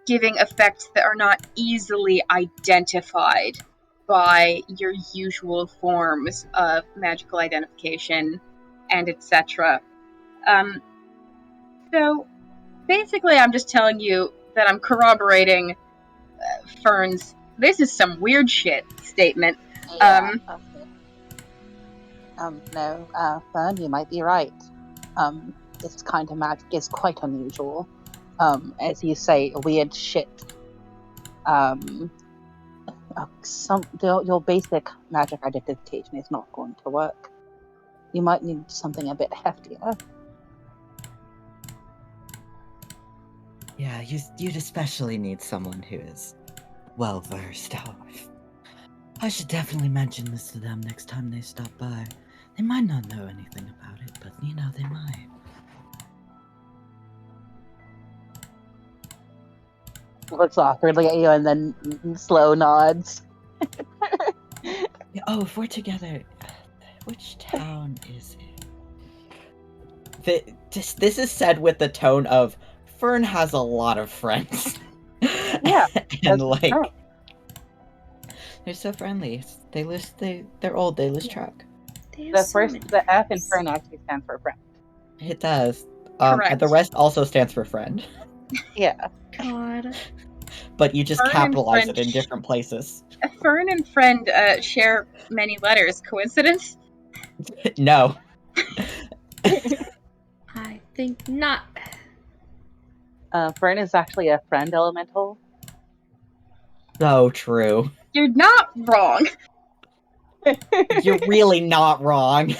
giving effects that are not easily identified by your usual forms of magical identification and etc. So basically I'm just telling you that I'm corroborating Fern's "this is some weird shit" statement. Yeah. No, Fern, you might be right. This kind of magic is quite unusual. As you say, weird shit. Your basic magic identification is not going to work. You might need something a bit heftier. Yeah, you'd especially need someone who is well versed. I should definitely mention this to them next time they stop by. They might not know anything about it, but they might. Looks awkwardly at you and then slow nods. Yeah, if we're together, which town is it? This is said with the tone of Fern has a lot of friends. Yeah, and that's true. they're so friendly. They're old. They lose track. The F in Fern actually stands for friend. It does. Correct. And the rest also stands for friend. Yeah. God. But you just Fern and capitalize friend it in different places. Fern and friend share many letters. Coincidence? No. I think not. Fern is actually a friend elemental. So true. You're not wrong. You're really not wrong.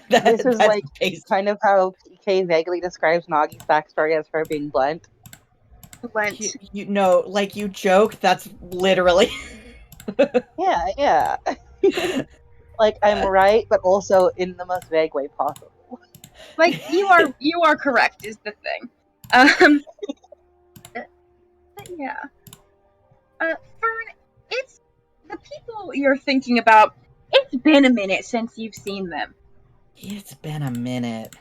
This is like based... kind of how PK vaguely describes Nagi's backstory as her being blunt. Blunt. You know, like you joke, that's literally... Yeah. Like I'm right, but also in the most vague way possible. Like you are correct is the thing. But yeah. Fern, it's the people you're thinking about. It's been a minute since you've seen them. It's been a minute.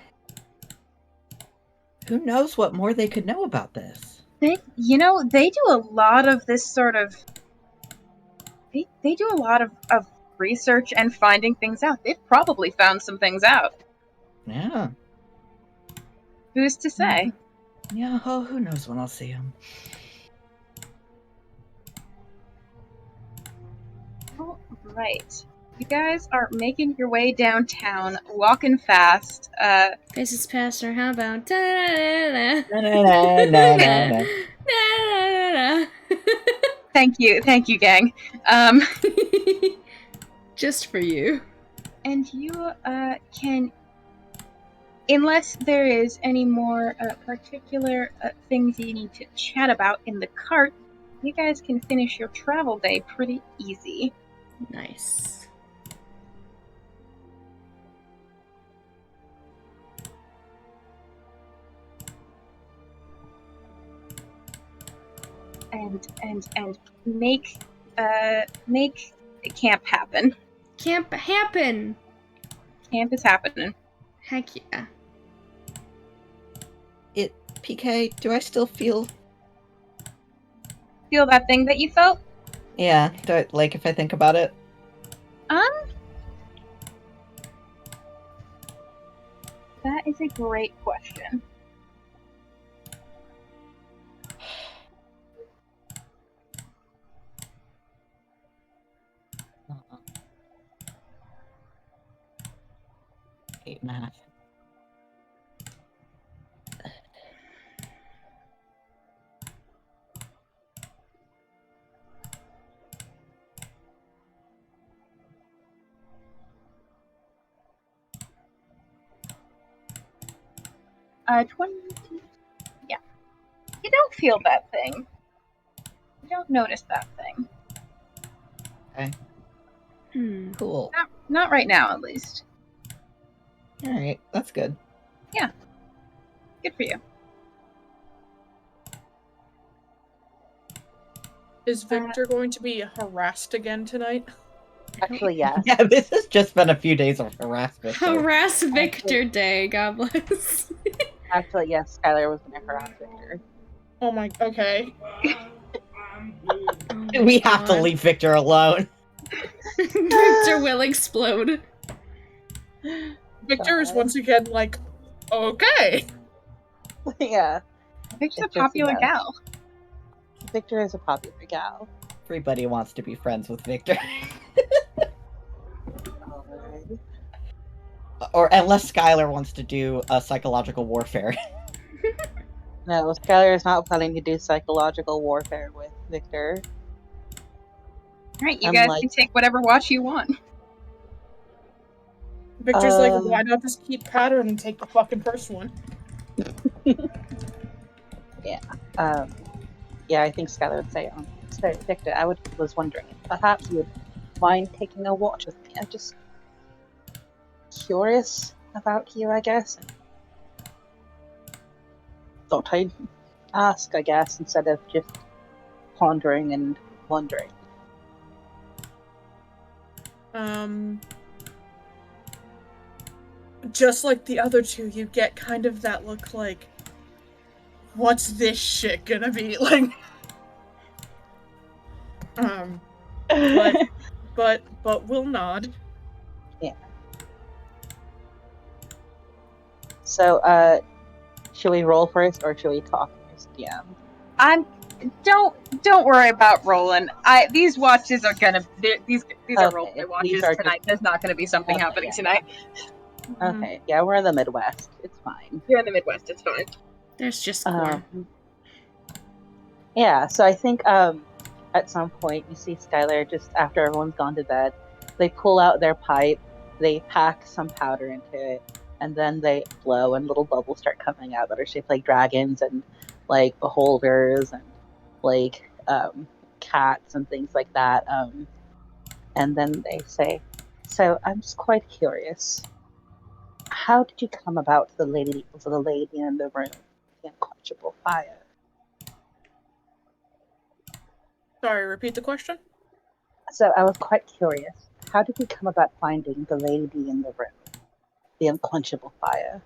Who knows what more they could know about this? They do a lot of this sort of. They do a lot of research and finding things out. They've probably found some things out. Yeah. Who's to say? Yeah, who knows when I'll see him. All right. You guys are making your way downtown, walking fast. Faces past her, how about da-da-da-da-da. Na-na-na-na-na-na. Da-da-da-da-da. Thank you, gang. Just for you. And you can, unless there is any more particular things you need to chat about in the cart, you guys can finish your travel day pretty easy. Nice. And make camp happen. Camp happen. Camp is happening. Heck yeah. PK, do I still feel... Feel that thing that you felt? Yeah, like if I think about it? That is a great question. Hate math. 20. Yeah. You don't feel that thing. You don't notice that thing. Okay, cool. Not right now, at least. All right, that's good. Yeah. Good for you. Is Victor going to be harassed again tonight? Actually, yes. Yeah, this has just been a few days of harassment. So. Harass Victor Day, God bless. Actually, yes, Skylar was going to harass Victor. Oh my. Okay. We have to leave Victor alone. Victor will explode. Victor is once again like, okay. Yeah. Victor's a popular gal. Victor is a popular gal. Everybody wants to be friends with Victor. Or unless Skylar wants to do a psychological warfare. No, Skylar is not planning to do psychological warfare with Victor. Alright, you guys can take whatever watch you want. Victor's like, why not just keep pattern and take the fucking first one? Yeah. Yeah, I think Skylar would say, so Victor, I was wondering if perhaps you would mind taking a watch with me. I'm just curious about you, I guess. Thought I'd ask, I guess, instead of just pondering and wondering. Just like the other two, you get kind of that look like, what's this shit gonna be like? But we'll nod. Yeah. So, should we roll first or should we talk first? Yeah. Don't worry about rolling. These watches are gonna these are roleplay watches tonight. There's not gonna be something happening tonight. Okay, yeah, we're in the Midwest. It's fine. You're in the Midwest. It's fine. There's just corn. Yeah, so I think at some point you see Skylar just after everyone's gone to bed, they pull out their pipe, they pack some powder into it, and then they blow and little bubbles start coming out that are shaped like dragons and like beholders and like cats and things like that. And then they say, so I'm just quite curious. How did you come about the lady in the room, the unquenchable fire? Sorry, repeat the question? So I was quite curious. How did you come about finding the lady in the room, the unquenchable fire?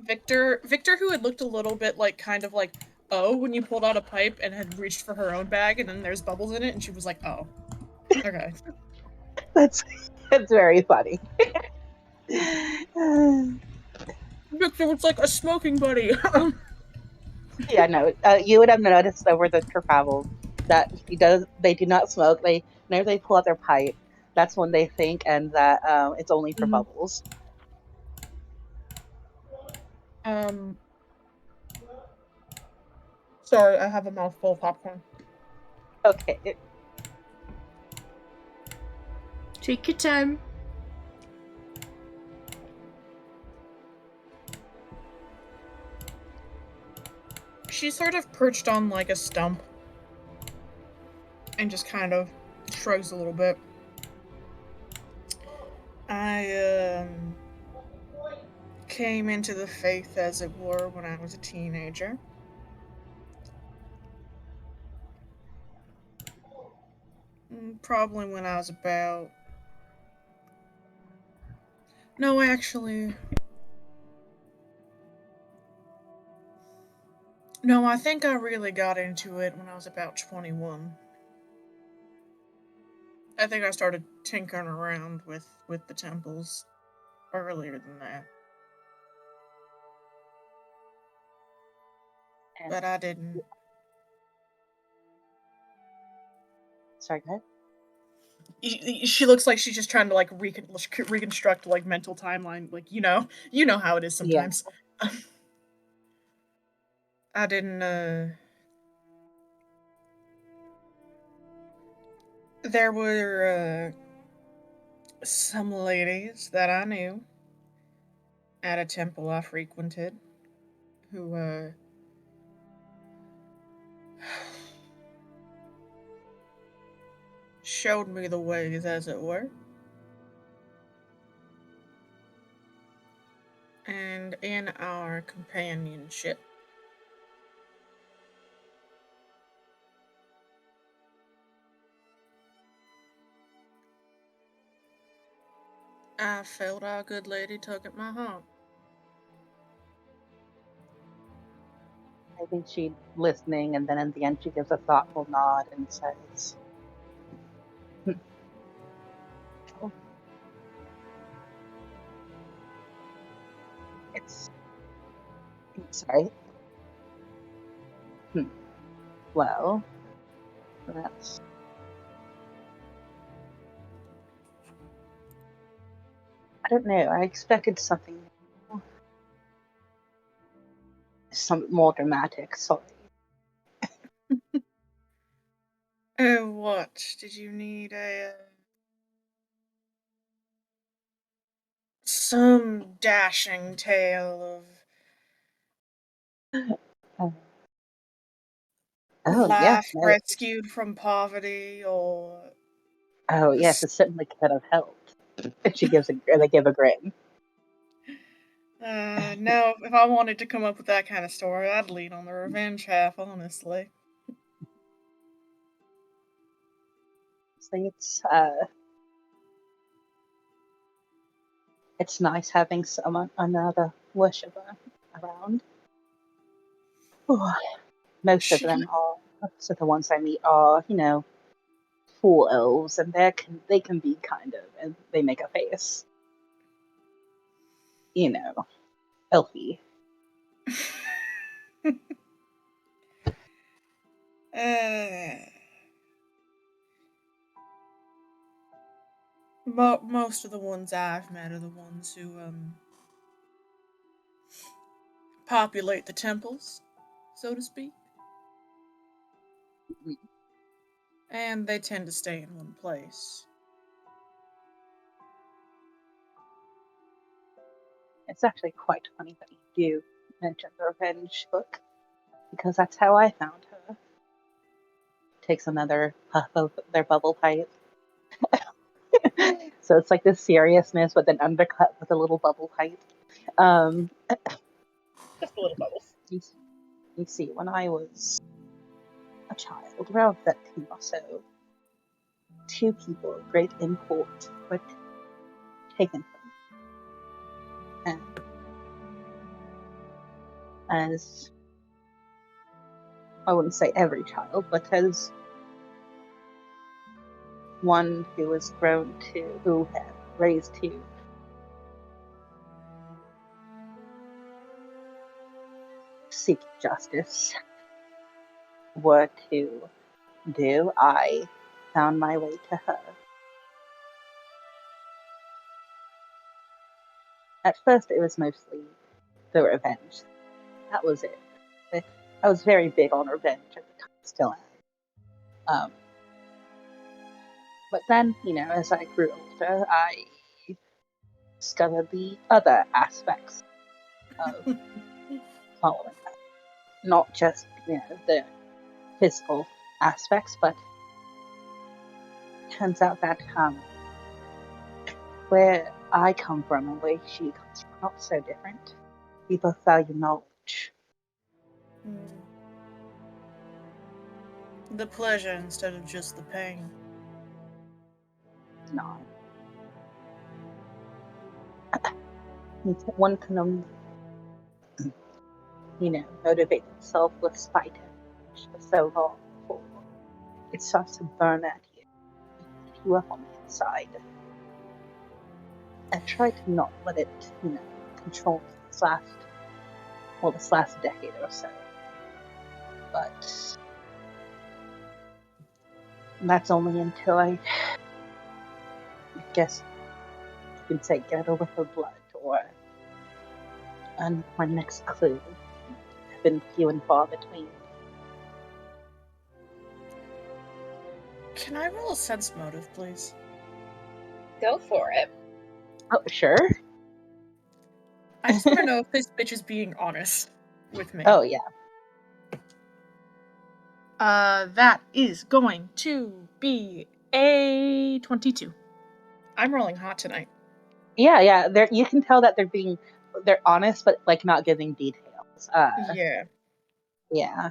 Victor, who had looked a little bit like kind of like, oh, when you pulled out a pipe and had reached for her own bag and then there's bubbles in it and she was like, oh. Okay. That's very funny. Victor was like a smoking buddy. Yeah, no, you would have noticed over the travel that they do not smoke. Whenever they pull out their pipe, that's when they think, and that it's only for bubbles. Sorry, I have a mouthful of popcorn. Okay. Take your time. She's sort of perched on like a stump and just kind of shrugs a little bit. I came into the faith, as it were, when I was a teenager. Probably when I was about... No, actually... No, I think I really got into it when I was about 21. I think I started tinkering around with the temples earlier than that. But I didn't. Sorry, go ahead. She looks like she's just trying to like reconstruct like mental timeline, like you know how it is sometimes. Yeah. I didn't. There were some ladies that I knew at a temple I frequented who, showed me the ways, as it were. And in our companionship, I felt our good lady tug at my heart. I think she's listening, and then in the end, she gives a thoughtful nod and says, "Oh, it's sorry. Well, that's I don't know. I expected something more dramatic. Sorry. Oh, what? Did you need some dashing tale Uh, of oh yes, life no. rescued from poverty, or Oh yes, it certainly could have helped. And they give a grin. no, if I wanted to come up with that kind of story, I'd lean on the revenge half, honestly. So it's nice having another worshiper around. Oh, most of the ones I meet are, full elves, and they can be kind of, and they make a face, elfy. uh, most of the ones I've met are the ones who populate the temples, so to speak. And they tend to stay in one place. It's actually quite funny that you do mention the revenge book, because that's how I found her. Takes another puff of their bubble pipe. So it's like this seriousness, but then undercut with a little bubble pipe. Just a little bubbles. You see, when I was a child, around 13 or so, two people of great import were taken from me. And as I wouldn't say every child, but as one who was who had raised to seek justice, were to do, I found my way to her. At first, it was mostly the revenge. That was it. I was very big on revenge at the time, still am. But then, as I grew older, I discovered the other aspects of following her. Not just, the physical aspects, but it turns out that where I come from and where she comes from, not so different. We both value knowledge. The pleasure instead of just the pain. No. One can only, motivate himself with spite for so long before it starts to burn at you, eat you up on the inside. I try to not let it, control me this last decade or so. But that's only until I guess you could say get over her blood, or my next clue have been few and far between. Can I roll a sense motive, please? Go for it. Oh, sure. I just want to know if this bitch is being honest with me. Oh, yeah. That is going to be a 22. I'm rolling hot tonight. Yeah. You can tell that they're honest, but like not giving details. Yeah. Yeah.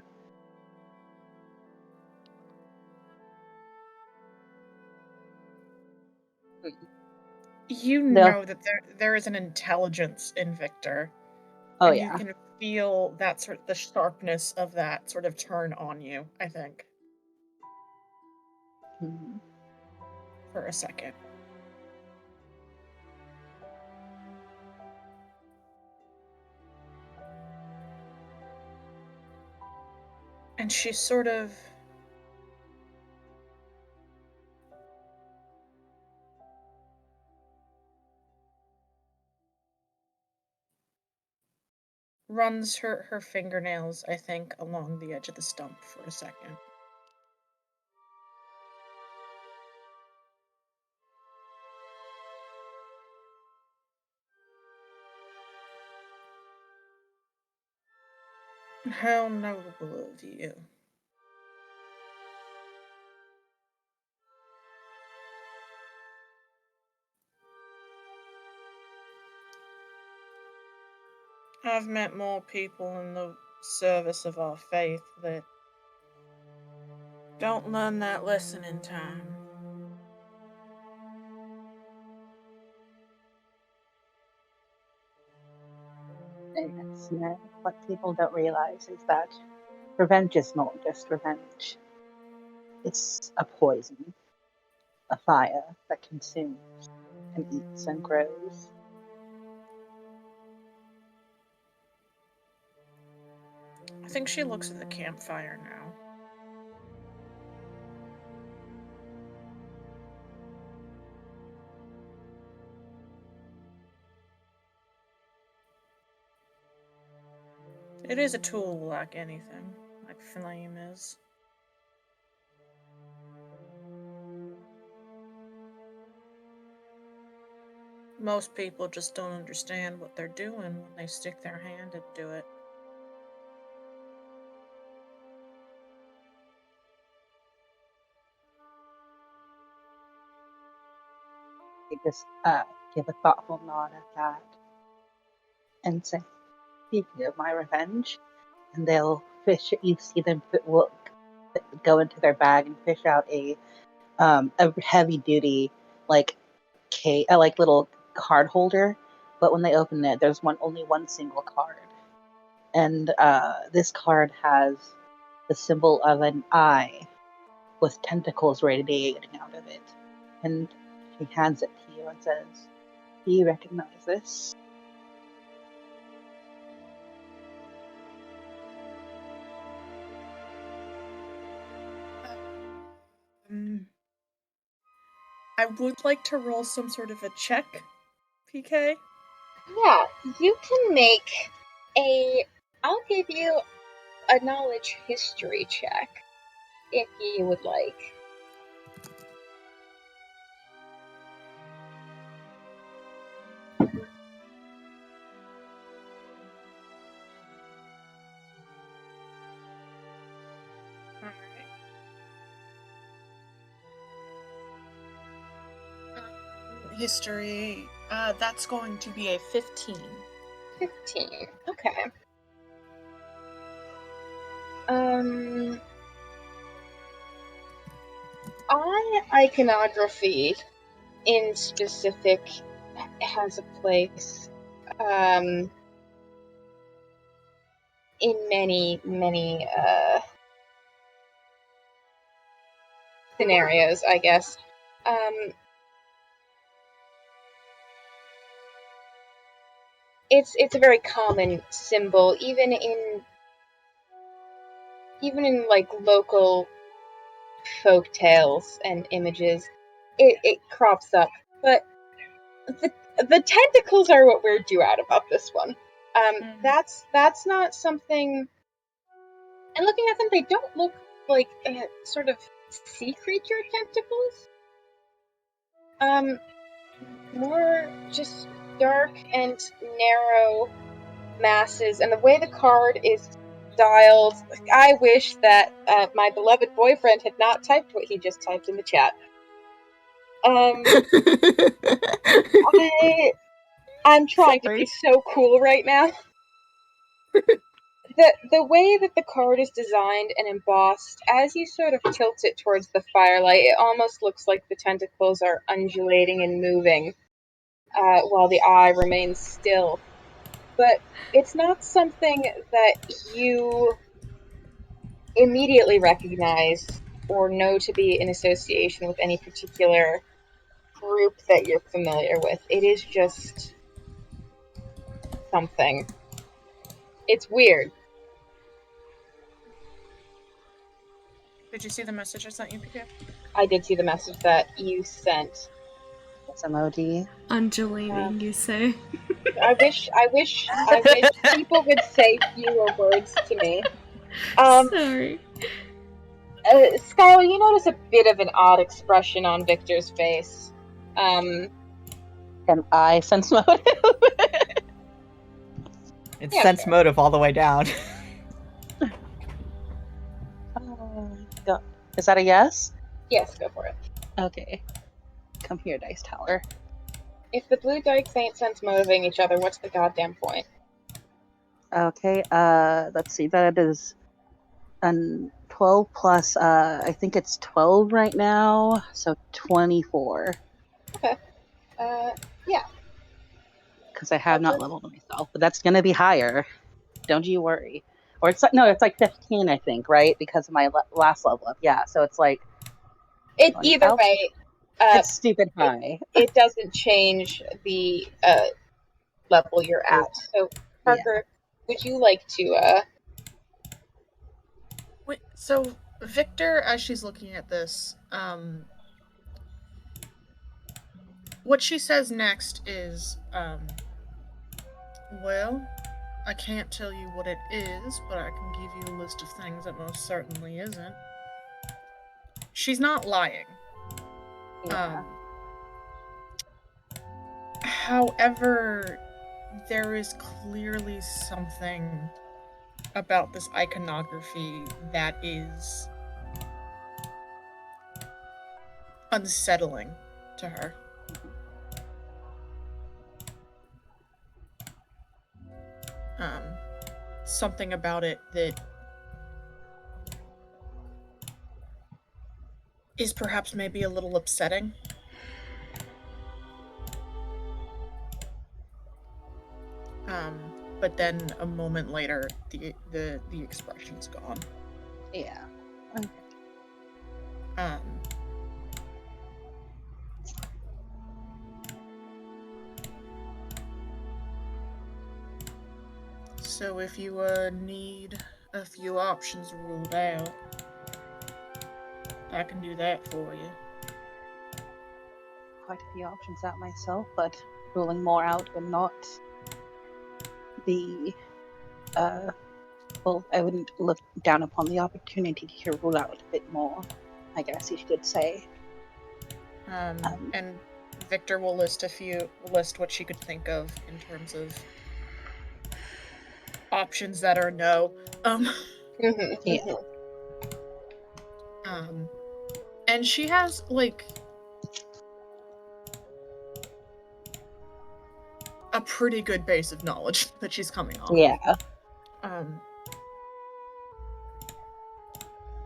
You No. know that there is an intelligence in Victor. Oh, and yeah. you can feel that the sharpness of that sort of turn on you, I think. Mhm. For a second. And she sort of runs her fingernails, I think, along the edge of the stump for a second. How noble of you. I've met more people in the service of our faith that don't learn that lesson in time. Yes, what people don't realize is that revenge is not just revenge. It's a poison, a fire that consumes and eats and grows. I think she looks at the campfire now. It is a tool like anything, like flame is. Most people just don't understand what they're doing when they stick their hand into it. They just give a thoughtful nod at that and say, "Speaking of my revenge," and they'll fish. You see them go into their bag and fish out a heavy duty like like little card holder. But when they open it, there's only one single card, and this card has the symbol of an eye with tentacles radiating out of it. And she hands it to you and says, "Do you recognize this?" I would like to roll some sort of a check, PK. Yeah, you can make I'll give you a knowledge history check if you would like. History, that's going to be a 15. 15. Okay. Iconography in specific has a place in many scenarios, I guess. It's a very common symbol, even in like local folk tales and images. It crops up, but the tentacles are what weirded you out about this one. That's not something. And looking at them, they don't look like sort of sea creature tentacles. more just dark and narrow masses, and the way the card is styled, I wish that my beloved boyfriend had not typed what he just typed in the chat. I'm trying to be so cool right now. The way that the card is designed and embossed, as you sort of tilt it towards the firelight, it almost looks like the tentacles are undulating and moving while the eye remains still. But it's not something that you immediately recognize or know to be in association with any particular group that you're familiar with. It is just something. It's weird. Did you see the message I sent you, PK? I did see the message that you sent. This emoji. Undulating, you say? I wish people would say fewer words to me. Sorry. Skylar, you notice a bit of an odd expression on Victor's face. Can I sense motive? It's Yeah, sense sure. motive all the way down. Go. Is that a yes? Yes, go for it. Okay. Come here, Dice Tower. If the blue dice ain't sense motivating each other, what's the goddamn point? Okay, let's see. That is 12 plus, I think it's 12 right now, so 24. Yeah. Because I have not leveled myself, but that's going to be higher. Don't you worry. Or it's like 15, I think, right? Because of my last level up. Yeah, so it's like... Either way, it's stupid high. it doesn't change the level you're at. So, Parker, would you like to... Wait, so Victor, as she's looking at this, what she says next is, well, I can't tell you what it is, but I can give you a list of things that most certainly isn't. She's not lying. Yeah. However, there is clearly something about this iconography that is unsettling to her. Something about it that is perhaps maybe a little upsetting. But then a moment later, the expression's gone. Yeah. Okay. So if you need a few options ruled out, I can do that for you. Quite a few options out myself, but ruling more out would not be... well, I wouldn't look down upon the opportunity to rule out a bit more, I guess you should say. And Victor will list what she could think of in terms of options that are no. Yeah. And she has, like, a pretty good base of knowledge that she's coming off. Yeah.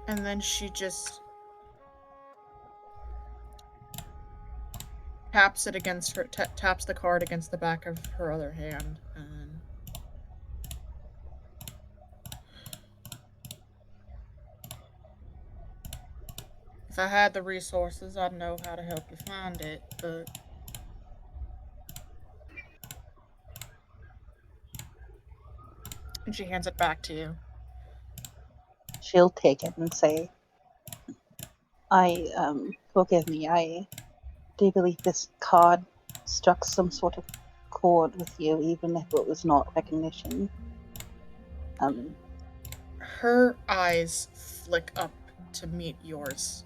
And then she just taps it against her, taps the card against the back of her other hand, and if I had the resources, I'd know how to help you find it, but and she hands it back to you. She'll take it and say, forgive me, I do believe this card struck some sort of chord with you, even if it was not recognition. Her eyes flick up to meet yours.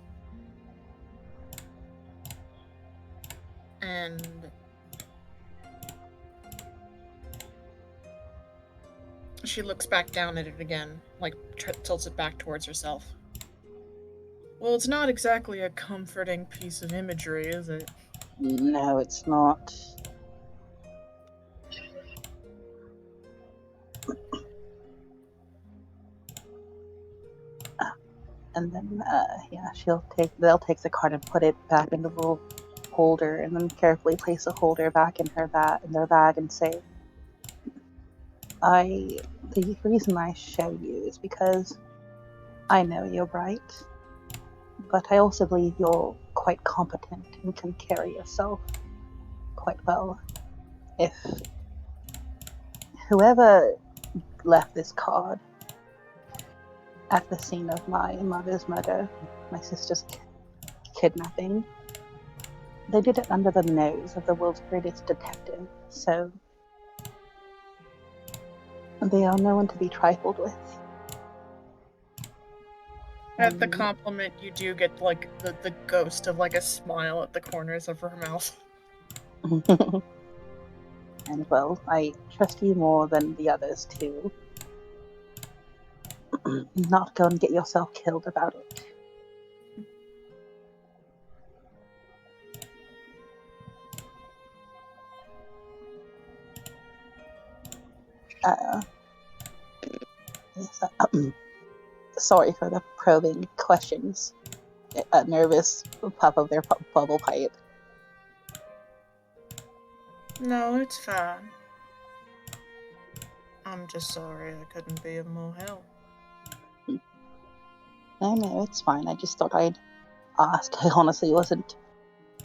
And She looks back down at it again, like tilts it back towards herself. Well, it's not exactly a comforting piece of imagery, is it? No, it's not. And then, yeah, they'll take the card and put it back in the little holder, and then carefully place the holder back in their bag, and say, the reason I show you is because I know you're bright, but I also believe you're quite competent and can carry yourself quite well. If whoever left this card at the scene of my mother's murder, my sister's kidnapping, they did it under the nose of the world's greatest detective, so they are no one to be trifled with. At the compliment, you do get, like, the ghost of, like, a smile at the corners of her mouth. And, well, I trust you more than the others, too. Not go and get yourself killed about it. Sorry for the probing questions. A nervous puff of their bubble pipe. No, it's fine. I'm just sorry I couldn't be of more help. No, it's fine. I just thought I'd ask. I honestly wasn't.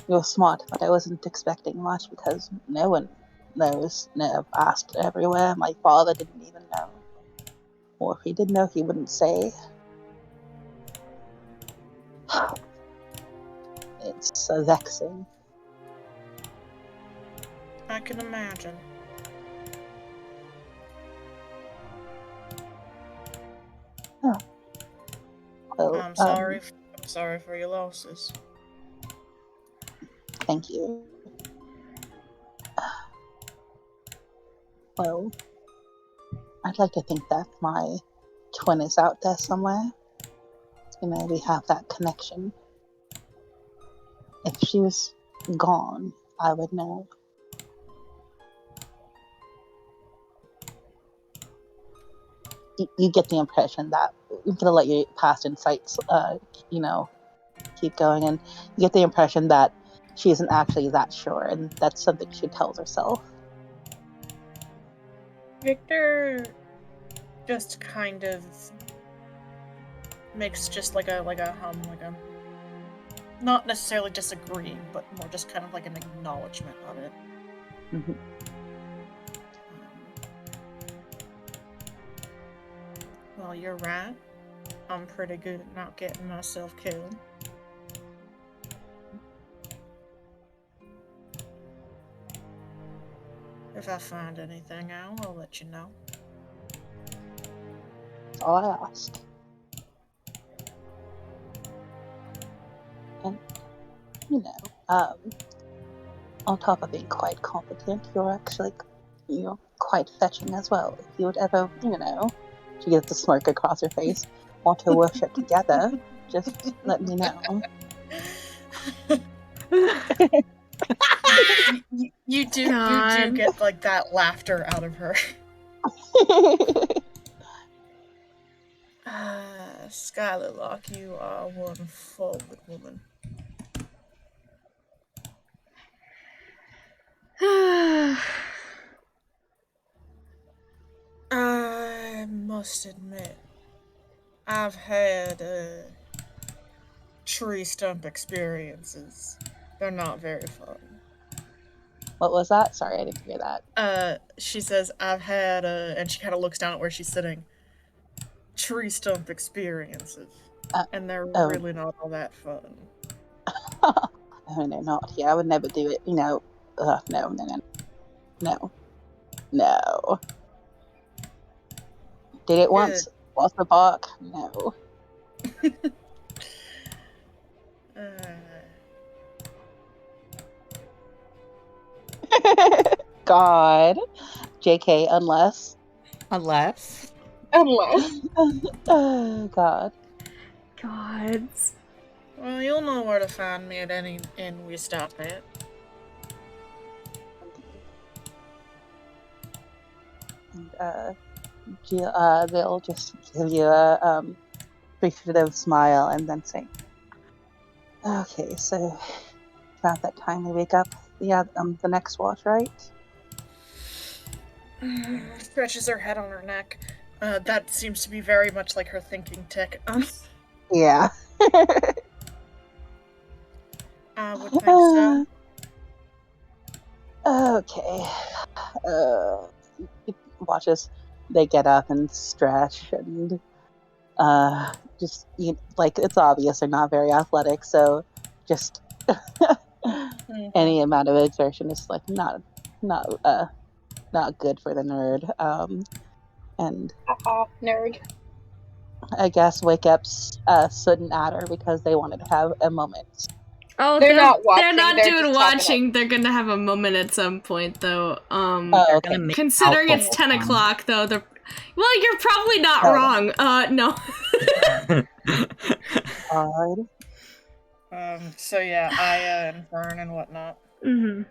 You're smart, but I wasn't expecting much because no one knows. No, I've asked everywhere. My father didn't even know. Or if he did know, he wouldn't say. It's so vexing. I can imagine. Oh. Well, I'm sorry for your losses. Thank you. Well, I'd like to think that my twin is out there somewhere. You know, we have that connection. If she was gone, I would know. You get the impression that I'm gonna let your past insights, keep going, and you get the impression that she isn't actually that sure, and that's something she tells herself. Victor just kind of makes just like a hum, like a not necessarily disagreeing, but more just kind of like an acknowledgement of it. Mm-hmm. Well, you're right. I'm pretty good at not getting myself killed. If I find anything out, I'll let you know. That's all I asked. And, on top of being quite competent, you're quite fetching as well. If you would ever, she gets the smirk across her face, want to worship together, just let me know. You do get like that laughter out of her. Skylar Locke, you are one forward woman. I must admit, I've had tree stump experiences. They're not very fun. What was that? Sorry, I didn't hear that. She says, I've had, and she kind of looks down at where she's sitting, tree stump experiences. And they're really not all that fun. Oh, no, not here. I would never do it. No. Did it once. Lost the bark. No. God. JK, unless. Unless. Oh God. Gods. Well, you'll know where to find me at any inn we stop at. And they'll just give you a appreciative smile and then say, "Okay, so about that time we wake up. Yeah, the next watch, right?" Stretches her head on her neck. That seems to be very much like her thinking tick. Yeah. I would think so. Okay. Watches. They get up and stretch and just like it's obvious they're not very athletic, so just any amount of exertion is like not good for the nerd. And Nerd. I guess wake ups Sudden at her because they wanted to have a moment. Oh, They're not watching, They're not they're doing just talking watching. They're gonna have a moment at some point, though. Oh, okay. Considering it's 10 o'clock, though, they're. Well, you're probably not No. wrong. No. Odd. So yeah, Aya and Fern and whatnot. Mm-hmm.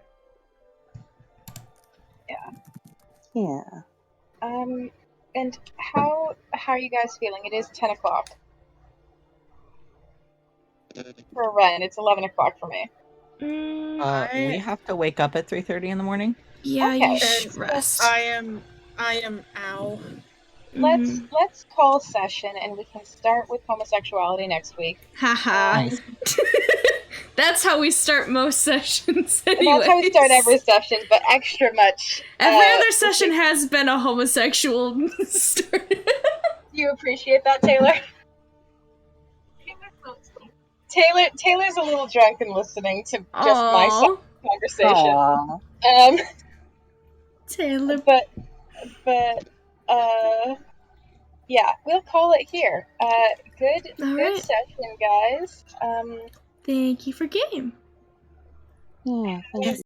Yeah. And how are you guys feeling? It is 10 o'clock. For Ren, it's 11 o'clock for me. We have to wake up at 3:30 in the morning. Yeah, Okay. you should rest. I am ow. Let's call session and we can start with homosexuality next week. Haha. Nice. That's how we start most sessions. That's how we start every session, but extra much. Every other session has been a homosexual story. Do you appreciate that, Taylor? Taylor's a little drunk and listening to just my conversation. Aww. Taylor. But yeah, we'll call it here. Good session, guys. Thank you for game. Yeah. Thank you.